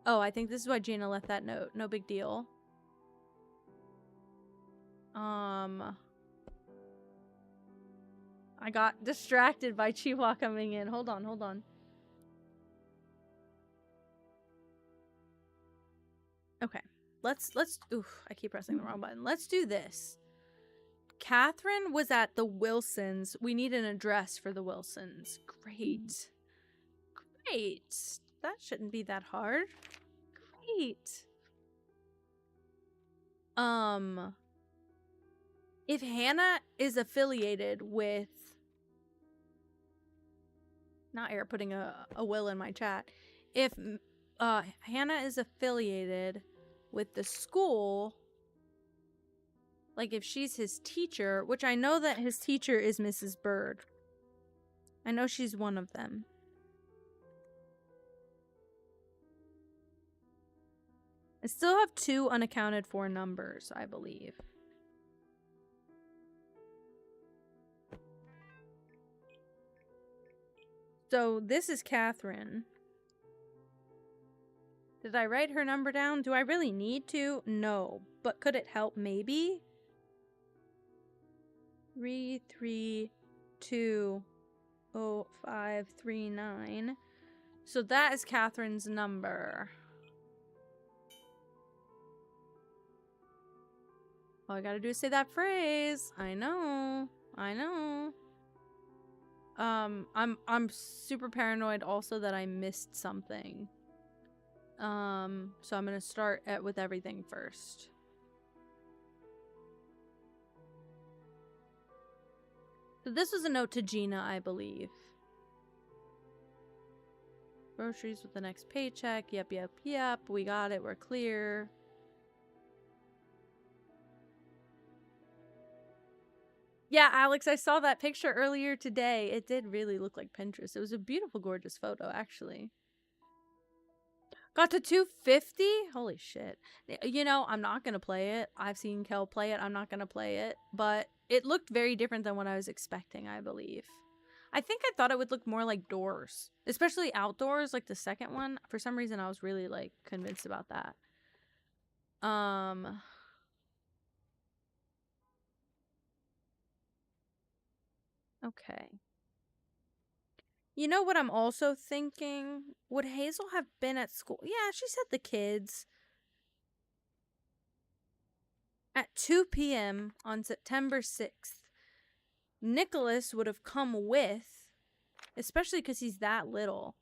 [SPEAKER 1] I think this is why Gina left that note. No big deal. I got distracted by Chihuahua coming in. Hold on, hold on. Okay. Oof, I keep pressing the wrong button. Let's do this. Catherine was at the Wilsons. We need an address for the Wilsons. Great. Great. That shouldn't be that hard. Great. If Hannah is affiliated with... Not Air putting a will in my chat. If Hannah is affiliated with the school... Like, if she's his teacher, which I know that his teacher is Mrs. Bird. I know she's one of them. I still have 2 unaccounted for numbers, I believe. So, this is Catherine. Did I write her number down? Do I really need to? No. But could it help? Maybe? 3320539. So that is Catherine's number. All I gotta do is say that phrase. I know. I know. I'm super paranoid also that I missed something. So I'm gonna start with everything first. So this was a note to Gina, I believe. Groceries with the next paycheck. Yep, yep, yep. We got it. We're clear. Yeah, Alex, I saw that picture earlier today. It did really look like Pinterest. It was a beautiful, gorgeous photo, actually. Got to 250? Holy shit. You know, I'm not going to play it. I've seen Kel play it. I'm not going to play it. But it looked very different than what I was expecting, I believe. I think I thought it would look more like Doors. Especially outdoors, like the second one. For some reason, I was really, like, convinced about that. Okay. You know what I'm also thinking? Would Hazel have been at school? Yeah, she said the kids. At 2 p.m. on September 6th, Nicholas would have come with, especially because he's that little.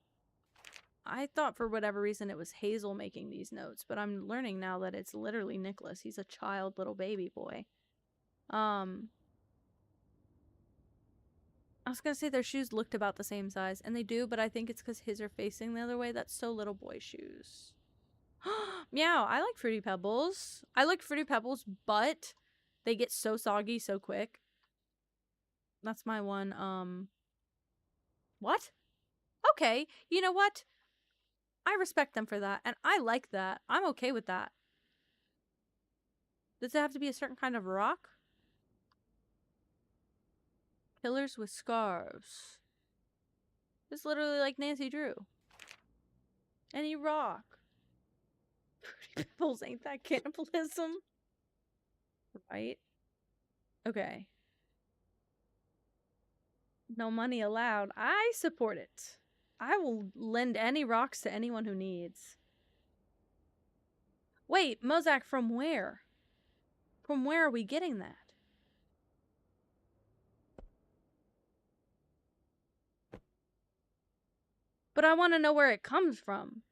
[SPEAKER 1] I thought for whatever reason it was Hazel making these notes, but I'm learning now that it's literally Nicholas. He's a child little baby boy. I was gonna say their shoes looked about the same size, and they do, but I think it's because his are facing the other way. That's so little boy shoes. Meow, I like Fruity Pebbles. I like Fruity Pebbles, but they get so soggy so quick. That's my one, what? Okay, you know what? I respect them for that, and I like that. I'm okay with that. Does it have to be a certain kind of rock? Killers with scarves. It's literally like Nancy Drew. Any rock. Fruity Pebbles, ain't that cannibalism? Right? Okay. No money allowed. I support it. I will lend any rocks to anyone who needs. Wait, Mozak, from where? From where are we getting that? But I want to know where it comes from.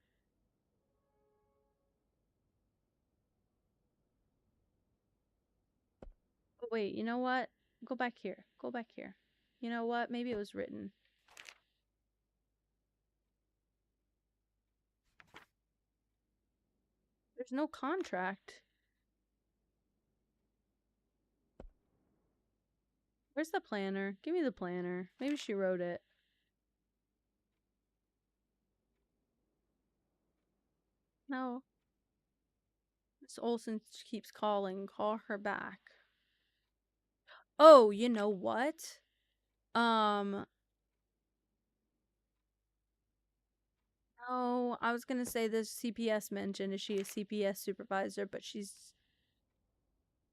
[SPEAKER 1] Oh, wait, you know what? Go back here. Go back here. You know what? Maybe it was written. There's no contract. Where's the planner? Give me the planner. Maybe she wrote it. No. Miss Olsen keeps calling. Call her back. Oh, you know what? No, I was gonna say this CPS mentioned. Is she a CPS supervisor? But she's...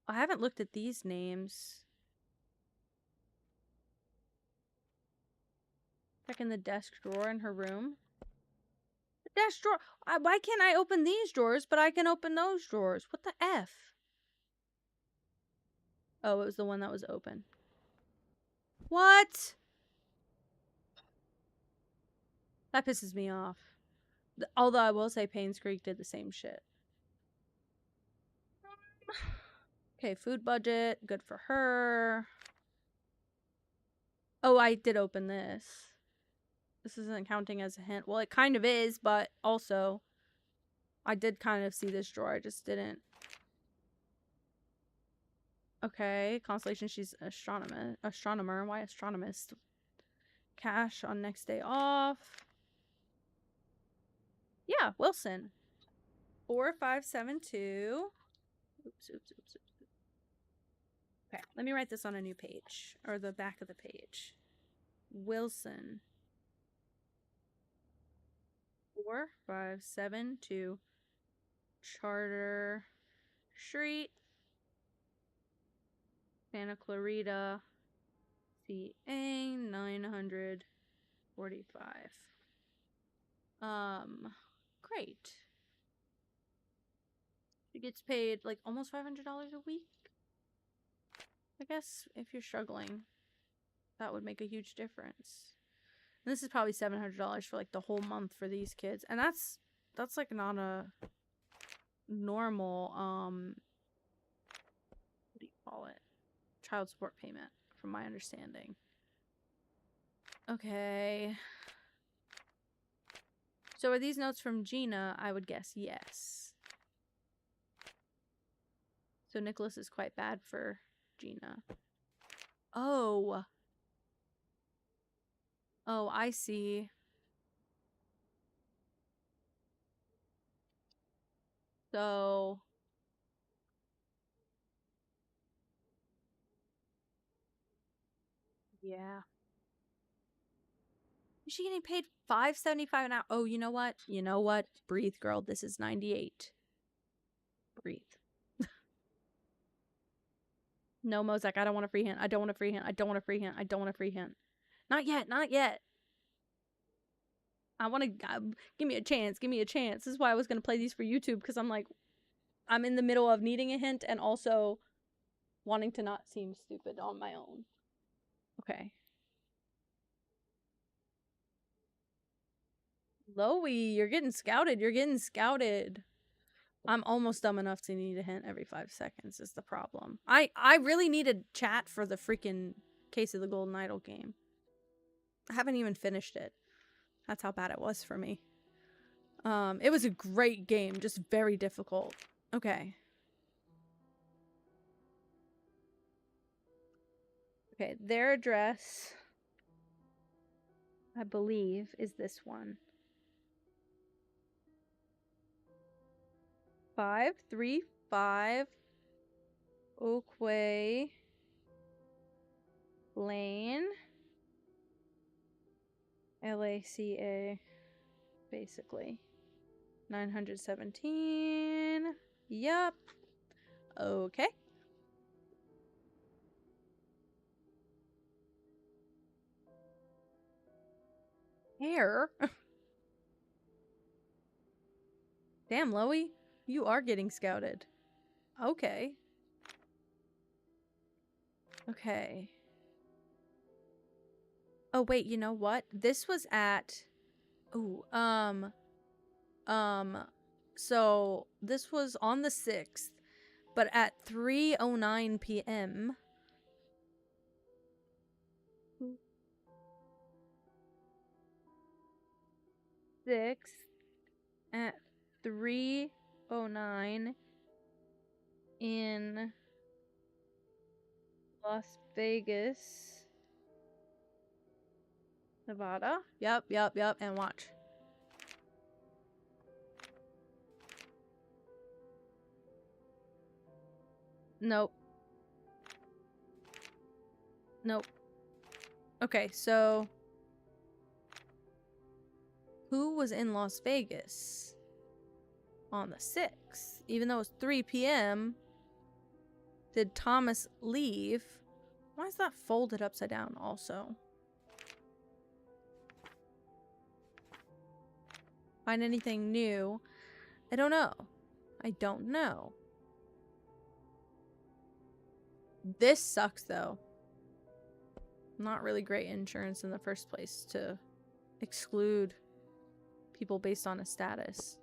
[SPEAKER 1] I haven't looked at these names. Check in the desk drawer in her room. The desk drawer? Why can't I open these drawers, but I can open those drawers? What the F? Oh, it was the one that was open. What? That pisses me off. Although I will say Payne's Creek did the same shit. Okay, food budget. Good for her. Oh, I did open this. This isn't counting as a hint. Well, it kind of is, but also I did kind of see this drawer. I just didn't. Okay, constellation. She's an astronomer. Why astronomist? Cash on next day off. Yeah, Wilson. 4572. Oops. Okay, let me write this on a new page. Or the back of the page. Wilson. 4572 Charter Street, Santa Clarita, CA 945. Great. She gets paid like almost $500 a week. I guess if you're struggling, that would make a huge difference. And this is probably $700 for like the whole month for these kids. And that's like not a normal what do you call it? Child support payment, from my understanding. Okay. So are these notes from Gina? I would guess yes. So Nicholas is quite bad for Gina. Oh. Oh, I see. So... yeah. Is she getting paid $5.75 an hour? Oh, you know what? You know what? Breathe, girl. This is 98. Breathe. No, Mozak, I don't want a free hint. I don't want a free hint. I don't want a free hint. I don't want a free hint. Not yet. Not yet. I want to... give me a chance. Give me a chance. This is why I was going to play these for YouTube, because I'm like... I'm in the middle of needing a hint and also wanting to not seem stupid on my own. Okay. Loey, you're getting scouted. You're getting scouted. I'm almost dumb enough to need a hint every 5 seconds is the problem. I really need a chat for the freaking Case of the Golden Idol game. I haven't even finished it. That's how bad it was for me. It was a great game, just very difficult. Okay. Okay, their address, I believe, is this one. 535 Oakway Lane, LACA, basically. 917. Yup. Okay. Hair? Damn, Loey. You are getting scouted. Okay. Okay. Oh, wait, you know what? This was at Ooh, so this was on the 6th, but at 3:09 p.m. 6 at 3:09 in Las Vegas, Nevada. Yep, and watch. Nope. Nope. Okay, so who was in Las Vegas on the 6th? Even though it's 3 p.m., did Thomas leave? Why is that folded upside down also? Find anything new? I don't know. I don't know. This sucks though. Not really great insurance in the first place to exclude people based on a status.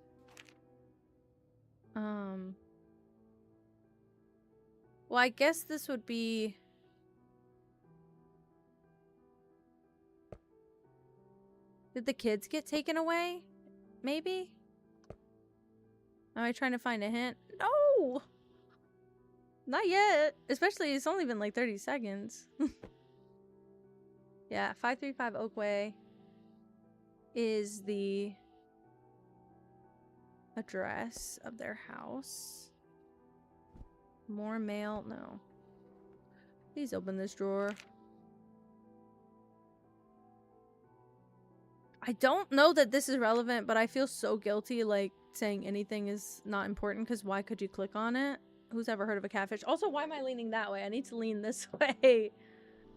[SPEAKER 1] Well, I guess this would be... Did the kids get taken away? Maybe? Am I trying to find a hint? No! Not yet. Especially, it's only been like 30 seconds. Yeah, 535 Oakway is the address of their house. More mail? No. Please open this drawer. I don't know that this is relevant, but I feel so guilty like saying anything is not important because why could you click on it? Who's ever heard of a catfish? Also, why am I leaning that way? I need to lean this way.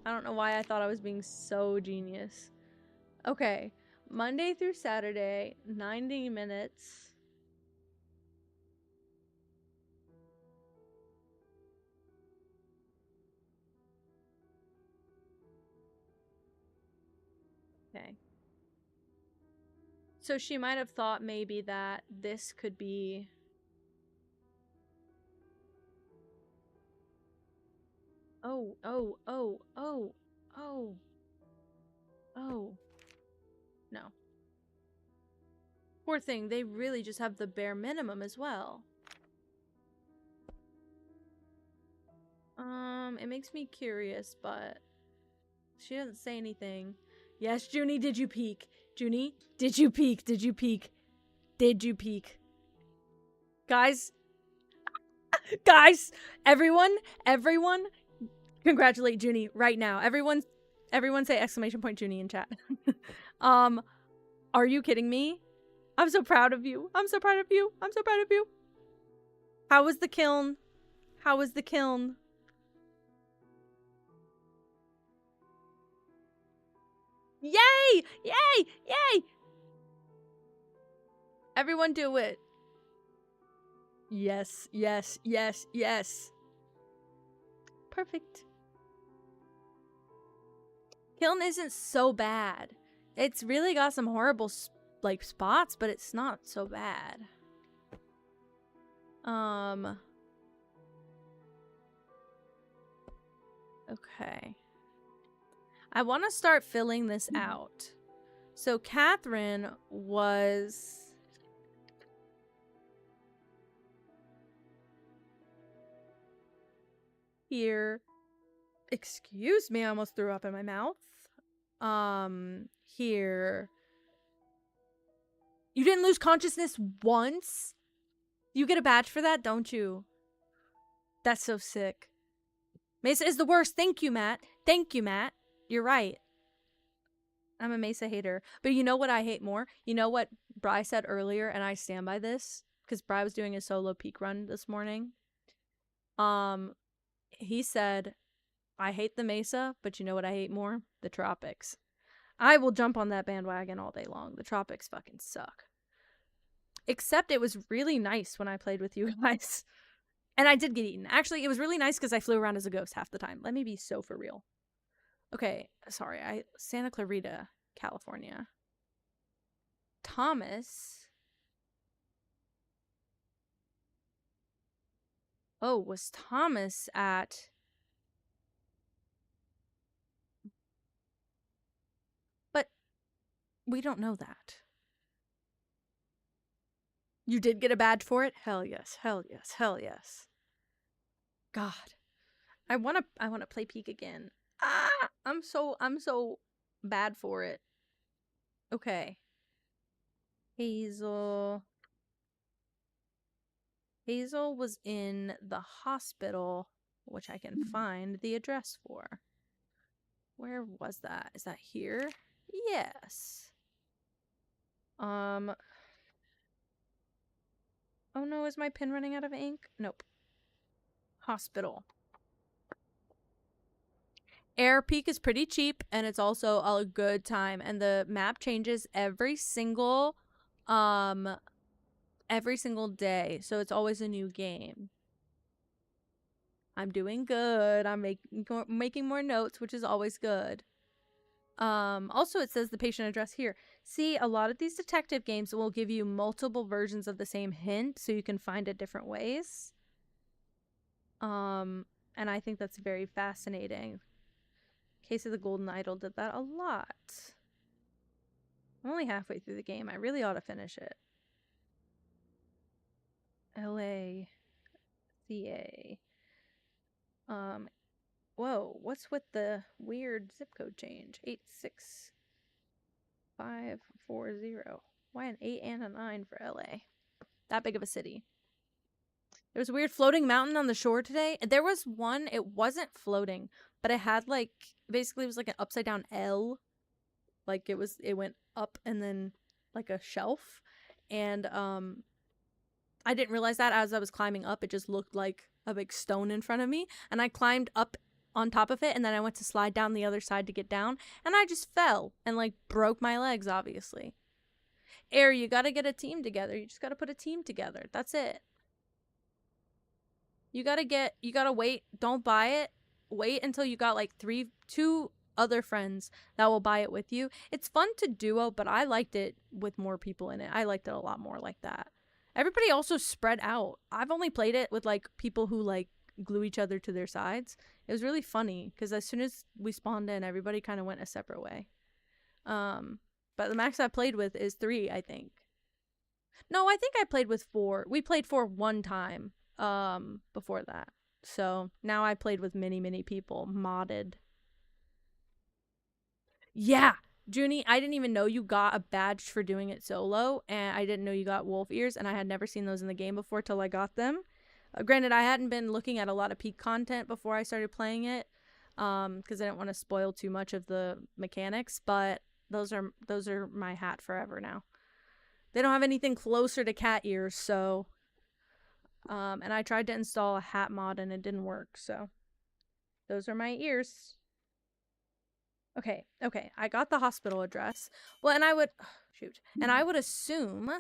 [SPEAKER 1] I don't know why I thought I was being so genius. Okay. Monday through Saturday, 90 minutes. Okay. So she might have thought maybe that this could be... Oh. No. Poor thing, they really just have the bare minimum as well. It makes me curious, but she doesn't say anything. Yes, Junie, did you peek? Junie, did you peek? Did you peek? Did you peek? Guys, everyone, congratulate Junie right now. Everyone say exclamation point Junie in chat. Are you kidding me? I'm so proud of you. I'm so proud of you. I'm so proud of you. How was the kiln? How was the kiln? Yay! Yay! Yay! Everyone do it. Yes, yes, yes, yes. Perfect. Kiln isn't so bad. It's really got some horrible like spots, but it's not so bad. Okay. I want to start filling this out. So Catherine was here. Excuse me, I almost threw up in my mouth. Here. You didn't lose consciousness once? You get a badge for that, don't you? That's so sick. Mesa is the worst. Thank you, Matt. Thank you, Matt. You're right. I'm a Mesa hater. But you know what I hate more? You know what Bri said earlier, and I stand by this? Because Bri was doing a solo peak run this morning. He said, I hate the Mesa, but you know what I hate more? The Tropics. I will jump on that bandwagon all day long. The Tropics fucking suck. Except it was really nice when I played with you guys. And I did get eaten. Actually, it was really nice because I flew around as a ghost half the time. Let me be so for real. Okay, sorry. Santa Clarita, California. Thomas. Oh, was Thomas at... But we don't know that. You did get a badge for it? Hell yes, hell yes, hell yes. God. I wanna play Peak again. Ah, I'm so bad for it. Okay. Hazel. Hazel was in the hospital, which I can find the address for. Where was that? Is that here? Yes. Oh no, is my pen running out of ink? Nope. Hospital. Air Peak is pretty cheap and it's also a good time, and the map changes every single day, so it's always a new game. I'm doing good. I'm making more notes, which is always good. Also it says the patient address here. See, a lot of these detective games will give you multiple versions of the same hint so you can find it different ways. And I think that's very fascinating. Case of the Golden Idol did that a lot. I'm only halfway through the game. I really ought to finish it. LA, CA. Whoa, what's with the weird zip code change? 86540. Why an 8 and a 9 for LA? That big of a city. There was a weird floating mountain on the shore today. There was one, it wasn't floating, but it had like, basically it was like an upside down L. Like it went up and then like a shelf. And I didn't realize that as I was climbing up. It just looked like a big stone in front of me. And I climbed up on top of it, and then I went to slide down the other side to get down. And I just fell and like broke my legs, obviously. Air, you gotta get a team together. You just gotta put a team together. That's it. You gotta wait. Don't buy it. Wait until you got like two other friends that will buy it with you. It's fun to duo, but I liked it with more people in it. I liked it a lot more like that. Everybody also spread out. I've only played it with like people who like glue each other to their sides. It was really funny because as soon as we spawned in, everybody kind of went a separate way. But the max I played with is 3, I think. No, I think I played with 4. We played 4 one time before that. So now I played with many people, modded. Yeah, Junie, I didn't even know you got a badge for doing it solo, and I didn't know you got wolf ears, and I had never seen those in the game before till I got them. Granted, I hadn't been looking at a lot of Peak content before I started playing it, because I didn't want to spoil too much of the mechanics, but those are my hat forever now. They don't have anything closer to cat ears, so and I tried to install a hat mod and it didn't work, so those are my ears. Okay, I got the hospital address. Well, and I would assume,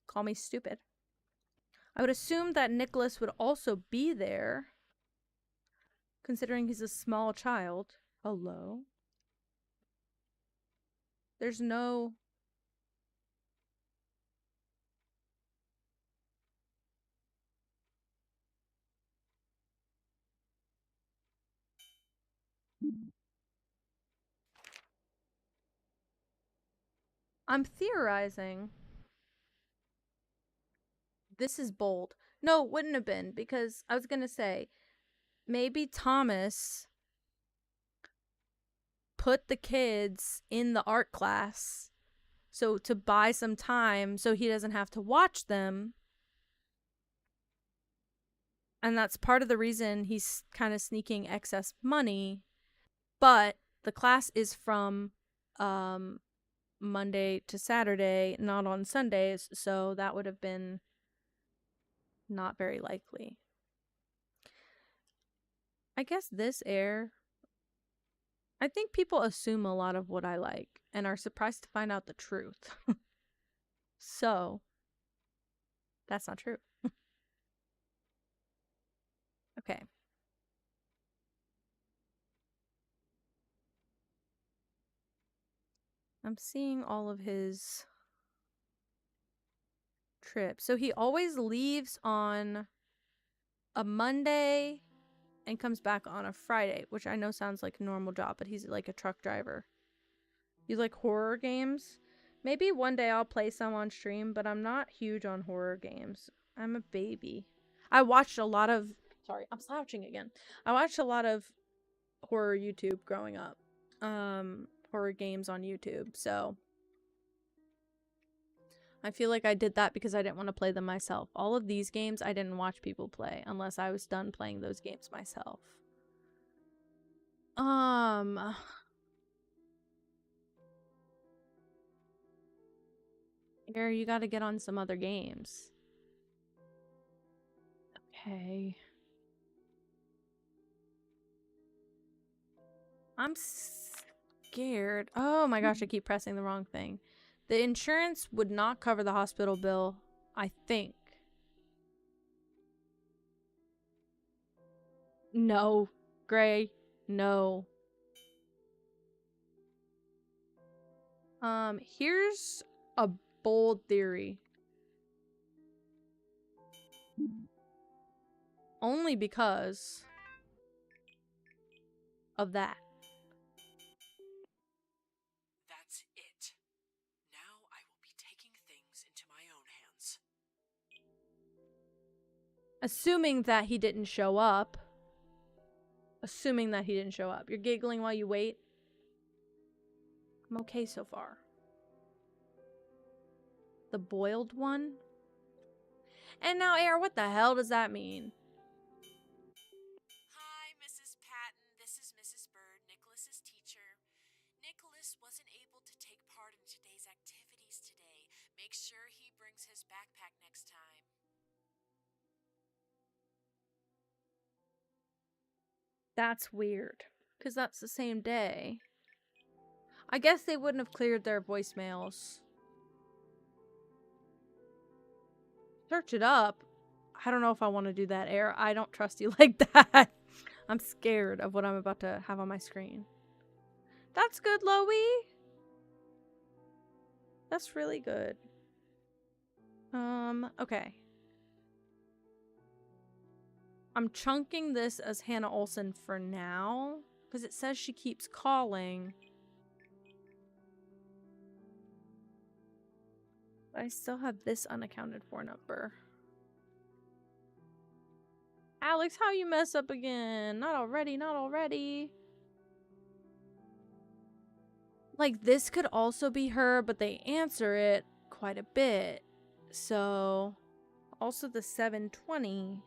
[SPEAKER 1] call me stupid, I would assume that Nicholas would also be there, considering he's a small child. Hello? There's no... I'm theorizing. This is bold. No, it wouldn't have been, because I was gonna say, maybe Thomas put the kids in the art class so to buy some time so he doesn't have to watch them. And that's part of the reason he's kind of sneaking excess money. But the class is from Monday to Saturday, not on Sundays, so that would have been not very likely. I guess this air... I think people assume a lot of what I like and are surprised to find out the truth. So, that's not true. Okay. I'm seeing all of his trip. So he always leaves on a Monday and comes back on a Friday, which I know sounds like a normal job, but he's like a truck driver. You like horror games? Maybe one day I'll play some on stream, but I'm not huge on horror games. I'm a baby. I watched a lot of... Sorry, I'm slouching again. I watched a lot of horror YouTube growing up. Horror games on YouTube, so... I feel like I did that because I didn't want to play them myself. All of these games I didn't watch people play unless I was done playing those games myself. Here, you gotta get on some other games. Okay. I'm scared. Oh my gosh, I keep pressing the wrong thing. The insurance would not cover the hospital bill, I think. No. Gray. No. Here's a bold theory. Only because of that.
[SPEAKER 3] That's it. Now I will be taking things into my own hands.
[SPEAKER 1] Assuming that he didn't show up. Assuming that he didn't show up. You're giggling while you wait? I'm okay so far. The boiled one? And now, Air, what the hell does that mean?
[SPEAKER 3] Hi, Mrs. Patton. This is Mrs. Bird, Nicholas's teacher. Nicholas wasn't able to take part in today's activities today. Make sure he brings his backpack next time.
[SPEAKER 1] That's weird. Because that's the same day. I guess they wouldn't have cleared their voicemails. Search it up. I don't know if I want to do that, Air. I don't trust you like that. I'm scared of what I'm about to have on my screen. That's good, Loey. That's really good. Okay. I'm chunking this as Hannah Olsen for now. Because it says she keeps calling. I still have this unaccounted for number. Alex, how you mess up again? Not already, not already. Like, this could also be her, but they answer it quite a bit. So, also the 720.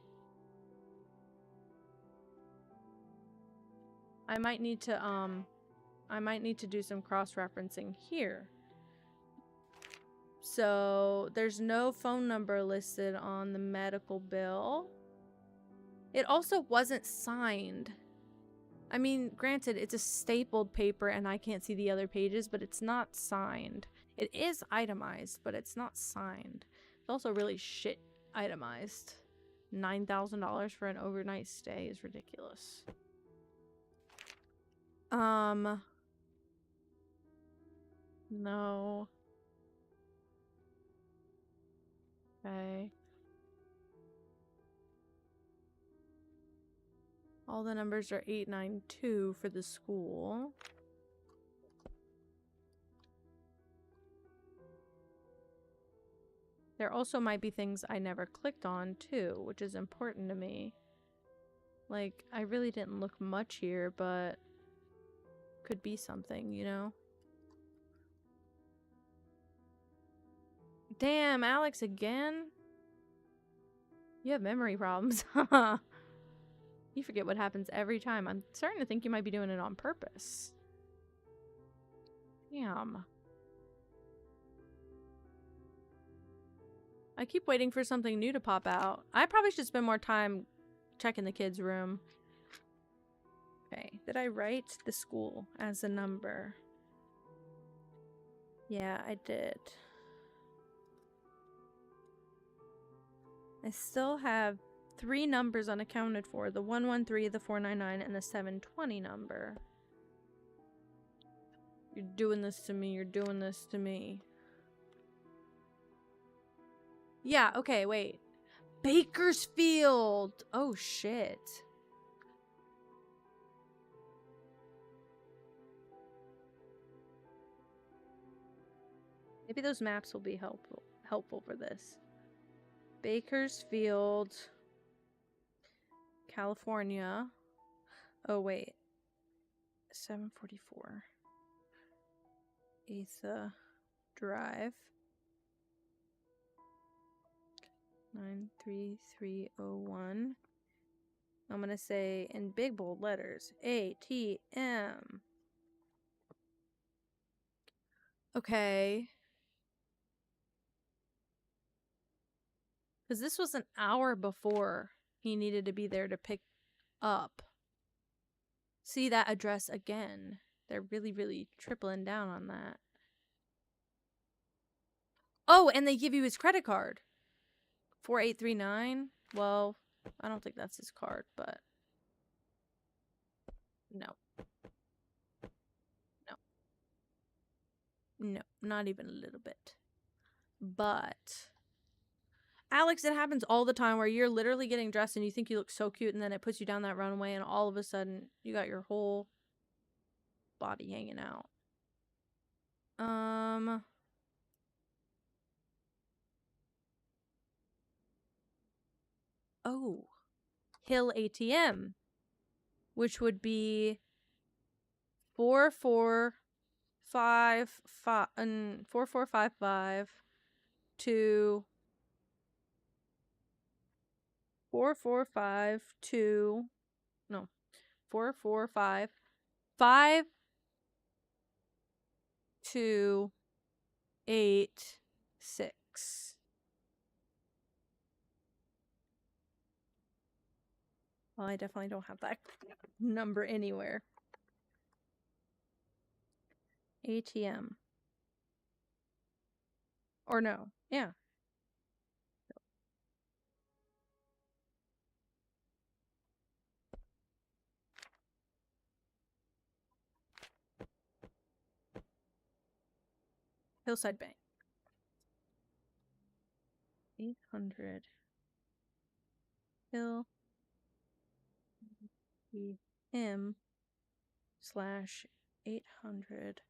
[SPEAKER 1] I might need to do some cross-referencing here. So, there's no phone number listed on the medical bill. It also wasn't signed. I mean, granted, it's a stapled paper and I can't see the other pages, but it's not signed. It is itemized, but it's not signed. It's also really shit itemized. $9,000 for an overnight stay is ridiculous. No. Okay. All the numbers are 892 for the school. There also might be things I never clicked on too, which is important to me. Like, I really didn't look much here, but could be something, you know? Damn, Alex again? You have memory problems. You forget what happens every time. I'm starting to think you might be doing it on purpose. Damn. I keep waiting for something new to pop out. I probably should spend more time checking the kids' room. Okay, did I write the school as a number? Yeah, I did. I still have 3 numbers unaccounted for. The 113, the 499, and the 720 number. You're doing this to me. You're doing this to me. Yeah, okay, wait. Bakersfield. Oh, shit. Maybe those maps will be helpful for this. Bakersfield, California. Oh, wait. 744. Asa Drive. 93301. I'm going to say in big bold letters ATM. Okay. Because this was an hour before he needed to be there to pick up. See that address again. They're really, really tripling down on that. Oh, and they give you his credit card. 4839. Well, I don't think that's his card, but no. No. No, not even a little bit. But Alex, it happens all the time where you're literally getting dressed and you think you look so cute and then it puts you down that runway and all of a sudden you got your whole body hanging out. Oh. Hill ATM, which would be 4455 to 4452 no 445 5286. Well, I definitely don't have that number anywhere. ATM. Or no. Yeah. Hillside Bank. 800 Hill M slash 800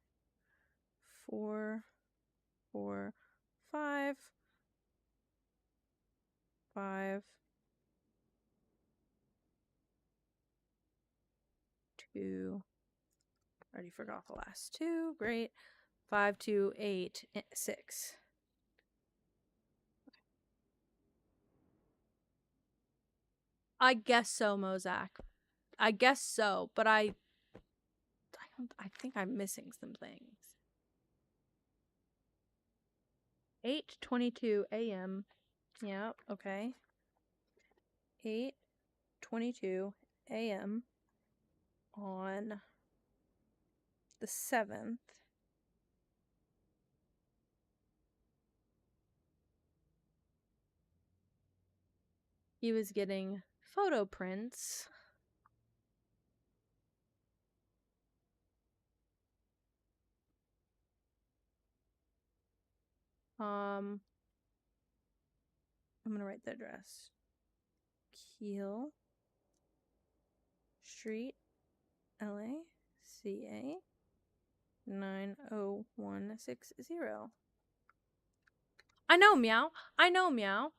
[SPEAKER 1] 445 2. Already forgot the last two. Great. 5286. I guess so, Mozak. I guess so, but I think I'm missing some things. 8:22 a.m. Yeah, okay. 8:22 a.m. on the 7th. He was getting photo prints. I'm gonna write the address. Keel Street, LA, CA 90160. I know, meow. I know, meow.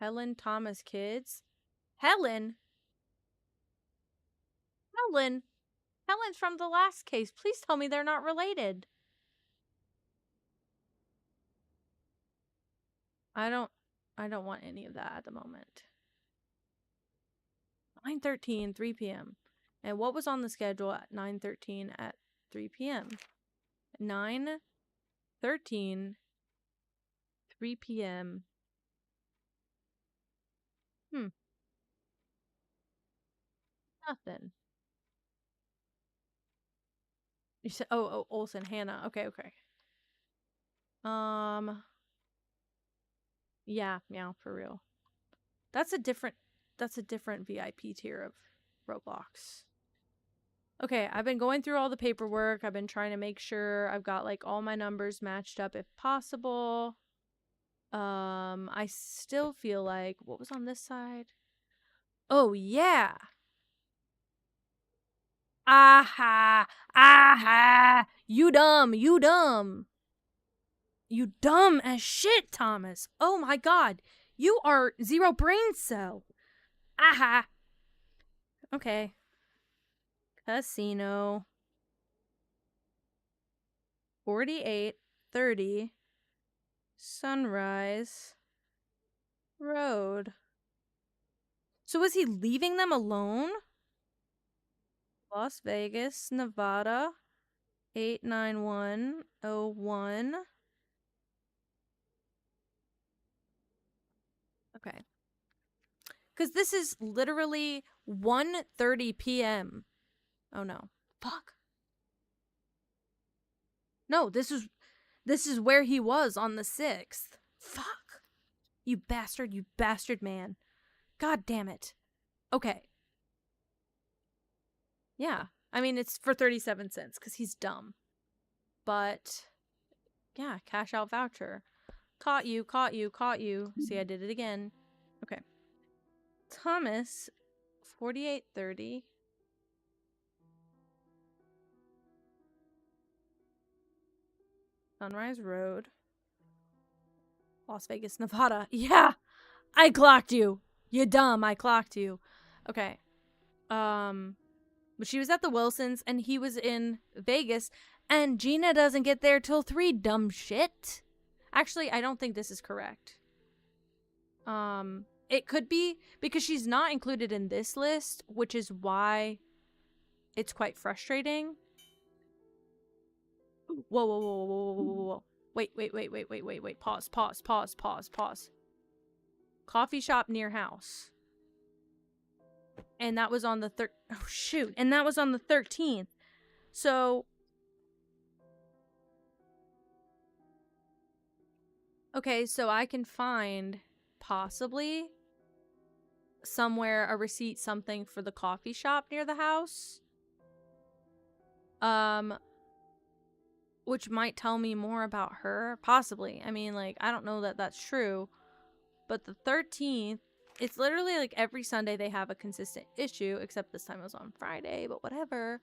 [SPEAKER 1] Helen Thomas kids. Helen? Helen? Helen's from the last case. Please tell me they're not related. I don't want any of that at the moment. 9:13, 3 p.m. And what was on the schedule at 9:13 at 3 p.m.? 9:13, 3 p.m. Nothing. You said, oh, Olsen, Hannah. Okay. Yeah, meow, for real. That's a different VIP tier of Roblox. Okay, I've been going through all the paperwork. I've been trying to make sure I've got like all my numbers matched up if possible. I still feel like, what was on this side? Oh, yeah. Aha! Aha! You dumb! You dumb! You dumb as shit, Thomas! Oh my god! You are zero brain cell! Aha! Okay. Casino. 4830 Sunrise Road. So was he leaving them alone? Las Vegas, Nevada. 89101. Okay. Because this is literally 1:30 p.m. Oh no. Fuck. No, this is where he was on the 6th. Fuck. You bastard man. God damn it. Okay. Yeah. I mean, it's for 37 cents because he's dumb. But, yeah, cash out voucher. Caught you, caught you, caught you. See, I did it again. Okay. Thomas, 4830. Sunrise Road. Las Vegas, Nevada. Yeah! I clocked you! You dumb, I clocked you. Okay. But she was at the Wilsons, and he was in Vegas, and Gina doesn't get there till 3, dumb shit. Actually, I don't think this is correct. It could be, because she's not included in this list, which is why it's quite frustrating. Whoa, whoa, whoa, whoa, whoa, whoa, whoa, whoa. Wait. Pause. Coffee shop near house. And that was on the oh shoot. And that was on the 13th. So okay, so I can find possibly somewhere a receipt, something for the coffee shop near the house. Which might tell me more about her, possibly. I mean, like, I don't know that that's true. But the 13th, it's literally like every Sunday they have a consistent issue, except this time it was on Friday, but whatever.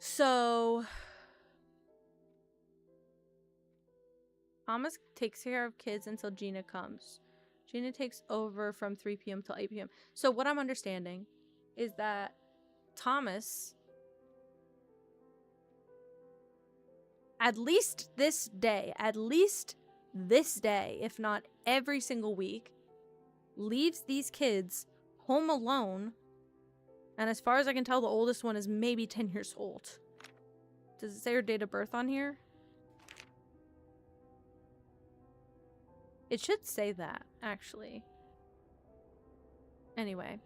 [SPEAKER 1] So Thomas takes care of kids until Gina comes. Gina takes over from 3 p.m. till 8 p.m. So what I'm understanding is that Thomas, at least this day, if not every single week, leaves these kids home alone. And as far as I can tell, the oldest one is maybe 10 years old. Does it say her date of birth on here? It should say that, actually. Anyway.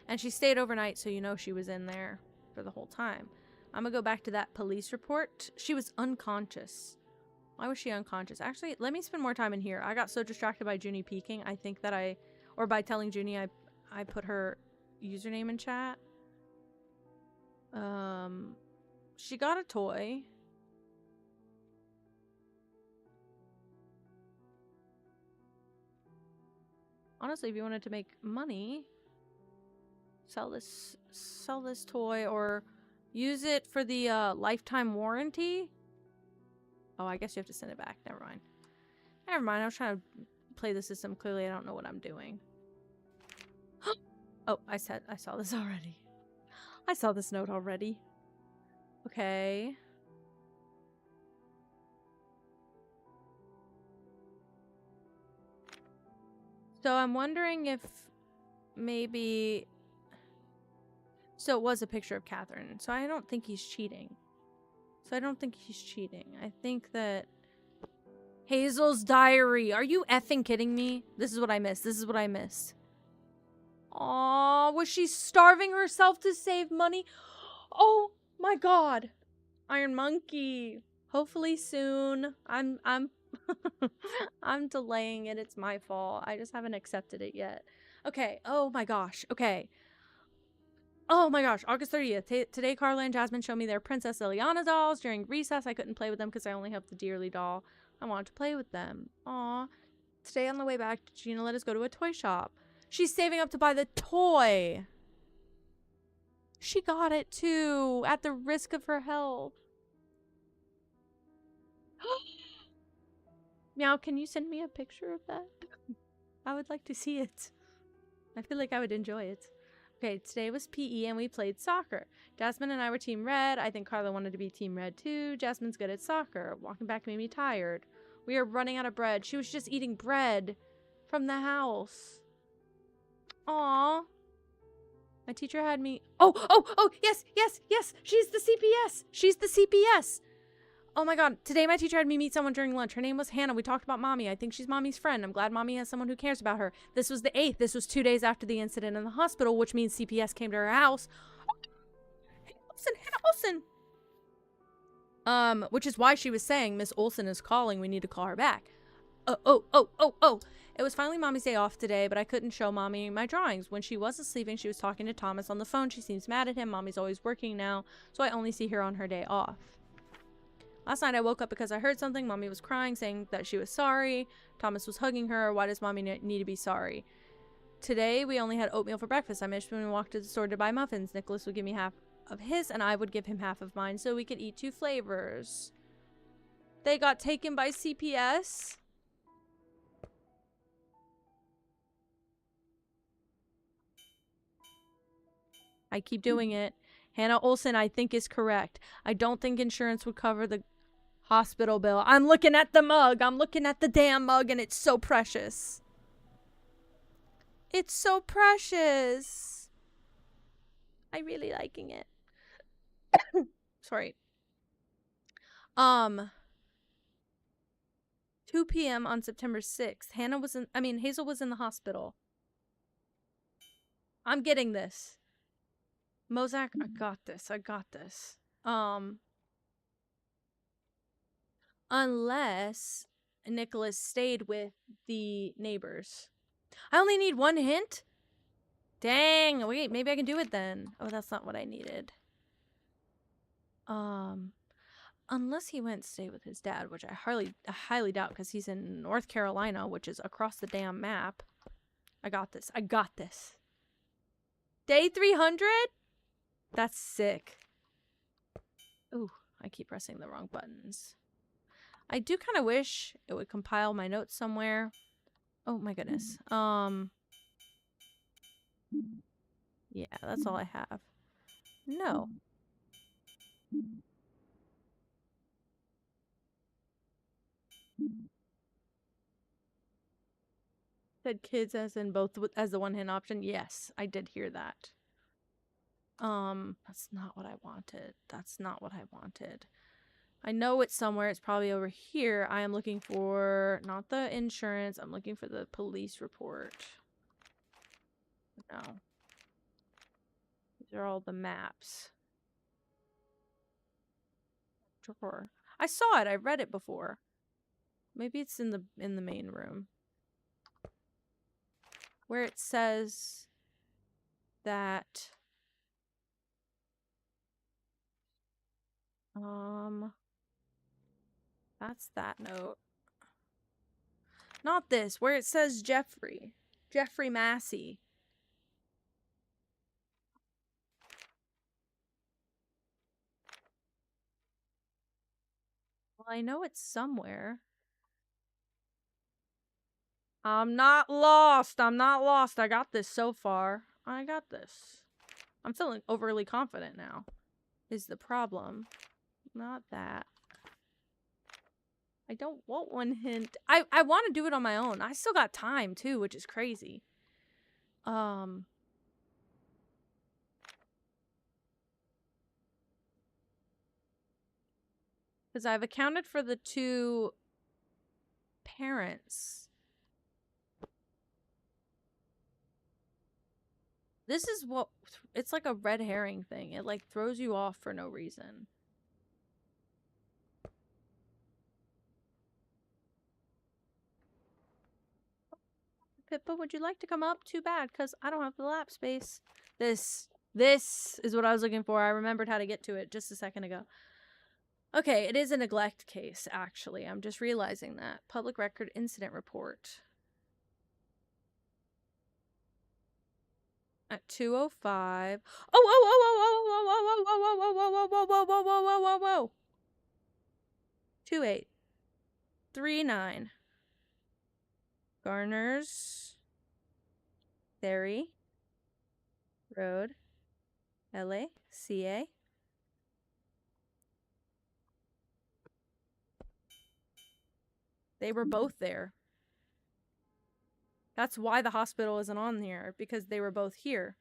[SPEAKER 1] And she stayed overnight, so you know she was in there for the whole time. I'm gonna go back to that police report. She was unconscious. Why was she unconscious? Actually, let me spend more time in here. I got so distracted by Junie peeking. I think that or by telling Junie I put her username in chat. She got a toy. Honestly, if you wanted to make money, sell this toy or use it for the lifetime warranty. Oh, I guess you have to send it back. Never mind. I was trying to play the system. Clearly, I don't know what I'm doing. Oh, I saw this already. I saw this note already. Okay. So I'm wondering if maybe... So it was a picture of Catherine. So I don't think he's cheating. I think that... Hazel's diary. Are you effing kidding me? This is what I missed. Aw, was she starving herself to save money? Oh my god. Iron Monkey. Hopefully soon. I'm I'm delaying it. It's my fault. I just haven't accepted it yet. Okay. Oh my gosh. Okay. Oh my gosh. August 30th. Today, Carla and Jasmine showed me their Princess Ileana dolls. During recess, I couldn't play with them because I only have the Dearly doll. I wanted to play with them. Aw. Today on the way back, Gina let us go to a toy shop. She's saving up to buy the toy. She got it too, at the risk of her health. Meow, can you send me a picture of that? I would like to see it. I feel like I would enjoy it. Okay, today was PE and we played soccer. Jasmine and I were team red. I think Carla wanted to be team red too. Jasmine's good at soccer. Walking back made me tired. We are running out of bread. She was just eating bread from the house. Aww. My teacher had me... Oh, yes. She's the CPS. She's the CPS. Oh my god. Today my teacher had me meet someone during lunch. Her name was Hannah. We talked about Mommy. I think she's Mommy's friend. I'm glad Mommy has someone who cares about her. This was the 8th. This was 2 days after the incident in the hospital, which means CPS came to her house. Hannah Olsen. Which is why she was saying, Miss Olsen is calling. We need to call her back. Oh. It was finally Mommy's day off today, but I couldn't show Mommy my drawings. When she wasn't sleeping, she was talking to Thomas on the phone. She seems mad at him. Mommy's always working now, so I only see her on her day off. Last night I woke up because I heard something. Mommy was crying, saying that she was sorry. Thomas was hugging her. Why does Mommy need to be sorry? Today we only had oatmeal for breakfast. I missed when we walked to the store to buy muffins. Nicholas would give me half of his and I would give him half of mine so we could eat 2 flavors. They got taken by CPS. I keep doing it. Hannah Olsen, I think, is correct. I don't think insurance would cover the hospital bill. I'm looking at the mug. I'm looking at the damn mug, and it's so precious. It's so precious. I really liking it. Sorry. 2 p.m. on September 6th. Hazel was in the hospital. I'm getting this. Mozak, I got this. Unless Nicholas stayed with the neighbors. I only need 1 hint? Dang, wait, maybe I can do it then. Oh, that's not what I needed. Unless he went to stay with his dad, which I highly doubt because he's in North Carolina, which is across the damn map. I got this. Day 300? That's sick. Ooh, I keep pressing the wrong buttons. I do kind of wish it would compile my notes somewhere. Oh my goodness. Yeah, that's all I have. No. Said kids as in both as the 1 hint option. Yes, I did hear that. That's not what I wanted. I know it's somewhere. It's probably over here. I am looking for not the insurance. I'm looking for the police report. No. These are all the maps. Drawer. I saw it. I read it before. Maybe it's in the main room. Where it says that that's that note. Not this. Where it says Jeffrey Massey. Well, I know it's somewhere. I'm not lost. I got this so far. I got this. I'm feeling overly confident now. Is the problem. Not that. I don't want 1 hint. I want to do it on my own. I still got time too, which is crazy. Because I've accounted for the 2 parents. This is what... It's like a red herring thing. It like throws you off for no reason. Pippa, would you like to come up? Too bad, because I don't have the lap space. This is what I was looking for. I remembered how to get to it just a second ago. Okay, it is a neglect case, actually. I'm just realizing that. Public record incident report. At 2:05. Oh, whoa, whoa, whoa, whoa, whoa, whoa, whoa, whoa, whoa, whoa, whoa, whoa, whoa, whoa, whoa, whoa, whoa. 2839. Garner's Ferry Road, LA, CA. They were both there. That's why the hospital isn't on here, because they were both here.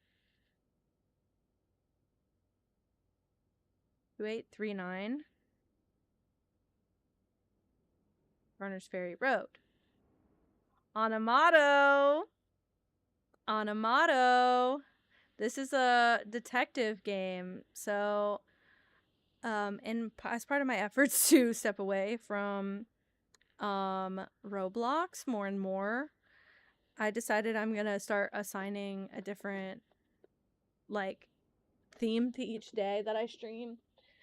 [SPEAKER 1] 2839. Garner's Ferry Road. Anamato. Anamato. This is a detective game. So, as part of my efforts to step away from Roblox more and more, I decided I'm gonna start assigning a different like theme to each day that I stream.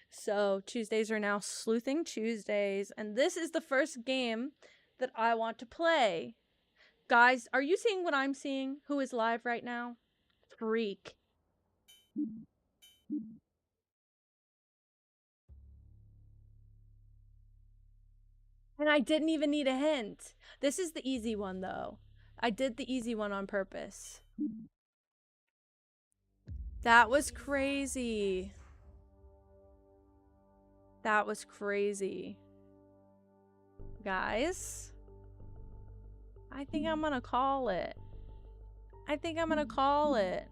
[SPEAKER 1] So Tuesdays are now sleuthing Tuesdays, and this is the first game that I want to play. Guys, are you seeing what I'm seeing? Who is live right now? Freak. And I didn't even need a hint. This is the easy one, though. I did the easy one on purpose. That was crazy. That was crazy. Guys, I think I'm gonna call it. I think I'm gonna call it.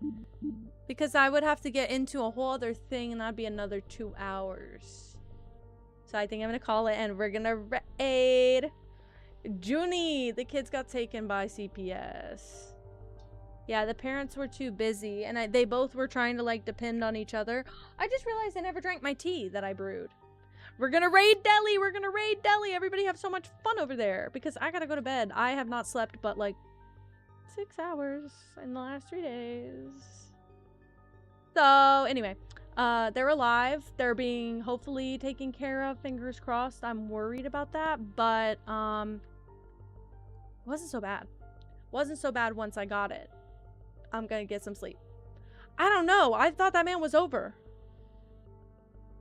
[SPEAKER 1] Because I would have to get into a whole other thing, and that'd be another 2 hours. So I think I'm gonna call it, and we're gonna raid Junie. The kids got taken by CPS. Yeah, the parents were too busy, and they both were trying to like depend on each other. I just realized I never drank my tea that I brewed. We're gonna raid Delhi. We're gonna raid Delhi. Everybody have so much fun over there, because I gotta go to bed. I have not slept but like 6 hours in the last 3 days. So anyway, they're alive. They're being hopefully taken care of. Fingers crossed. I'm worried about that, but it wasn't so bad. Wasn't so bad once I got it. I'm gonna get some sleep. I don't know. I thought that man was over.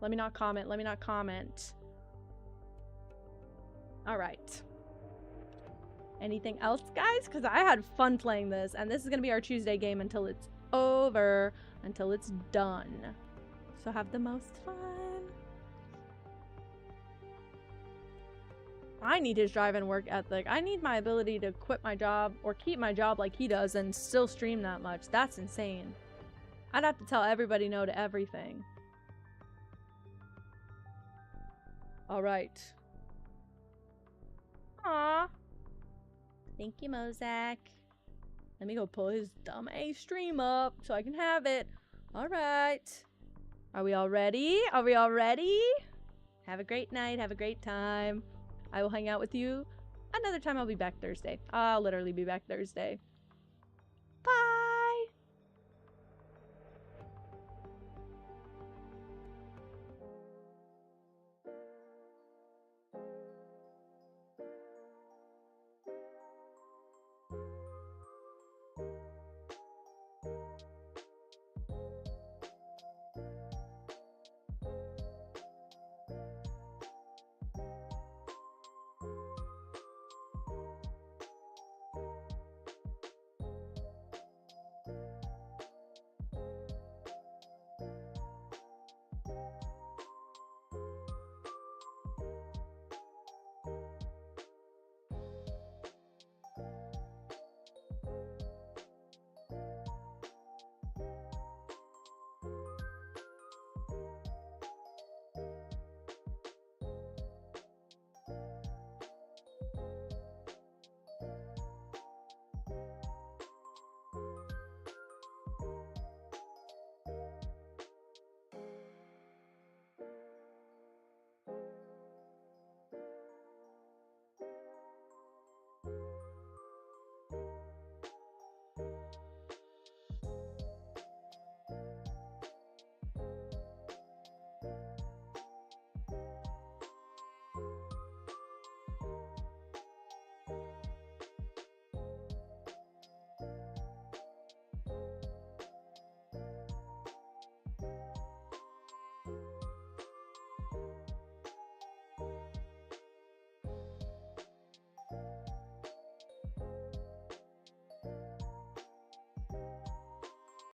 [SPEAKER 1] Let me not comment. Let me not comment. All right. Anything else, guys? Because I had fun playing this, and this is gonna be our Tuesday game until it's over, until it's done. So have the most fun. I need his drive and work ethic. I need my ability to quit my job or keep my job like he does and still stream that much. That's insane. I'd have to tell everybody no to everything. All right. Aw. Thank you, Mozak. Let me go pull his dumb A stream up so I can have it. All right. Are we all ready? Are we all ready? Have a great night. Have a great time. I will hang out with you another time. I'll be back Thursday. I'll literally be back Thursday. Bye.